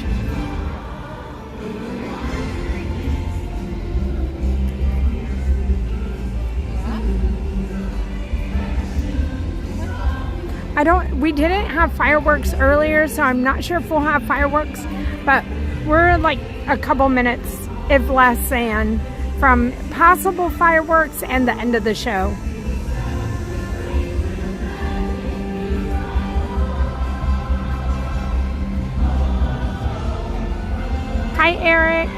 We didn't have fireworks earlier, so I'm not sure if we'll have fireworks, but we're like a couple minutes, if less than, from possible fireworks and the end of the show. Hi, Eric.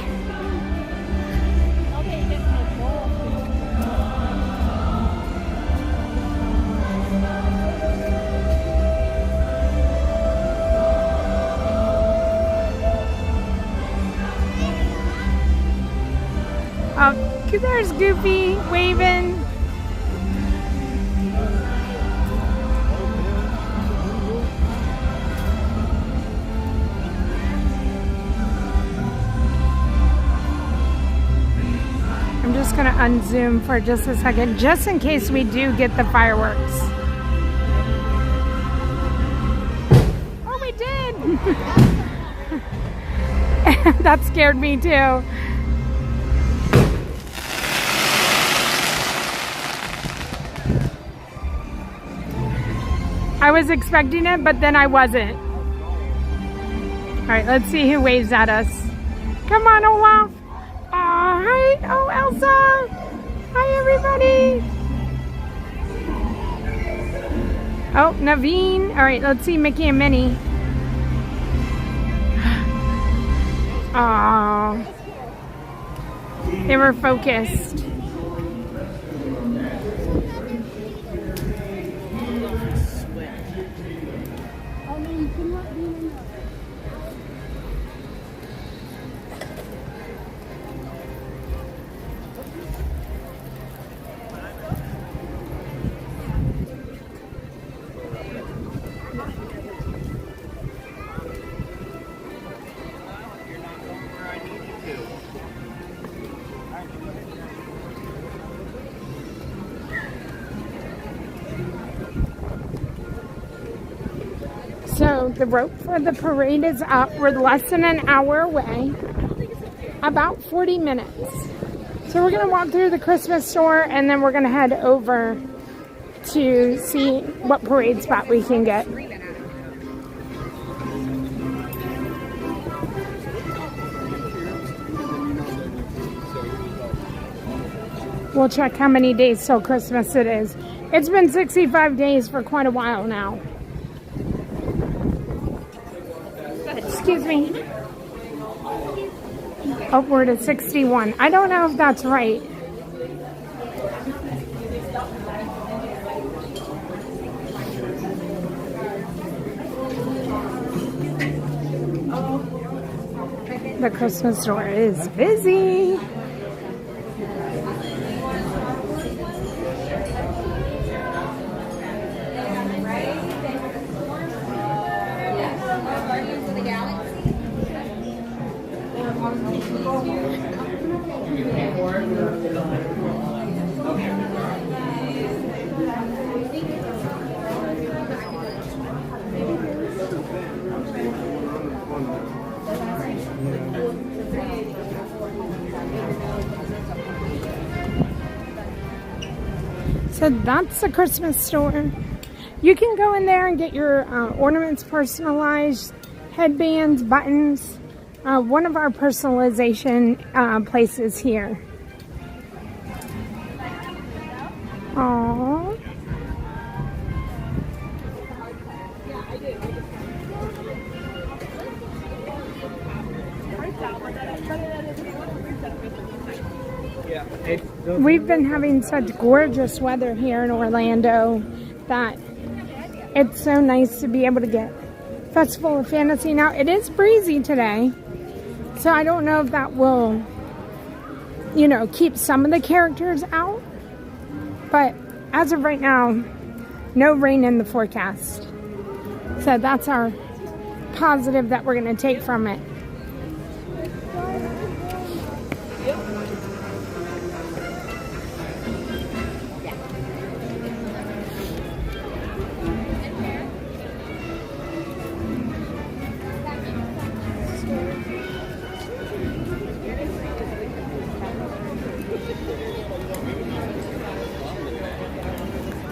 There's Goofy waving. I'm just going to unzoom for just a second, just in case we do get the fireworks. Oh, we did! That scared me too. I was expecting it, but then I wasn't. All right, let's see who waves at us. Come on, Olaf. Hi. Oh, Elsa. Hi, everybody. Oh, Naveen. All right, let's see Mickey and Minnie. Aw. They were focused. So the rope for the parade is up. We're less than an hour away, about 40 minutes. So we're gonna walk through the Christmas store and then we're gonna head over to see what parade spot we can get. We'll check how many days till Christmas it is. It's been 65 days for quite a while now. Excuse me. Oh, we're at 61. I don't know if that's right. The Christmas store is busy. So that's the Christmas store. You can go in there and get your ornaments personalized, headbands, buttons. One of our personalization places here. Aww. We've been having such gorgeous weather here in Orlando that it's so nice to be able to get Festival of Fantasy. Now, it is breezy today, so I don't know if that will, you know, keep some of the characters out. But as of right now, no rain in the forecast. So that's our positive that we're going to take from it.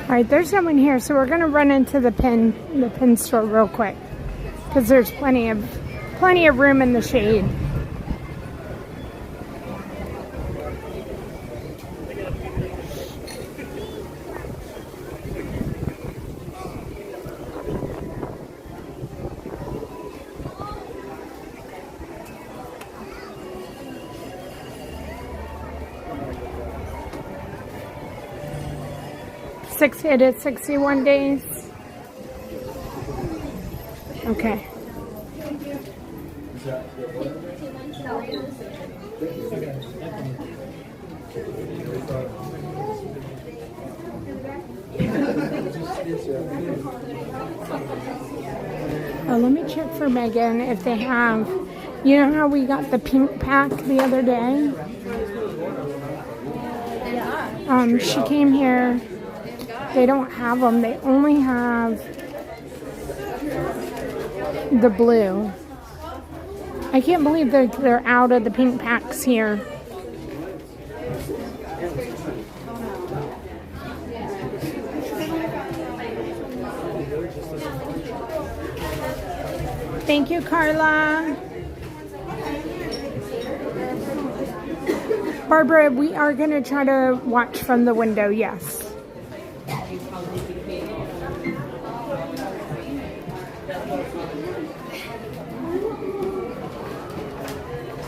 All right, there's no one here, so we're gonna run into the pin store real quick because there's plenty of room in the shade. It is 61 days. Okay. Oh, let me check for Megan if they have. You know how we got the pink pack the other day? She came here. They don't have them. They only have the blue. I can't believe they're out of the pink packs here. Thank you, Carla. Barbara, we are going to try to watch from the window, yes.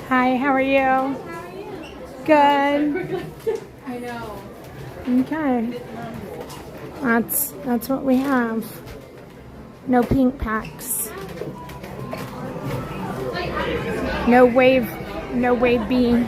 Hi, how are you? Good. I know. Okay. That's what we have. No pink packs. No wave B.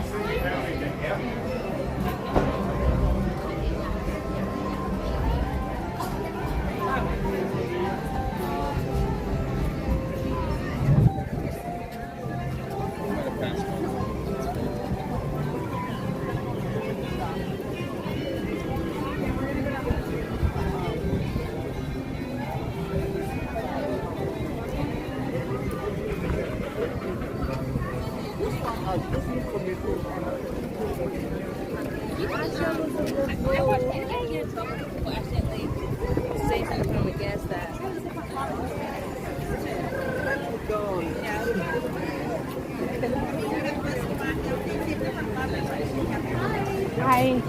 Hi.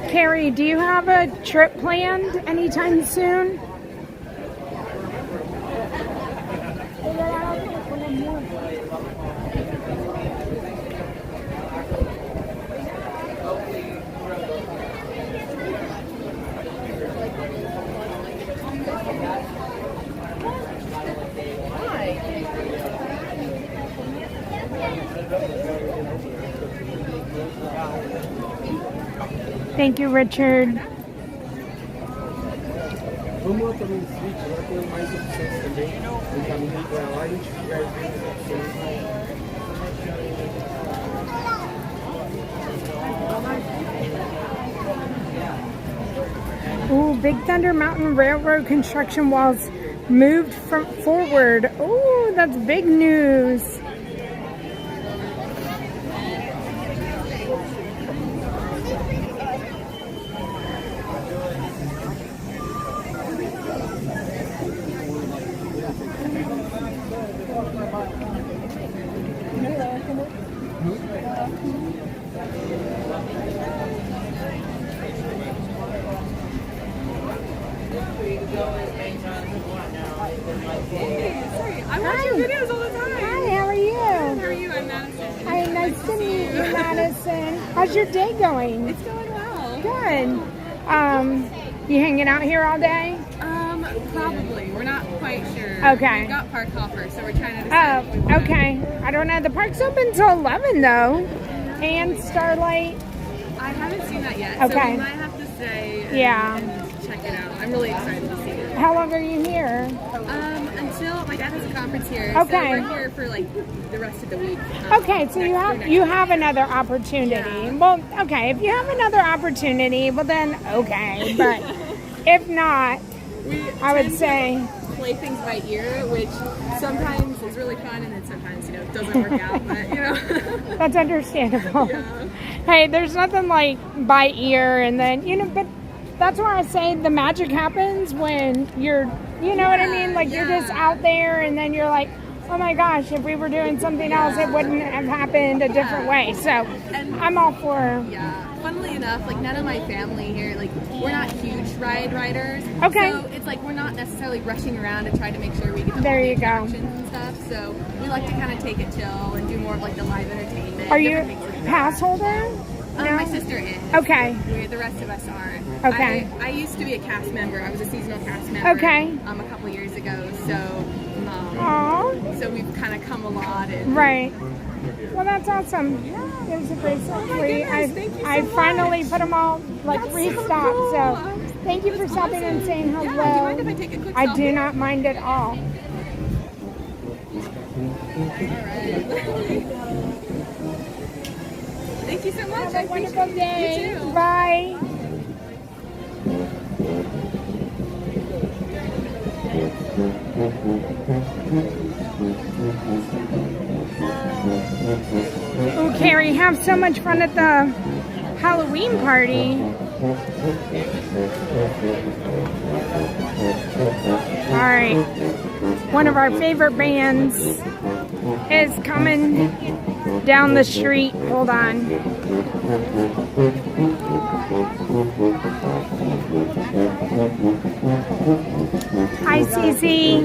Carrie, do you have a trip planned anytime soon? Thank you, Richard. Vamos lá também no Switch, lá tem mais opções também. No caminho pra lá a gente vai ver as opções. Ooh, Big Thunder Mountain Railroad construction walls moved forward. Ooh, that's big news. I watch your videos all the time. Hi, how are you? How are you? I'm Madison. Hi, nice to meet you, Madison. How's your day going? It's going well. Good. You hanging out here all day? Probably. We're not quite sure. Okay. We've got park hopper, so we're trying to decide. Oh, okay. I don't know. The park's open till 11 though. And Starlight. I haven't seen that yet. Okay. So we might have to stay and, and check it out. I'm really excited to see it. How long are you here? Until my dad has a conference here. Okay. So we're here for like the rest of the week. Okay, so you have another opportunity. Yeah. Well, okay, if you have another opportunity, well then okay. But if not, I would say play things by ear, which sometimes is really fun and then sometimes, doesn't work out, but that's understandable. Yeah. Hey, there's nothing like by ear and then, but that's where I say the magic happens when you're, you know what I mean? Like you're just out there and then you're like, oh my gosh, if we were doing something else, it wouldn't have happened a different way. So I'm all for. Yeah. Funnily enough, like none of my family here, like we're not huge ride riders. Okay. So it's like we're not necessarily rushing around to try to make sure we get there you go. attractions and stuff. So we like to kind of take it chill and do more of like the live entertainment. Are you pass holder? No? My sister is. Okay. The rest of us aren't. Okay. I used to be a cast member. I was a seasonal cast member. Okay. A couple years ago. So. So we've kind of come a lot. And, right. Well, that's awesome. Yeah. There's a bracelet for you. I finally put them all restocked. So thank you for stopping and saying hello. Yeah, do you mind if I take a quick I selfie? do not mind at all. Thank you so much. Have a wonderful day. You too. Bye. Oh, Carrie, have so much fun at the Halloween party. All right. One of our favorite bands is coming down the street. Hold on. Hi, Cece.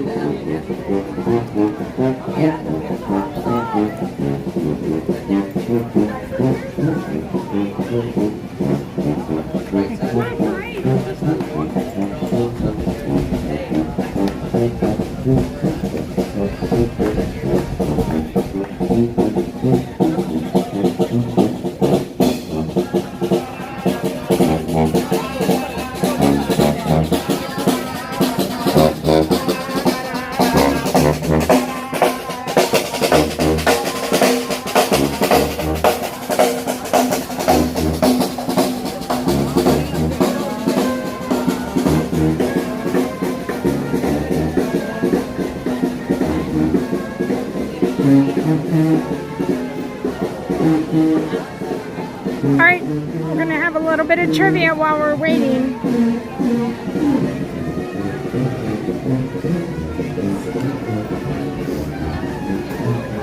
All right, we're going to have a little bit of trivia while we're waiting.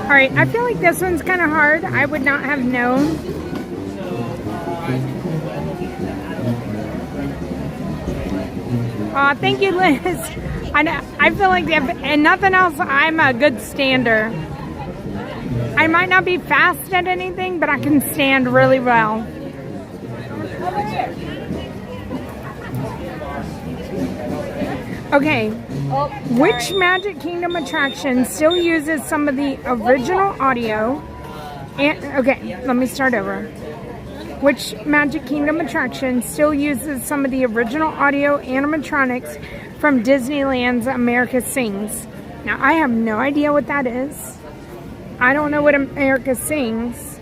All right, I feel like this one's kind of hard. I would not have known. Thank you, Liz. I feel like, and nothing else, I'm a good stander. I might not be fast at anything, but I can stand really well. Okay, which Magic Kingdom attraction still uses some of the original audio? Okay, let me start over. Which Magic Kingdom attraction still uses some of the original audio animatronics from Disneyland's America Sings? Now, I have no idea what that is. I don't know what America Sings.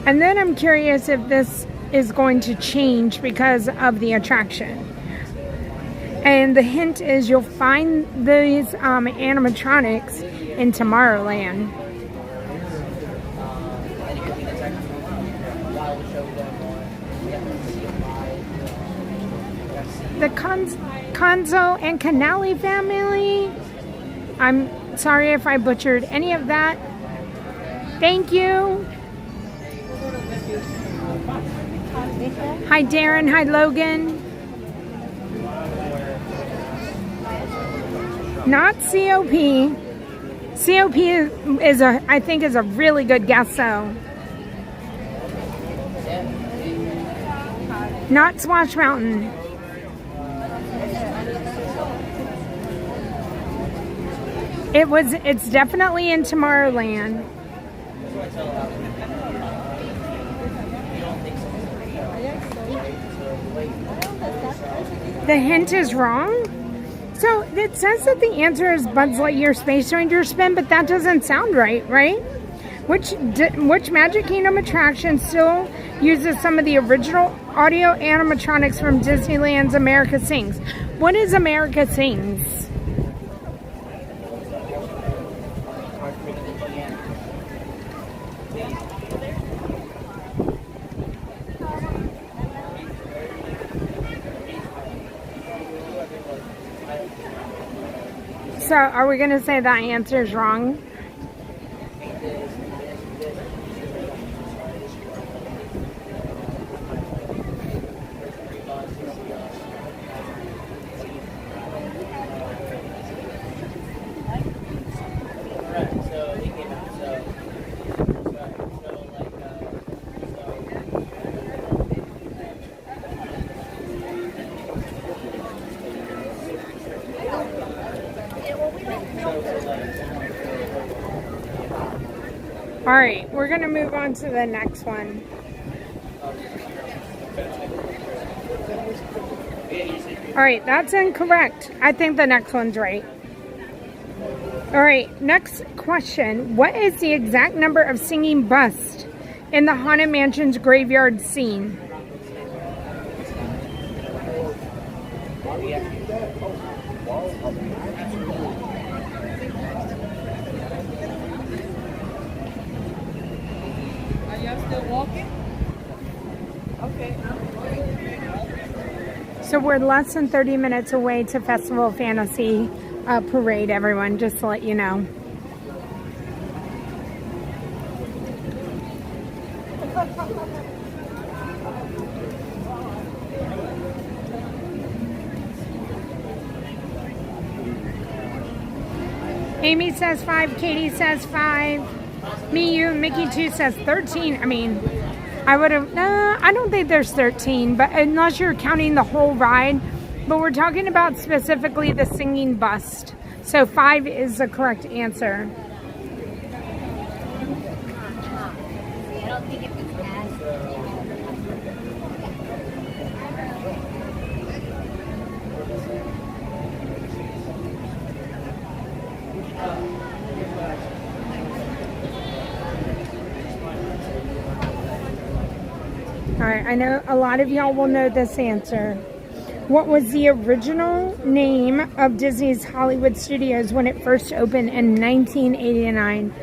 And then I'm curious if this is going to change because of the attraction. And the hint is you'll find these animatronics in Tomorrowland. The Conzo and Canali family. I'm sorry if I butchered any of that. Thank you. Hi Darren, hi Logan. Not COP. COP is I think is a really good guess though. Not Splash Mountain. It's definitely in Tomorrowland. The hint is wrong? So it says that the answer is Buzz Lightyear Space Ranger Spin, but that doesn't sound right, right? Which Magic Kingdom attraction still uses some of the original audio animatronics from Disneyland's America Sings? What is America Sings? So, are we going to say that answer is wrong? All right, we're going to move on to the next one. All right, that's incorrect. I think the next one's right. All right, next question. What is the exact number of singing busts in the Haunted Mansion's graveyard scene? Still walking? Okay. So we're less than 30 minutes away to Festival of Fantasy Parade, everyone, just to let you know. Amy says 5, Katie says 5. Me, you, Mickey 2 says 13. I mean, I would have, I don't think there's 13, but unless you're counting the whole ride. But we're talking about specifically the singing bust. So 5 is the correct answer. I don't think it was Alright, I know a lot of y'all will know this answer. What was the original name of Disney's Hollywood Studios when it first opened in 1989?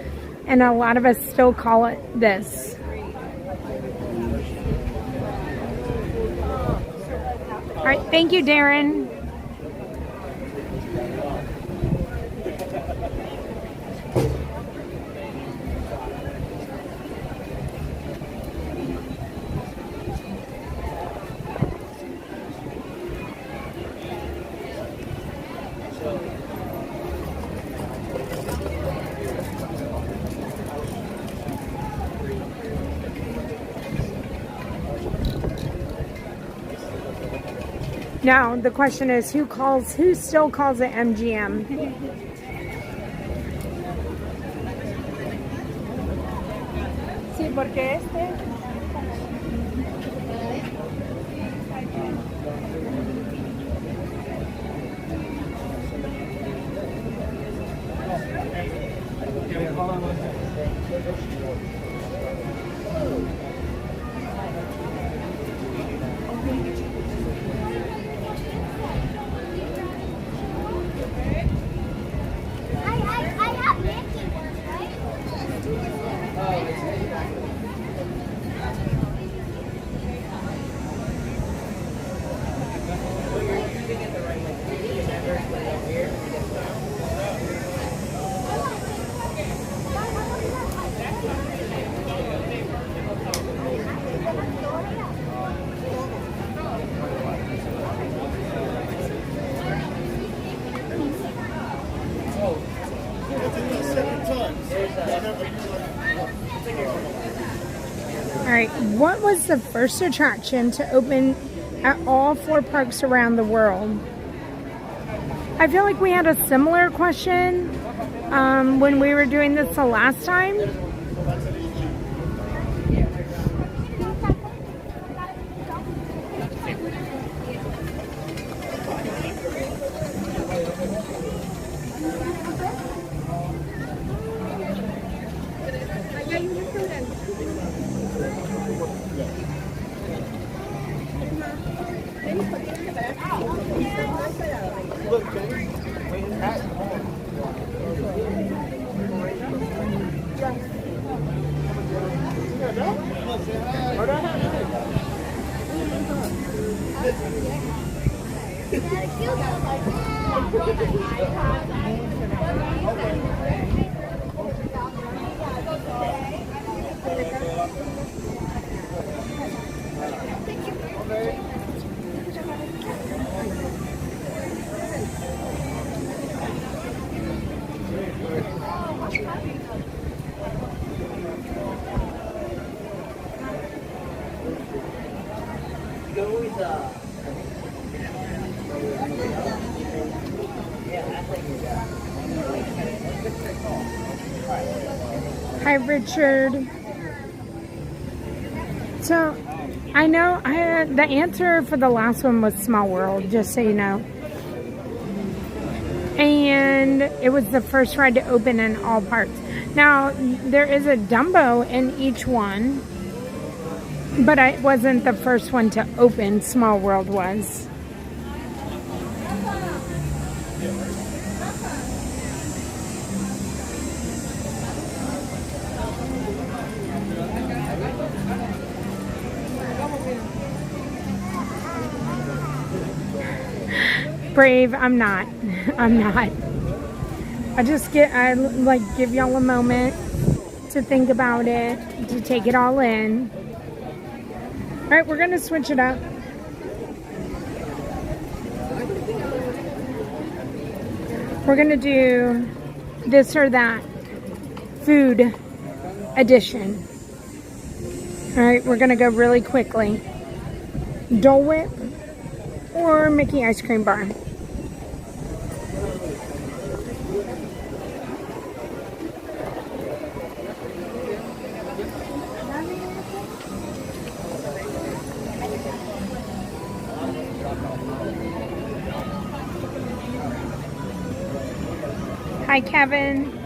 And a lot of us still call it this. Alright, thank you, Darren. Now, the question is, who still calls it MGM? Sí, porque Alright, what was the first attraction to open at all 4 parks around the world? I feel like we had a similar question when we were doing this the last time. Hi, Richard. So, I know the answer for the last one was Small World, just so you know. And it was the first ride to open in all parks. Now, there is a Dumbo in each one, but it wasn't the first one to open. Small World was. Brave, I'm not. I'm not. I like give y'all a moment to think about it, to take it all in. All right, we're gonna switch it up. We're gonna do this or that food edition. All right, we're gonna go really quickly. Dole Whip or Mickey ice cream bar. Hi, Kevin.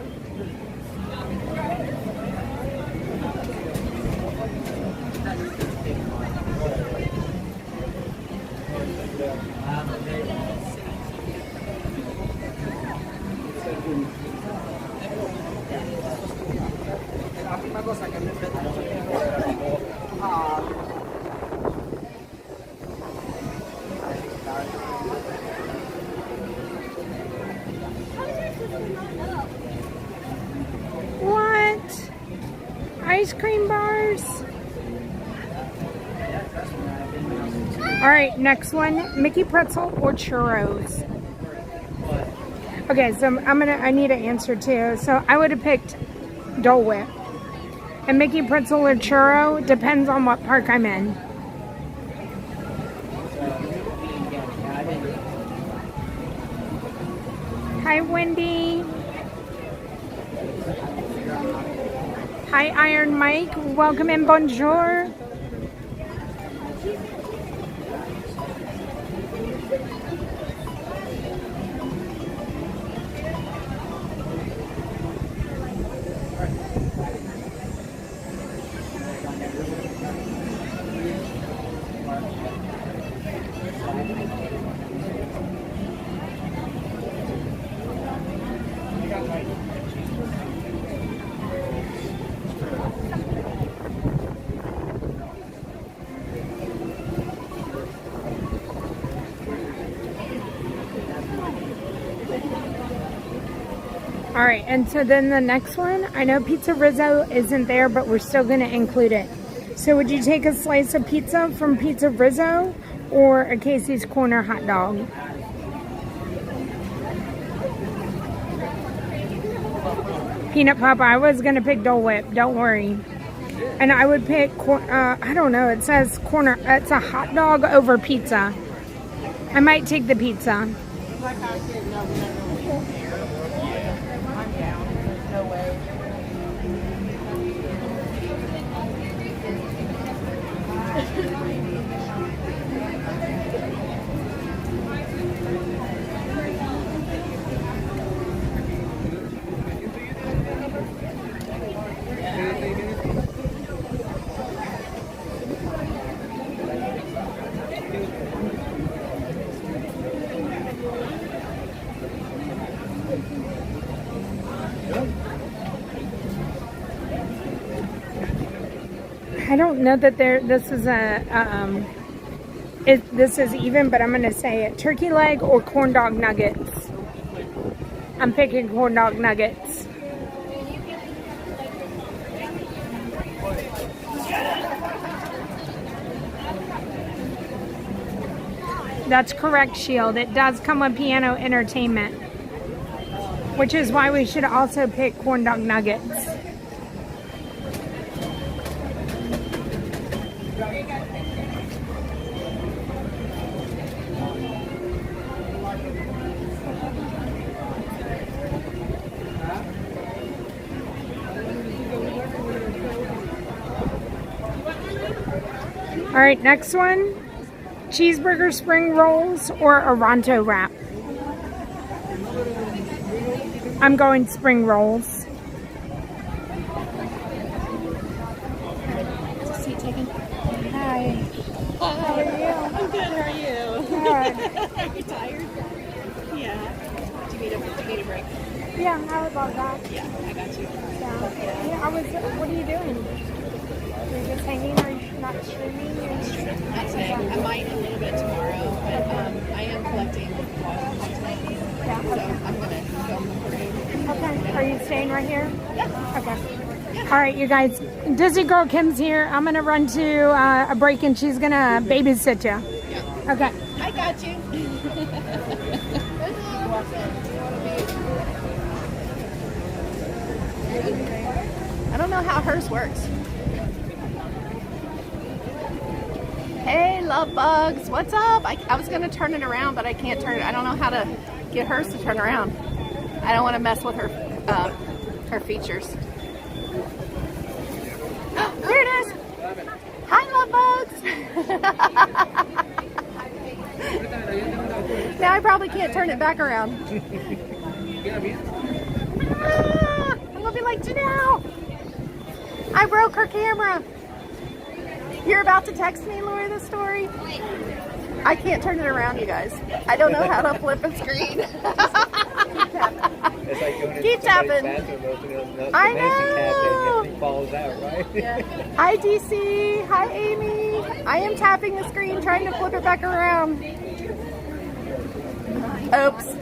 What? Ice cream bars? All right, next one, Mickey pretzel or churros? Okay, so I need an answer too. So I would have picked Dole Whip. And Mickey pretzel or churro depends on what park I'm in. Hi, Wendy. Hi, Iron Mike. Welcome in. Bonjour. All right, and so then the next one, I know Pizza Rizzo isn't there, but we're still going to include it. So would you take a slice of pizza from Pizza Rizzo or a Casey's Corner hot dog? Peanut Pop, I was going to pick Dole Whip, don't worry. And I would pick, I don't know, it says corner, it's a hot dog over pizza. I might take the pizza. I don't know that this is a, this is even, but I'm going to say it. Turkey leg or corn dog nuggets. I'm picking corn dog nuggets. That's correct, Shield. It does come with piano entertainment, which is why we should also pick corn dog nuggets. All right, next one. Cheeseburger spring rolls or a Ronto wrap? I'm going spring rolls. Seat taken. Hi. How are you? I'm good. How are you? Good. Are you tired? Yeah. Do you need a break? Yeah, I would love that. Yeah, I got you. Yeah, what are you doing? Are you just hanging? Are you not streaming? Not today. I might a little bit tomorrow, but I am collecting water tonight. Yeah, okay. So I'm going to film through. Okay. Are you staying right here? Yeah. Okay. All right, you guys. Disney Girl Kim's here. I'm going to run to a break and she's going to babysit you. Yeah. Okay. I got you. I don't know how hers works. Hey, love bugs, what's up? I was gonna turn it around, but I can't turn it. I don't know how to get hers to turn around. I don't want to mess with her features. There it is. Hi, love bugs. Now I probably can't turn it back around. I'm gonna be like, Janelle, I broke her camera. You're about to text me, Lori, the story? I can't turn it around, you guys. I don't know how to flip a screen. Keep tapping. I know. Falls out, right? Yeah. Hi, DC. Hi, Amy. I am tapping the screen, trying to flip it back around. Oops.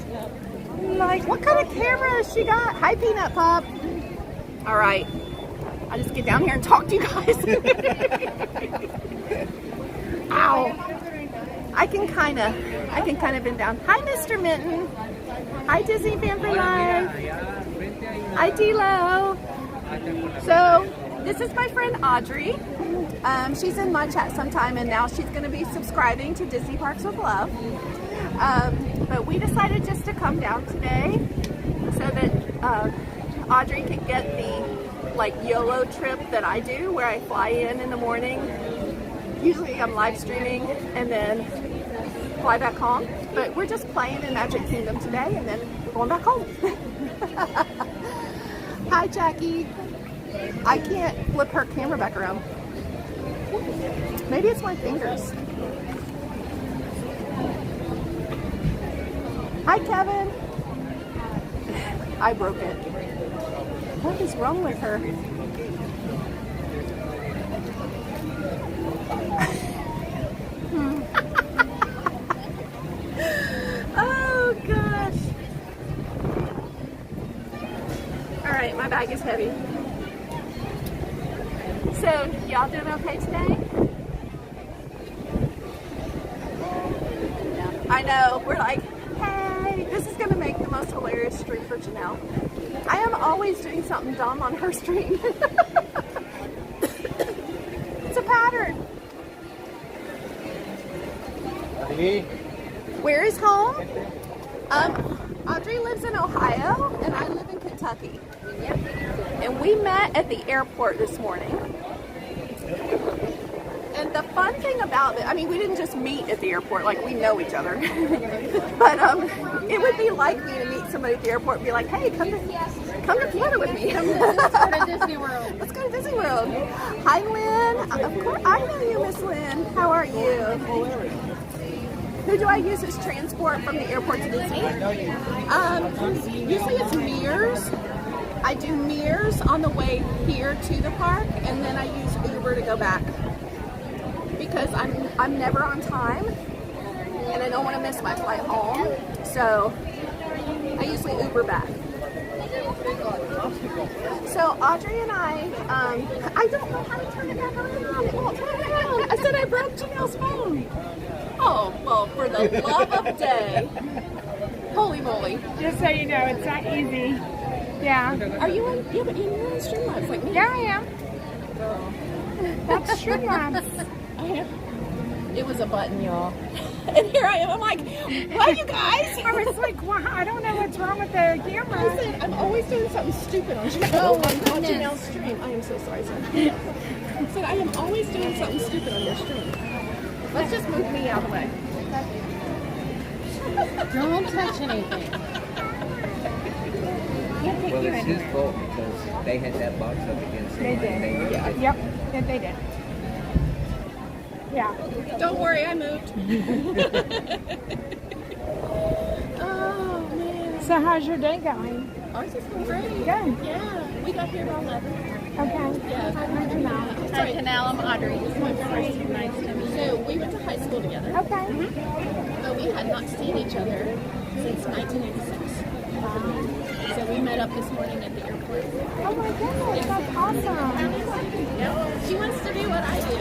Like, what kind of camera has she got? Hi, Peanut Pop. All right. I'll just get down here and talk to you guys. Ow. I can kind of bend down. Hi, Mr. Minton. Hi, Disney Fan for Life. Hi, D-Lo. So, this is my friend Audrey. She's in my chat sometime, and now she's going to be subscribing to Disney Parks with Love. But we decided just to come down today so that Audrey could get the YOLO trip that I do, where I fly in the morning. Usually I'm live streaming and then fly back home. But we're just playing in Magic Kingdom today and then we're going back home. Hi, Jackie. I can't flip her camera back around. Maybe it's my fingers. Hi, Kevin. I broke it. What is wrong with her? Oh, gosh. All right, my bag is heavy. So, y'all doing okay today? I know, we're like, hey, this is gonna make the most hilarious stream for Janelle. I am always doing something dumb on her stream. It's a pattern. Where is home? Audrey lives in Ohio and I live in Kentucky. And we met at the airport this morning. And the fun thing about it, I mean, we didn't just meet at the airport, like we know each other. But it would be like me to meet somebody at the airport and be like, hey, come to Florida with me. Let's go to Disney World. Let's go to Disney World. Hi, Lynn. Of course, I know you, Miss Lynn. How are you? Who do I use as transport from the airport to Disney? Usually it's Mears. I do Mears on the way here to the park, and then I use Uber to go back because I'm never on time, and I don't want to miss my flight home. So I usually Uber back. So Audrey and I don't know how to turn it back on. It won't turn it on. I said I broke Janel's phone. Oh, well, for the love of day. Holy moly. Just so you know, it's not easy. Yeah. Are you on, yeah, but you're on Streamlabs like me. Yeah, I am. Girl. That's Streamlabs. I am. It was a button, y'all. And here I am. I'm like, what, you guys? I was like, wow, I don't know what's wrong with the camera. I said, I'm always doing something stupid on Janelle. Oh, on Janelle's stream. I am so sorry, sir. I said, I am always doing something stupid on your stream. Let's just move me out of the way. Don't touch anything. Well, it's his fault because they had that box up against him. They did. Yeah. Yep. Yeah, they did. Yeah. Don't worry, I moved. Oh, man. So how's your day going? Ours is going great. Good. Yeah. We got here around 11. Okay. Yeah. I'm Janelle. Hi, Janelle. I'm Audrey. This is my first. Nice to meet you. So we went to high school together. Okay. But we had not seen each other since 1986. So we met up this morning at the airport. Oh my goodness, that's awesome. She wants to do what I do.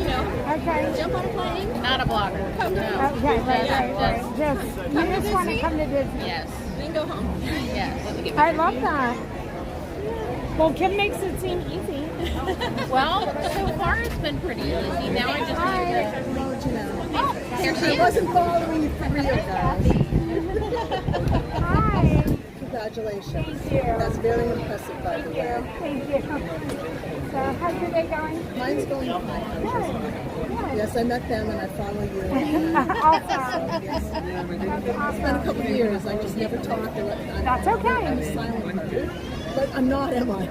You know, Okay. jump on a plane. Not a blogger. Come to Okay, right. Just, you just want to come to Disney. Yes. Then go home. Yes. I love that. Well, Kim makes it seem easy. Well, so far it's been pretty easy. Now I just need here she I is. wasn't following you for real, guys. Hi. Congratulations. Thank you. That's very impressive, by the way. Thank you. So, how's your day going? Mine's going fine. Good. Yes, I met them and I follow you. Awesome. Yes. It's been a couple of years. I just never talked. That's okay. I'm a silent partner. But I'm not, am I?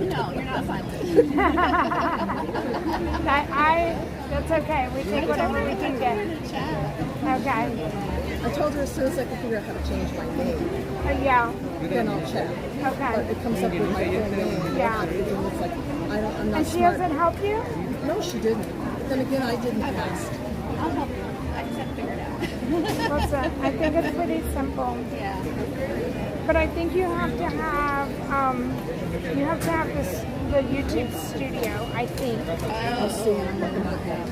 No, you're not silent. That's okay. We take whatever we can get. Okay. I told her as soon as I could figure out how to change my name. Yeah. Then I'll chat. Okay. But it comes up with my full name. Yeah. And it's like, I'm not And she smart. doesn't help you? No, she didn't. Then again, I didn't ask. I'll help you. I just have to figure it out. Listen, I think it's pretty simple. Yeah. But I think you have to have this the YouTube studio, I think. I'll see, and I'm looking at that.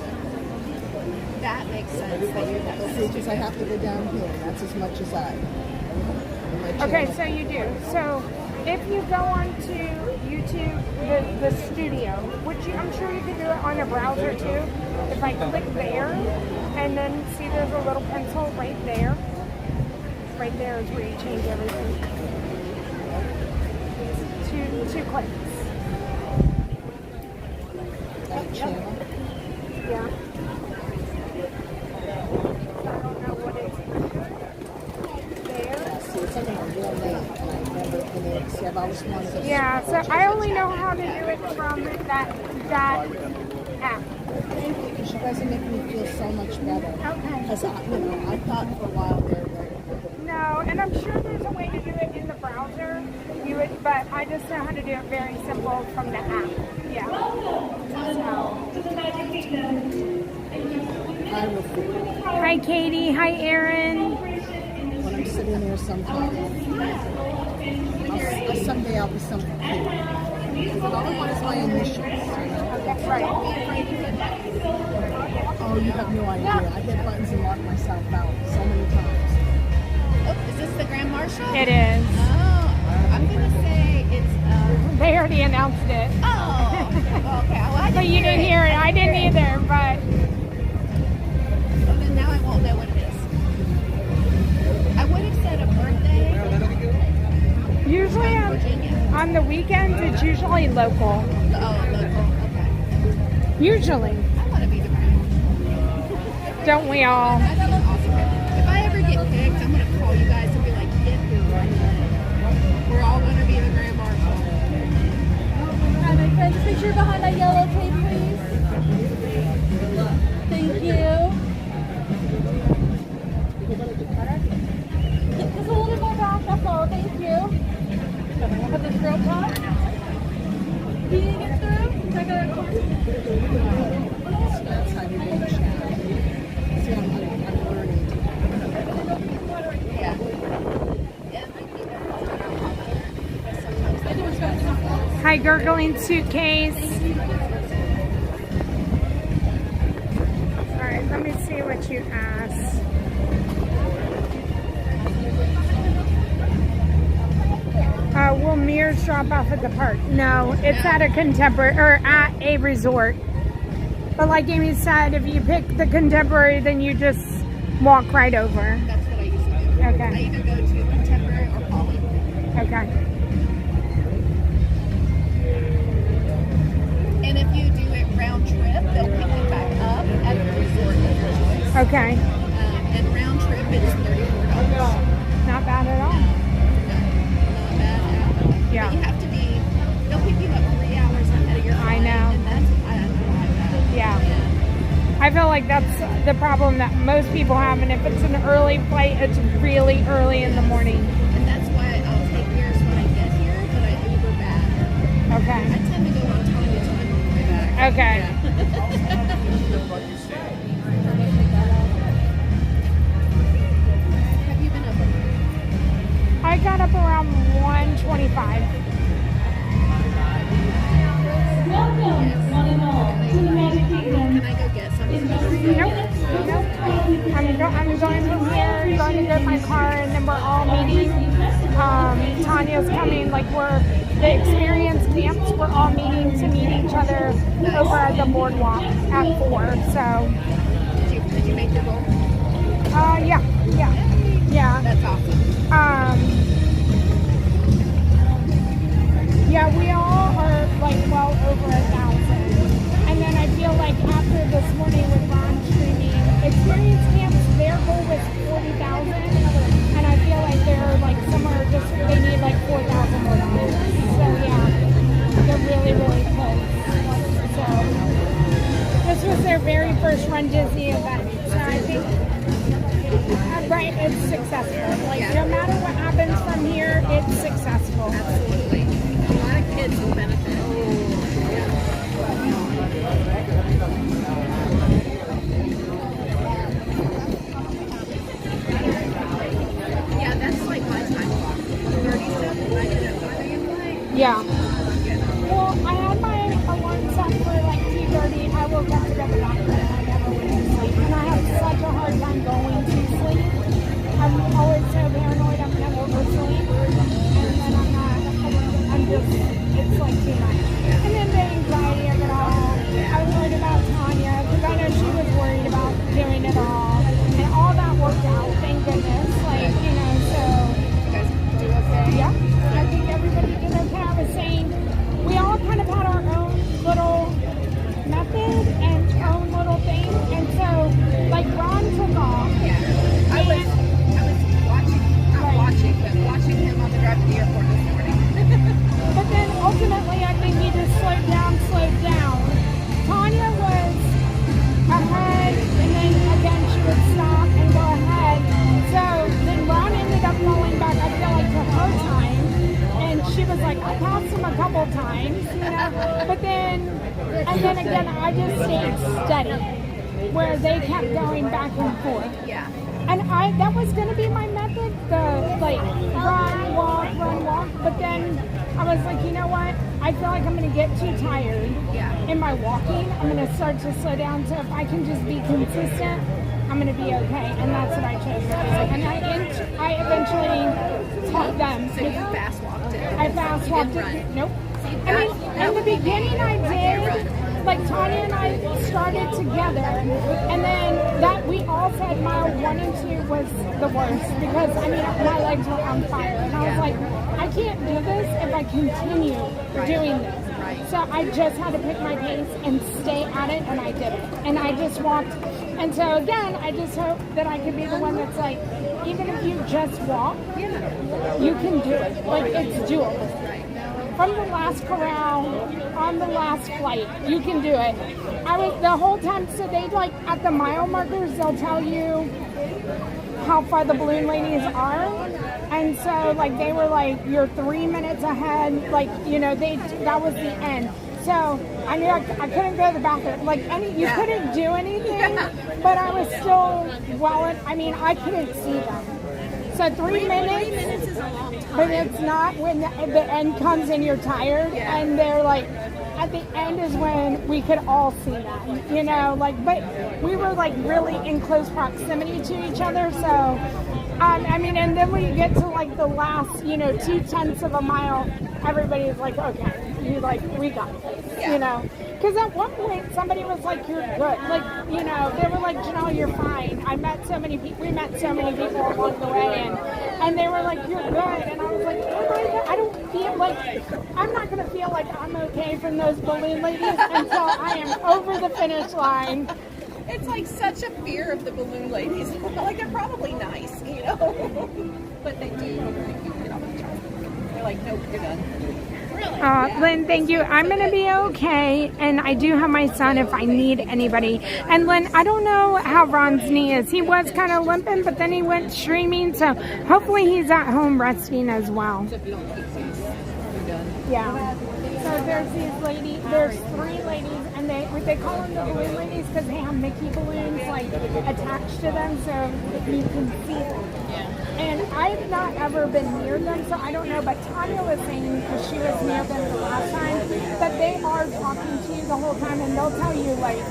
That makes sense that you have See, because I have to go down here. That's as much as I. Okay, so you do. So if you go onto YouTube, the studio, which I'm sure you can do it on your browser too. If I click there, and then see there's a little pencil right there. Right there is where you change everything. Two clicks. Channel. Yeah. I don't know what it's there. See, it's like a real name. I remember the name. See, I've always wanted to. Yeah, so I only know how to do it from that app. Because you guys are making me feel so much better. Okay. Because I thought for a while there. No, and I'm sure there's a way to do it in the browser. But I just know how to do it very simple from the app. Yeah. I will figure it out. Hi, Katie. Hi, Erin. When I'm sitting there sometimes, someday I'll be something cute. Because all I want is my initials. That's right. Oh, you have no idea. I hit buttons and lock myself out so many times. Oh, is this the Grand Marshal? It is. Oh, I'm going to say it's... They already announced it. Oh, okay. Well, I So you didn't hear it. I didn't either, but... Well, then now I won't know what it is. I would have said a birthday. Usually on the weekends, it's usually local. Oh, local. Okay. Usually. I want to be the Grand Marshal. Don't we all? That looks awesome. If I ever get picked, I'm going to call you guys and be like, get here right now. We're all going to be the Grand Marshal. Hi, my friends. A picture behind that yellow tape, please. Thank you. Just a little bit more back. That's all. Thank you. I'll put this real quick. speeding it through. Like a car. That's how you make a chat. See, I'm learning. Yeah. Hi, gurgling suitcase. All right, let me see what you asked. Will Mears drop off at the park? No, it's at a contemporary or at a resort. But like Amy said, if you pick the contemporary, then you just walk right over. That's what I used to do. Okay. I either go to contemporary or poly. Okay. And if you do it round trip, they'll pick you back up at the resort of your choice. Okay. And round trip is $34. Not bad at all. Not bad at all. Yeah. But you have to be, they'll pick you up 3 hours ahead of your flight. I know. And that's, I don't like that. Yeah. I feel like that's the problem that most people have, and if it's an early flight, it's really early in the morning. And that's why I'll take yours when I get here, but I Uber back. Okay. I tend to go on Tanya's time on the way back. Okay. Have you been up? I got up around 1:25. Welcome, one and all, to the Magic Kingdom. Can I go get something? Nope. I'm going from here, going to get my car, and then we're all meeting. Tanya's coming, like the experience camps, we're all meeting to meet each other over at the boardwalk at 4. So. Did you make your goal? Yeah. That's awesome. Yeah, we all are like well over 1,000. And then I feel like after this morning with Ron streaming, experience camps, their goal was 40,000. And I feel like they're like somewhere just, they need like 4,000 more dollars. So yeah, they're really, really close. So this was their very first Run Disney event. So I think, right, it's successful. Like no matter what happens from here, it's successful. Absolutely. A lot of kids will benefit. Yeah, that's like my time clock. 37, I did a 4 a.m. flight. Yeah. Well, I had my alarm set for like 2:30. I woke up to go to the doctor and I never went to sleep. And I have such a hard time going to sleep. I'm always so paranoid I'm going to oversleep. And then I'm not. I'm just, it's like too much. And then the anxiety of it all. I was worried about Tanya because I know she was worried about doing it all. And all that worked out, thank goodness. Like, you know, so. You guys do okay? Yeah. I think everybody did okay. I was saying, we all kind of had our own little method and own little thing. And so, like, Ron took off. Yeah. I was watching him on the drive to the airport this morning. But then ultimately, I think he just slowed down. Tanya was ahead, and then again she would stop and go ahead. So then Ron ended up falling back, I feel like, to her time. And she was like, I passed him a couple times, you know. But then, and then again, I just stayed steady, where they kept going back and forth. Yeah. And that was going to be my method, the like run, walk. But then I was like, you know what? I feel like I'm going to get too tired in my walking. I'm going to start to slow down. So if I can just be consistent, I'm going to be okay. And that's what I chose. And I eventually taught them. So you fast walked it? I fast walked it. Nope. I mean, in the beginning I did. Like Tanya and I started together, and then that we all said mile 1 and 2 was the worst because I mean my legs were on fire, and I was like, I can't do this if I continue doing this. So I just had to pick my pace and stay at it, and I did it, and I just walked. And so again, I just hope that I could be the one that's like, even if you just walk, you can do it. Like it's doable. From the last corral, on the last flight, you can do it. I was the whole time, so they like at the mile markers, they'll tell you how far the balloon ladies are. And so, like, they were like, you're 3 minutes ahead. Like, you know, that was the end. So, I mean, I couldn't go to the bathroom. Like, you couldn't do anything, but I was still I couldn't see them. So 3 minutes is a long time. But it's not when the end comes and you're tired. And they're like, at the end is when we could all see them, you know, like, but we were like really in close proximity to each other. So, and then when you get to like the last, 2/10 of a mile, everybody's like, okay, we got this, you know. Because at one point, somebody was like, you're good. Like, they were like, Janel, you're fine. We met so many people along the way, and they were like, you're good. And I was like, I don't feel like, I'm not going to feel like I'm okay from those balloon ladies until I am over the finish line. It's like such a fear of the balloon ladies. Like, they're probably nice, but they do. They're like, nope, you're done. Lynn, thank you. I'm going to be okay, and I do have my son if I need anybody. And Lynn, I don't know how Ron's knee is. He was kind of limping, but then he went streaming, so hopefully he's at home resting as well. Yeah. So there's there's 3 ladies, and they call them the balloon ladies because they have Mickey balloons like attached to them, so you can see them. And I've not ever been near them, so I don't know, but Tanya was saying, because she was near them the last time, that they are talking to you the whole time, and they'll tell you, like,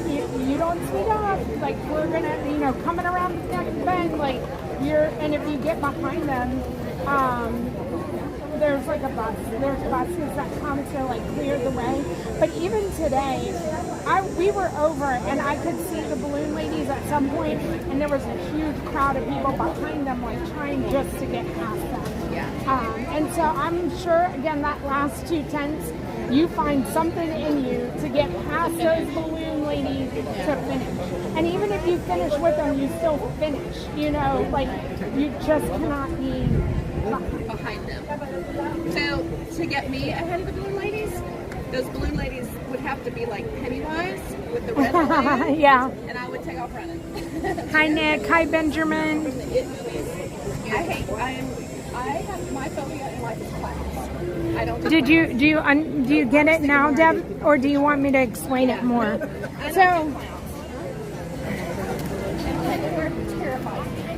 you don't speed up, like, we're gonna, coming around the next bend, like, and if you get behind them, there's like a bus. There's buses that come to like clear the way. But even today, we were over and I could see the balloon ladies at some point, and there was a huge crowd of people behind them, like trying just to get past them. And so I'm sure, again, that last 2/10, you find something in you to get past those balloon ladies to finish. And even if you finish with them, you still finish. Like you just cannot be behind them. So to get me ahead of the balloon ladies, those balloon ladies would have to be like Pennywise with the red balloon. Yeah. And I would take off running. Hi Nick. Hi Benjamin. I have my phobia in life is clouds. I don't. Do you get it now, Deb, or do you want me to explain it more? So.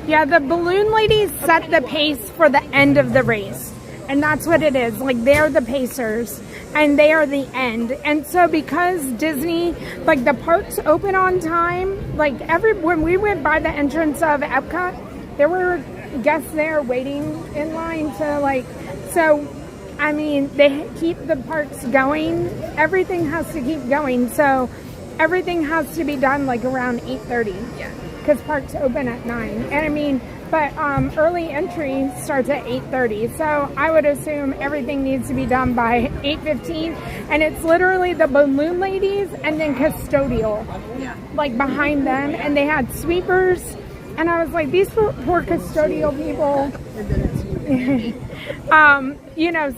Yeah, the balloon ladies set the pace for the end of the race. And that's what it is. Like, they're the pacers. And they are the end. And so because Disney, like, the parks open on time, like, when we went by the entrance of Epcot, there were guests there waiting in line to, like, so, I mean, they keep the parks going. Everything has to keep going. So everything has to be done, like, around 8:30. Yeah. Because parks open at 9. And I mean, but early entry starts at 8:30. So I would assume everything needs to be done by 8:15. And it's literally the balloon ladies and then custodial, like behind them. And they had sweepers. And I was like, these poor custodial people.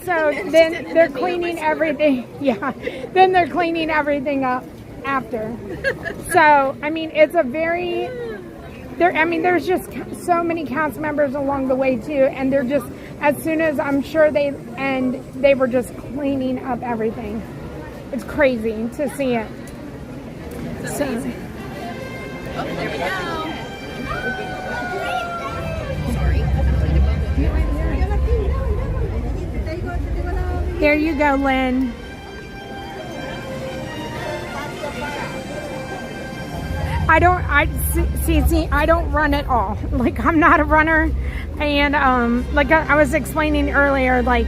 So then they're cleaning everything. Yeah. Then they're cleaning everything up after. So, I mean, it's a very... there's just so many cast members along the way too, and they're just, as soon as I'm sure they were just cleaning up everything. It's crazy to see it. So, oh, there we go. Sorry. There you go, Lynn. I don't run at all. Like, I'm not a runner. And like I was explaining earlier, like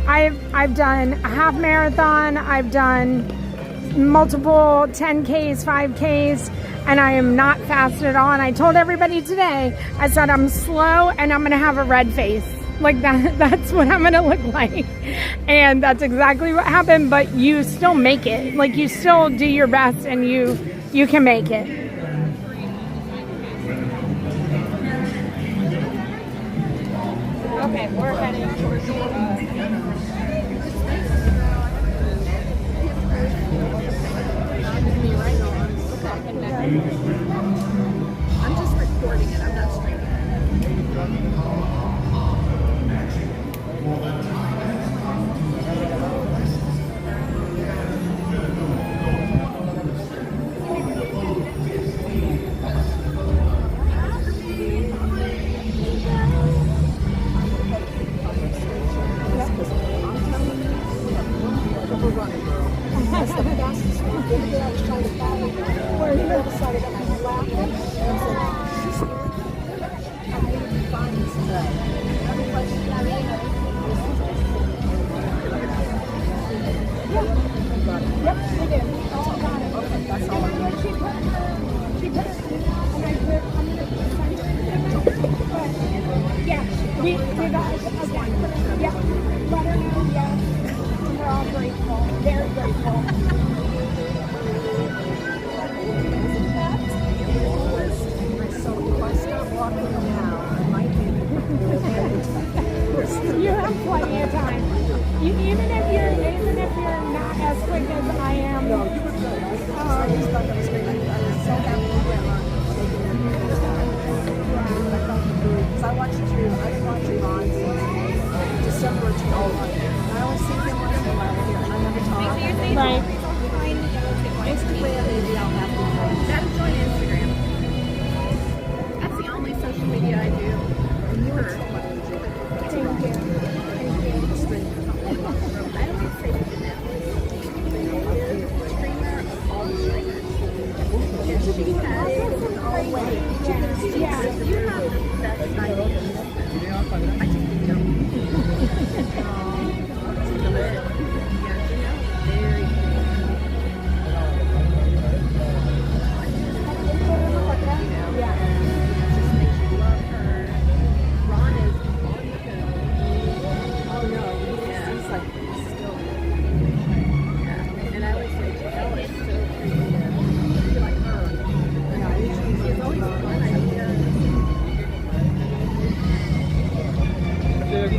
I've done a half marathon, I've done multiple 10Ks, 5Ks, and I am not fast at all. And I told everybody today, I said I'm slow and I'm gonna have a red face. Like that's what I'm gonna look like. And that's exactly what happened, but you still make it. Like, you still do your best and you can make it. Okay, we're heading towards the I'm just recording it, I'm not streaming it. Yeah, let her know, yes. We're all grateful, very grateful. So if I start walking now, I might be You have plenty of time. Even if you're not as quick as I am. No, you were good. I just thought that was great. I was so happy you went on. Because I watched you, I've been watching Ron since December of 2001. I always see him once in a while here, and I never talk. Right. Instagram, maybe I'll have to join Instagram. That's the only social media I do. And you were Thank you. I always say to Janel, streamer of all streamers. Yes, she has always. Yeah, you have the best ideas. I think you do. Very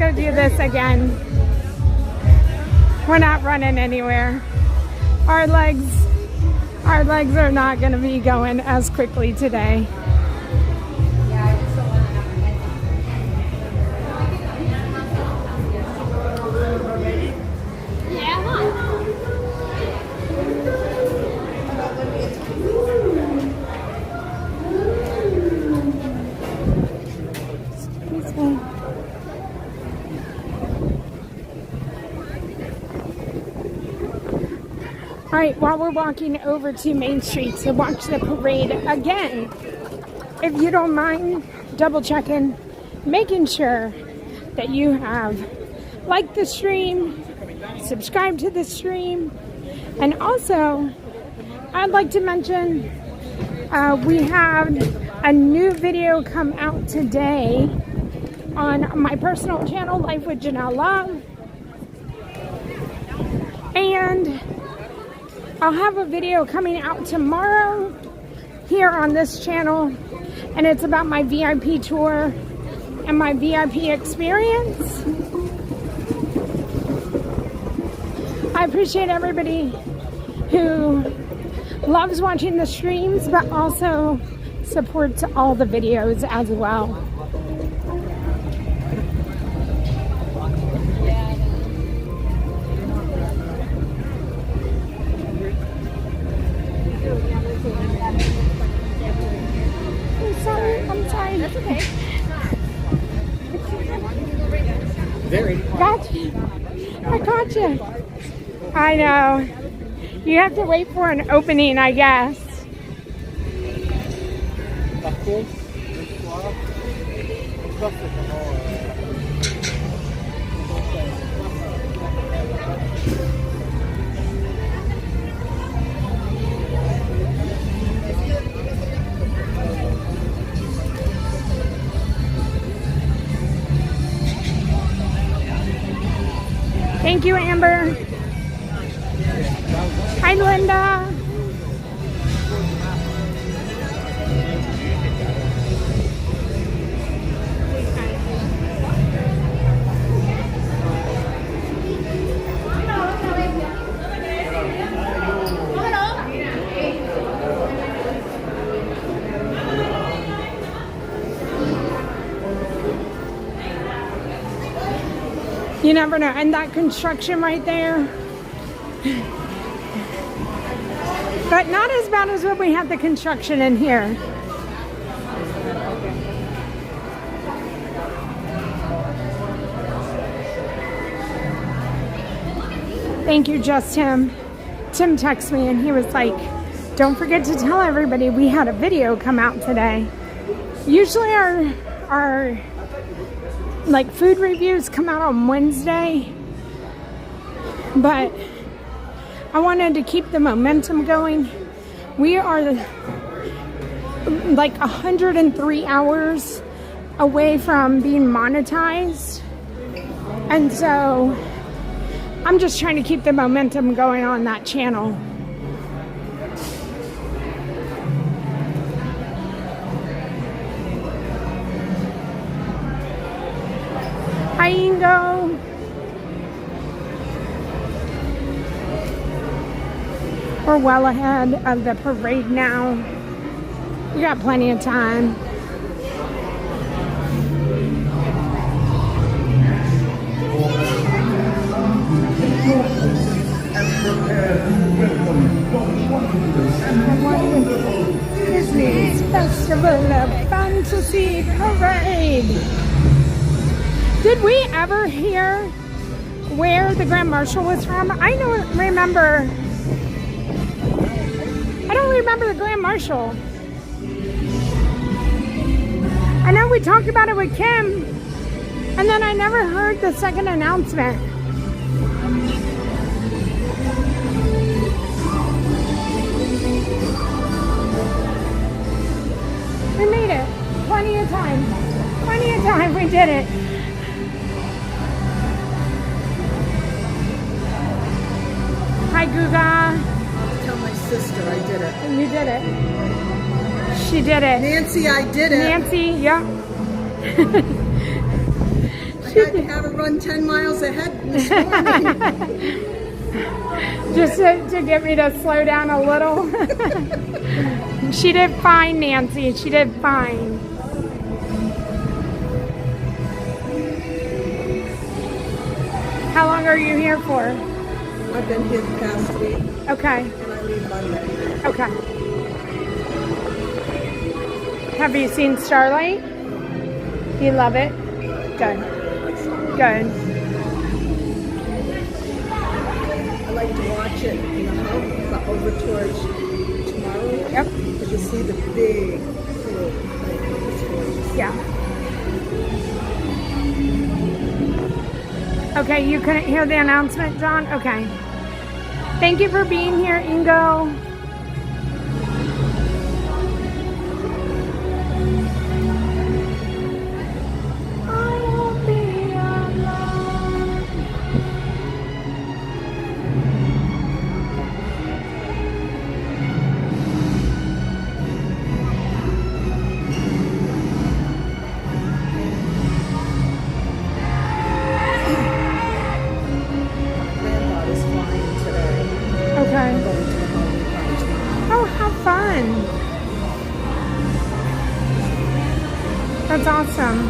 gonna do this again. We're not running anywhere. Our legs are not gonna be going as quickly today. All right, while we're walking over to Main Street to watch the parade again, if you don't mind double checking, making sure that you have liked the stream, subscribed to the stream, and also I'd like to mention we have a new video come out today on my personal channel, Life with Janel Love, and I'll have a video coming out tomorrow here on this channel, and it's about my VIP tour and my VIP experience. I appreciate everybody who loves watching the streams, but also supports all the videos as well. I'm sorry. That's okay. Gotcha. I gotcha. I know. You have to wait for an opening, I guess. Thank you, Amber. Hi, Linda. You never know. And that construction right there. But not as bad as when we had the construction in here. Thank you, just Tim. Tim texted me and he was like, don't forget to tell everybody we had a video come out today. Usually our like food reviews come out on Wednesday, but I wanted to keep the momentum going. We are like 103 hours away from being monetized, and so I'm just trying to keep the momentum going on that channel. Hi, Ingo. We're well ahead of the parade now. We got plenty of time. Disney's Festival of Fantasy Parade. Did we ever hear where the Grand Marshal was from? I don't remember. I don't remember the Grand Marshal. I know we talked about it with Kim, and then I never heard the second announcement. We made it. Plenty of time. Plenty of time. We did it. Hi, Guga. Tell my sister I did it. You did it. She did it. Nancy, I did it. Nancy, yeah. had to have her run 10 miles ahead this morning. Just to get me to slow down a little. She did fine, Nancy. She did fine. How long are you here for? I've been here the past week. Okay. And I leave Monday. Okay. Have you seen Starlight? You love it? Good. Good. I like to watch it, you know, but over towards tomorrow. Yep. Because you see the big float. Yeah. Okay, you couldn't hear the announcement, John? Okay. Thank you for being here, Ingo. That's awesome.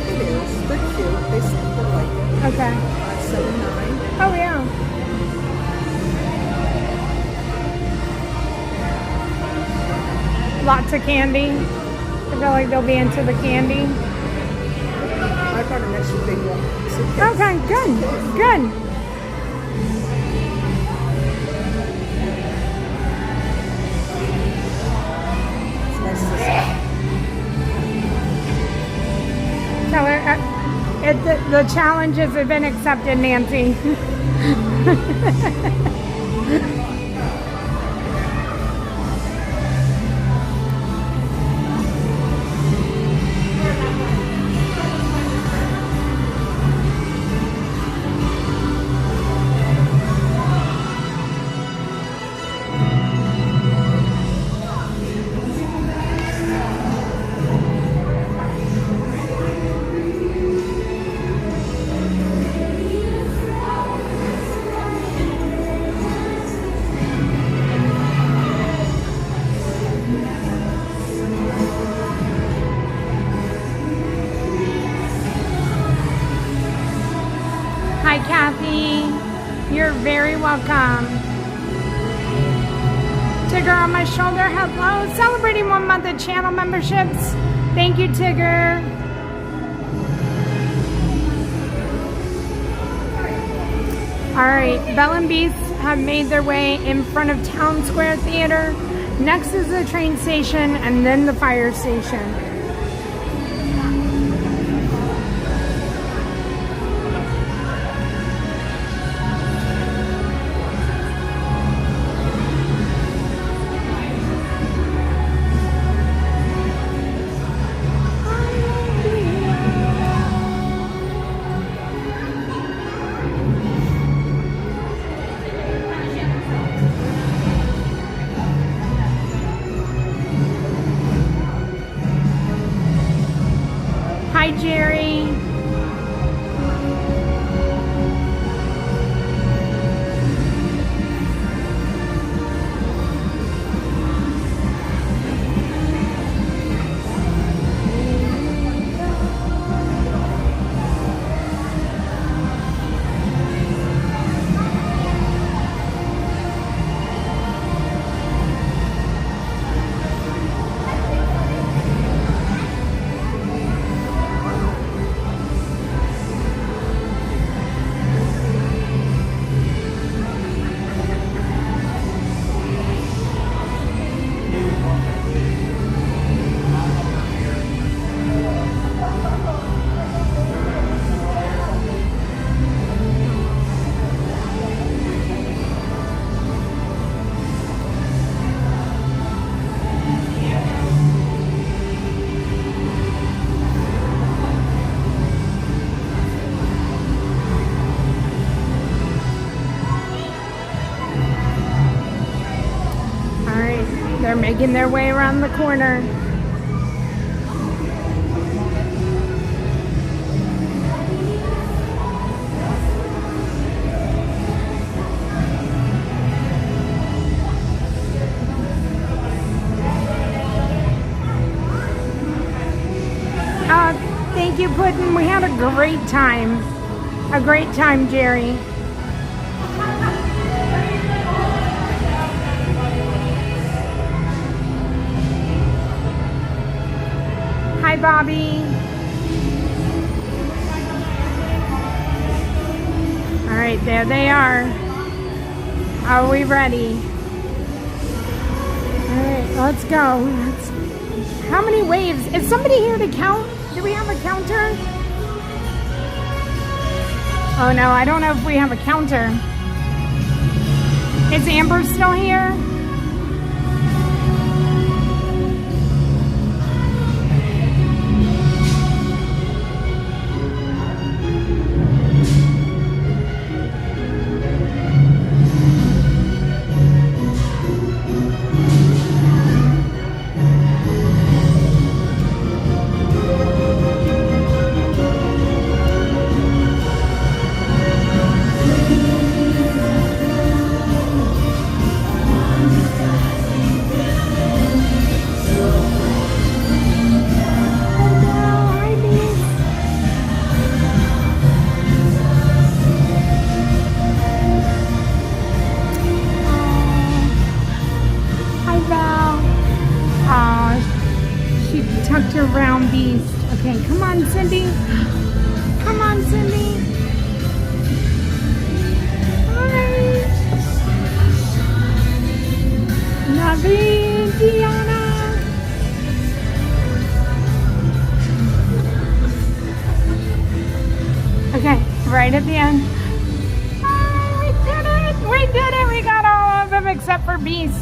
It is. They're cute. They look like it. Okay. 579. Oh, yeah. Lots of candy. I feel like they'll be into the candy. I got an extra big one. Okay, good. Good. It's nice to see. So the challenges have been accepted, Nancy. Hi, Kathy. You're very welcome. Tigger on my shoulder. Hello. Celebrating 1 month of channel memberships. Thank you, Tigger. All right. Belle and Beast have made their way in front of Town Square Theater. Next is the train station and then the fire station. Hi, Jerry. They're making their way around the corner. great time. A great time, Jerry. Hi, Bobby. All right, there they are. Are we ready? All right, let's go. How many waves? Is somebody here to count? Do we have a counter? Oh no, I don't know if we have a counter. Is Amber still here? Tucked her round beast. Okay, come on, Cindy. Come on, Cindy. Hi. Navi, Diana. Okay, right at the end. Oh, we did it. We did it. We got all of them except for Beast.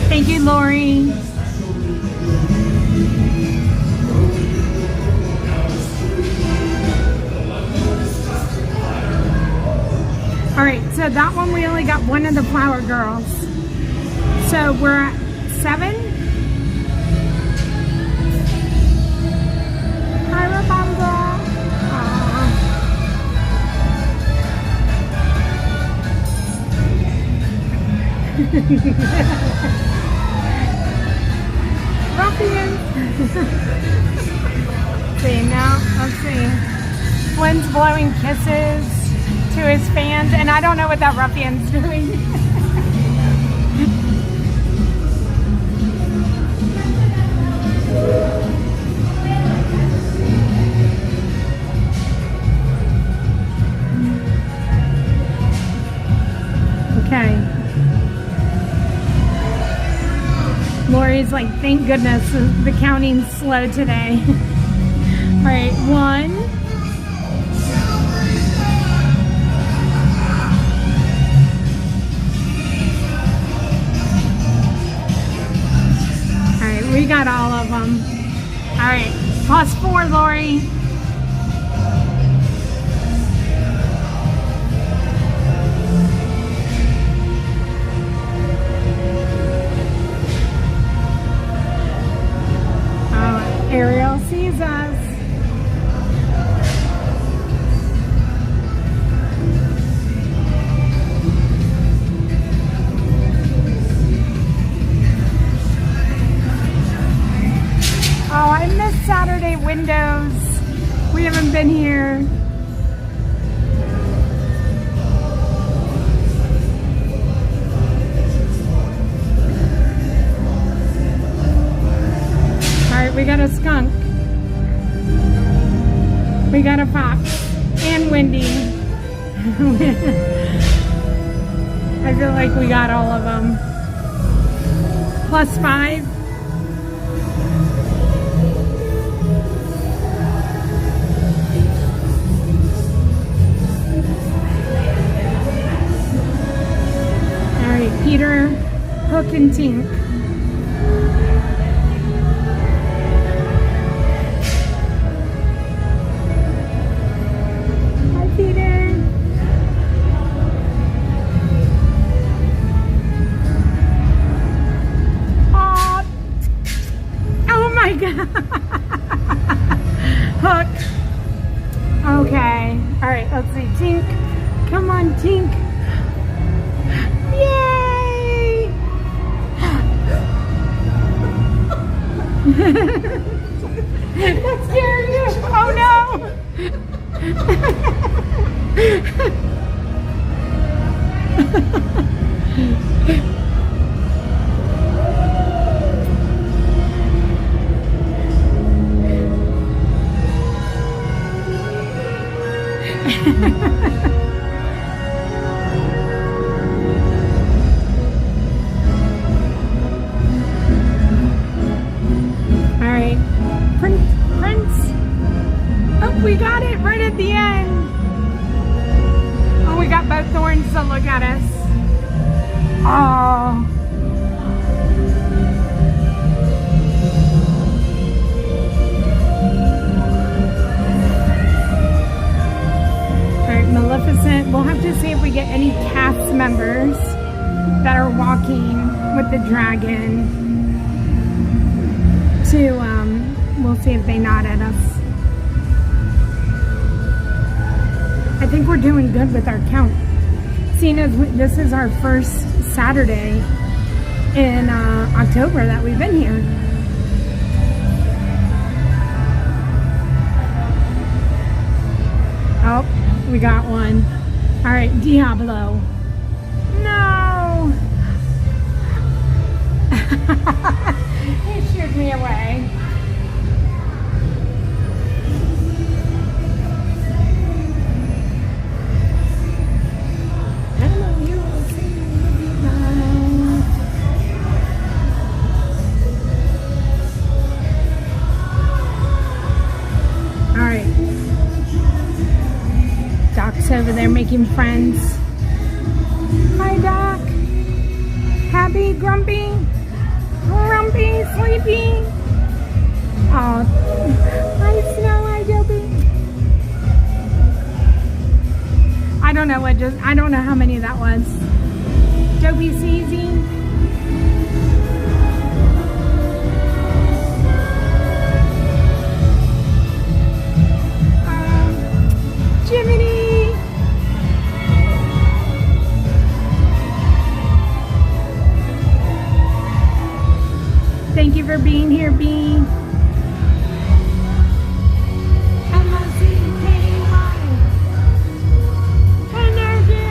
Thank you, Lori. All right, so that one we only got one of the flower girls. So we're at 7. Hi, Rapunzel. Ruffians. See, now, let's see. Flynn's blowing kisses to his fans, and I don't know what that ruffian's doing. Okay. Lori's like, thank goodness the counting's slow today. All right, 1. All right, we got all of them. All right, +4, Lori. Ariel sees us. Oh, I miss Saturday windows. We haven't been here. We got a skunk. We got a fox. And Wendy. I feel like we got all of them. +5. All right, Peter, Hook, and Tink. That scared you. Oh no. All right, Prince. Oh, we got it right at the end. Oh, we got both thorns to look at us. Oh. Maleficent. We'll have to see if we get any cast members that are walking with the dragon to, we'll see if they nod at us. I think we're doing good with our count. Seeing as this is our first Saturday in October that we've been here. Oh. We got one. All right, Diablo. No. He shooed me away. All right. Doc's over there making friends. Hi, Doc. Happy, grumpy, sleepy. Oh, hi, Snow. Hi, Dopey. I don't know I don't know how many that was. Dopey, Seasy. Jiminy. Thank you for being here, B. M-O-C-K-Y. Energy.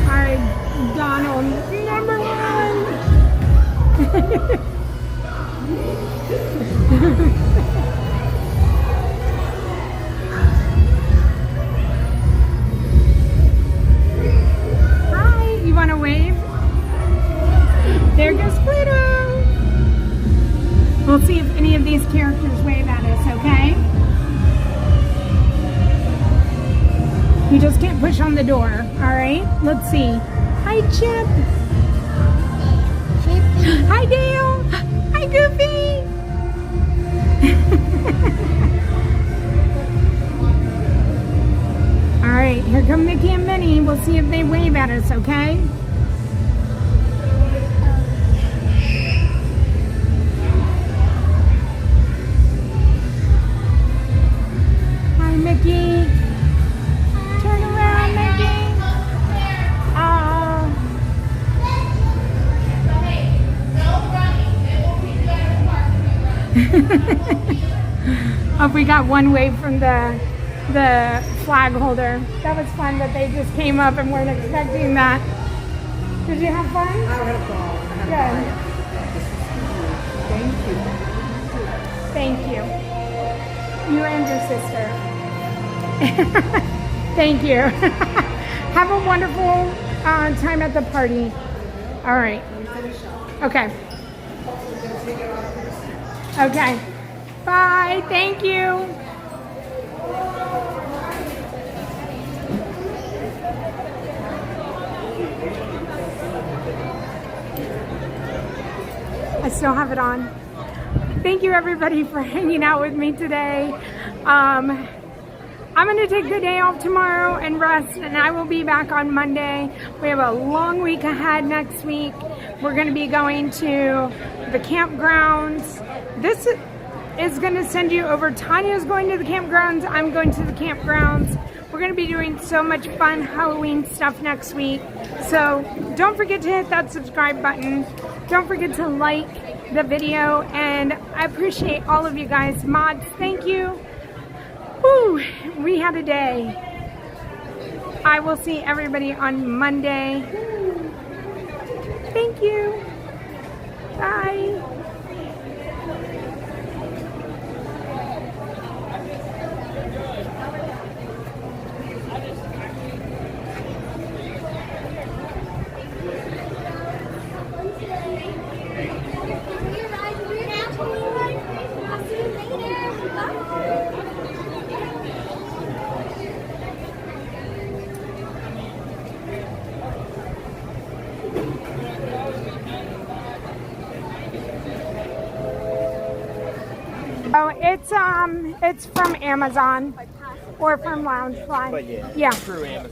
All right, Donald, number one. Want to wave? There goes Pluto. We'll see if any of these characters wave at us, okay? You just can't push on the door, all right? Let's see. Hi, Chip. Hi, Dale. Hi, Goofy. All right, here come Mickey and Minnie. We'll see if they wave at us, okay? Hi, Mickey. Turn around, Mickey. Oh, we got one wave from the flag holder. That was fun that they just came up and weren't expecting that. Did you have fun? I had a ball. Good. Thank you. Thank you. You and your sister. Thank you. Have a wonderful time at the party. All right. Okay. Okay. Bye. Thank you. I still have it on. Thank you everybody for hanging out with me today. I'm going to take the day off tomorrow and rest, and I will be back on Monday. We have a long week ahead next week. We're going to be going to the campgrounds. is going to send you over. Tanya's going to the campgrounds. I'm going to the campgrounds. We're going to be doing so much fun Halloween stuff next week. So don't forget to hit that subscribe button. Don't forget to like the video. And I appreciate all of you guys. Mods, thank you. Woo, we had a day. I will see everybody on Monday. Thank you. Bye. Oh, it's from Amazon or from Loungefly. But yeah, Yeah. through Amazon.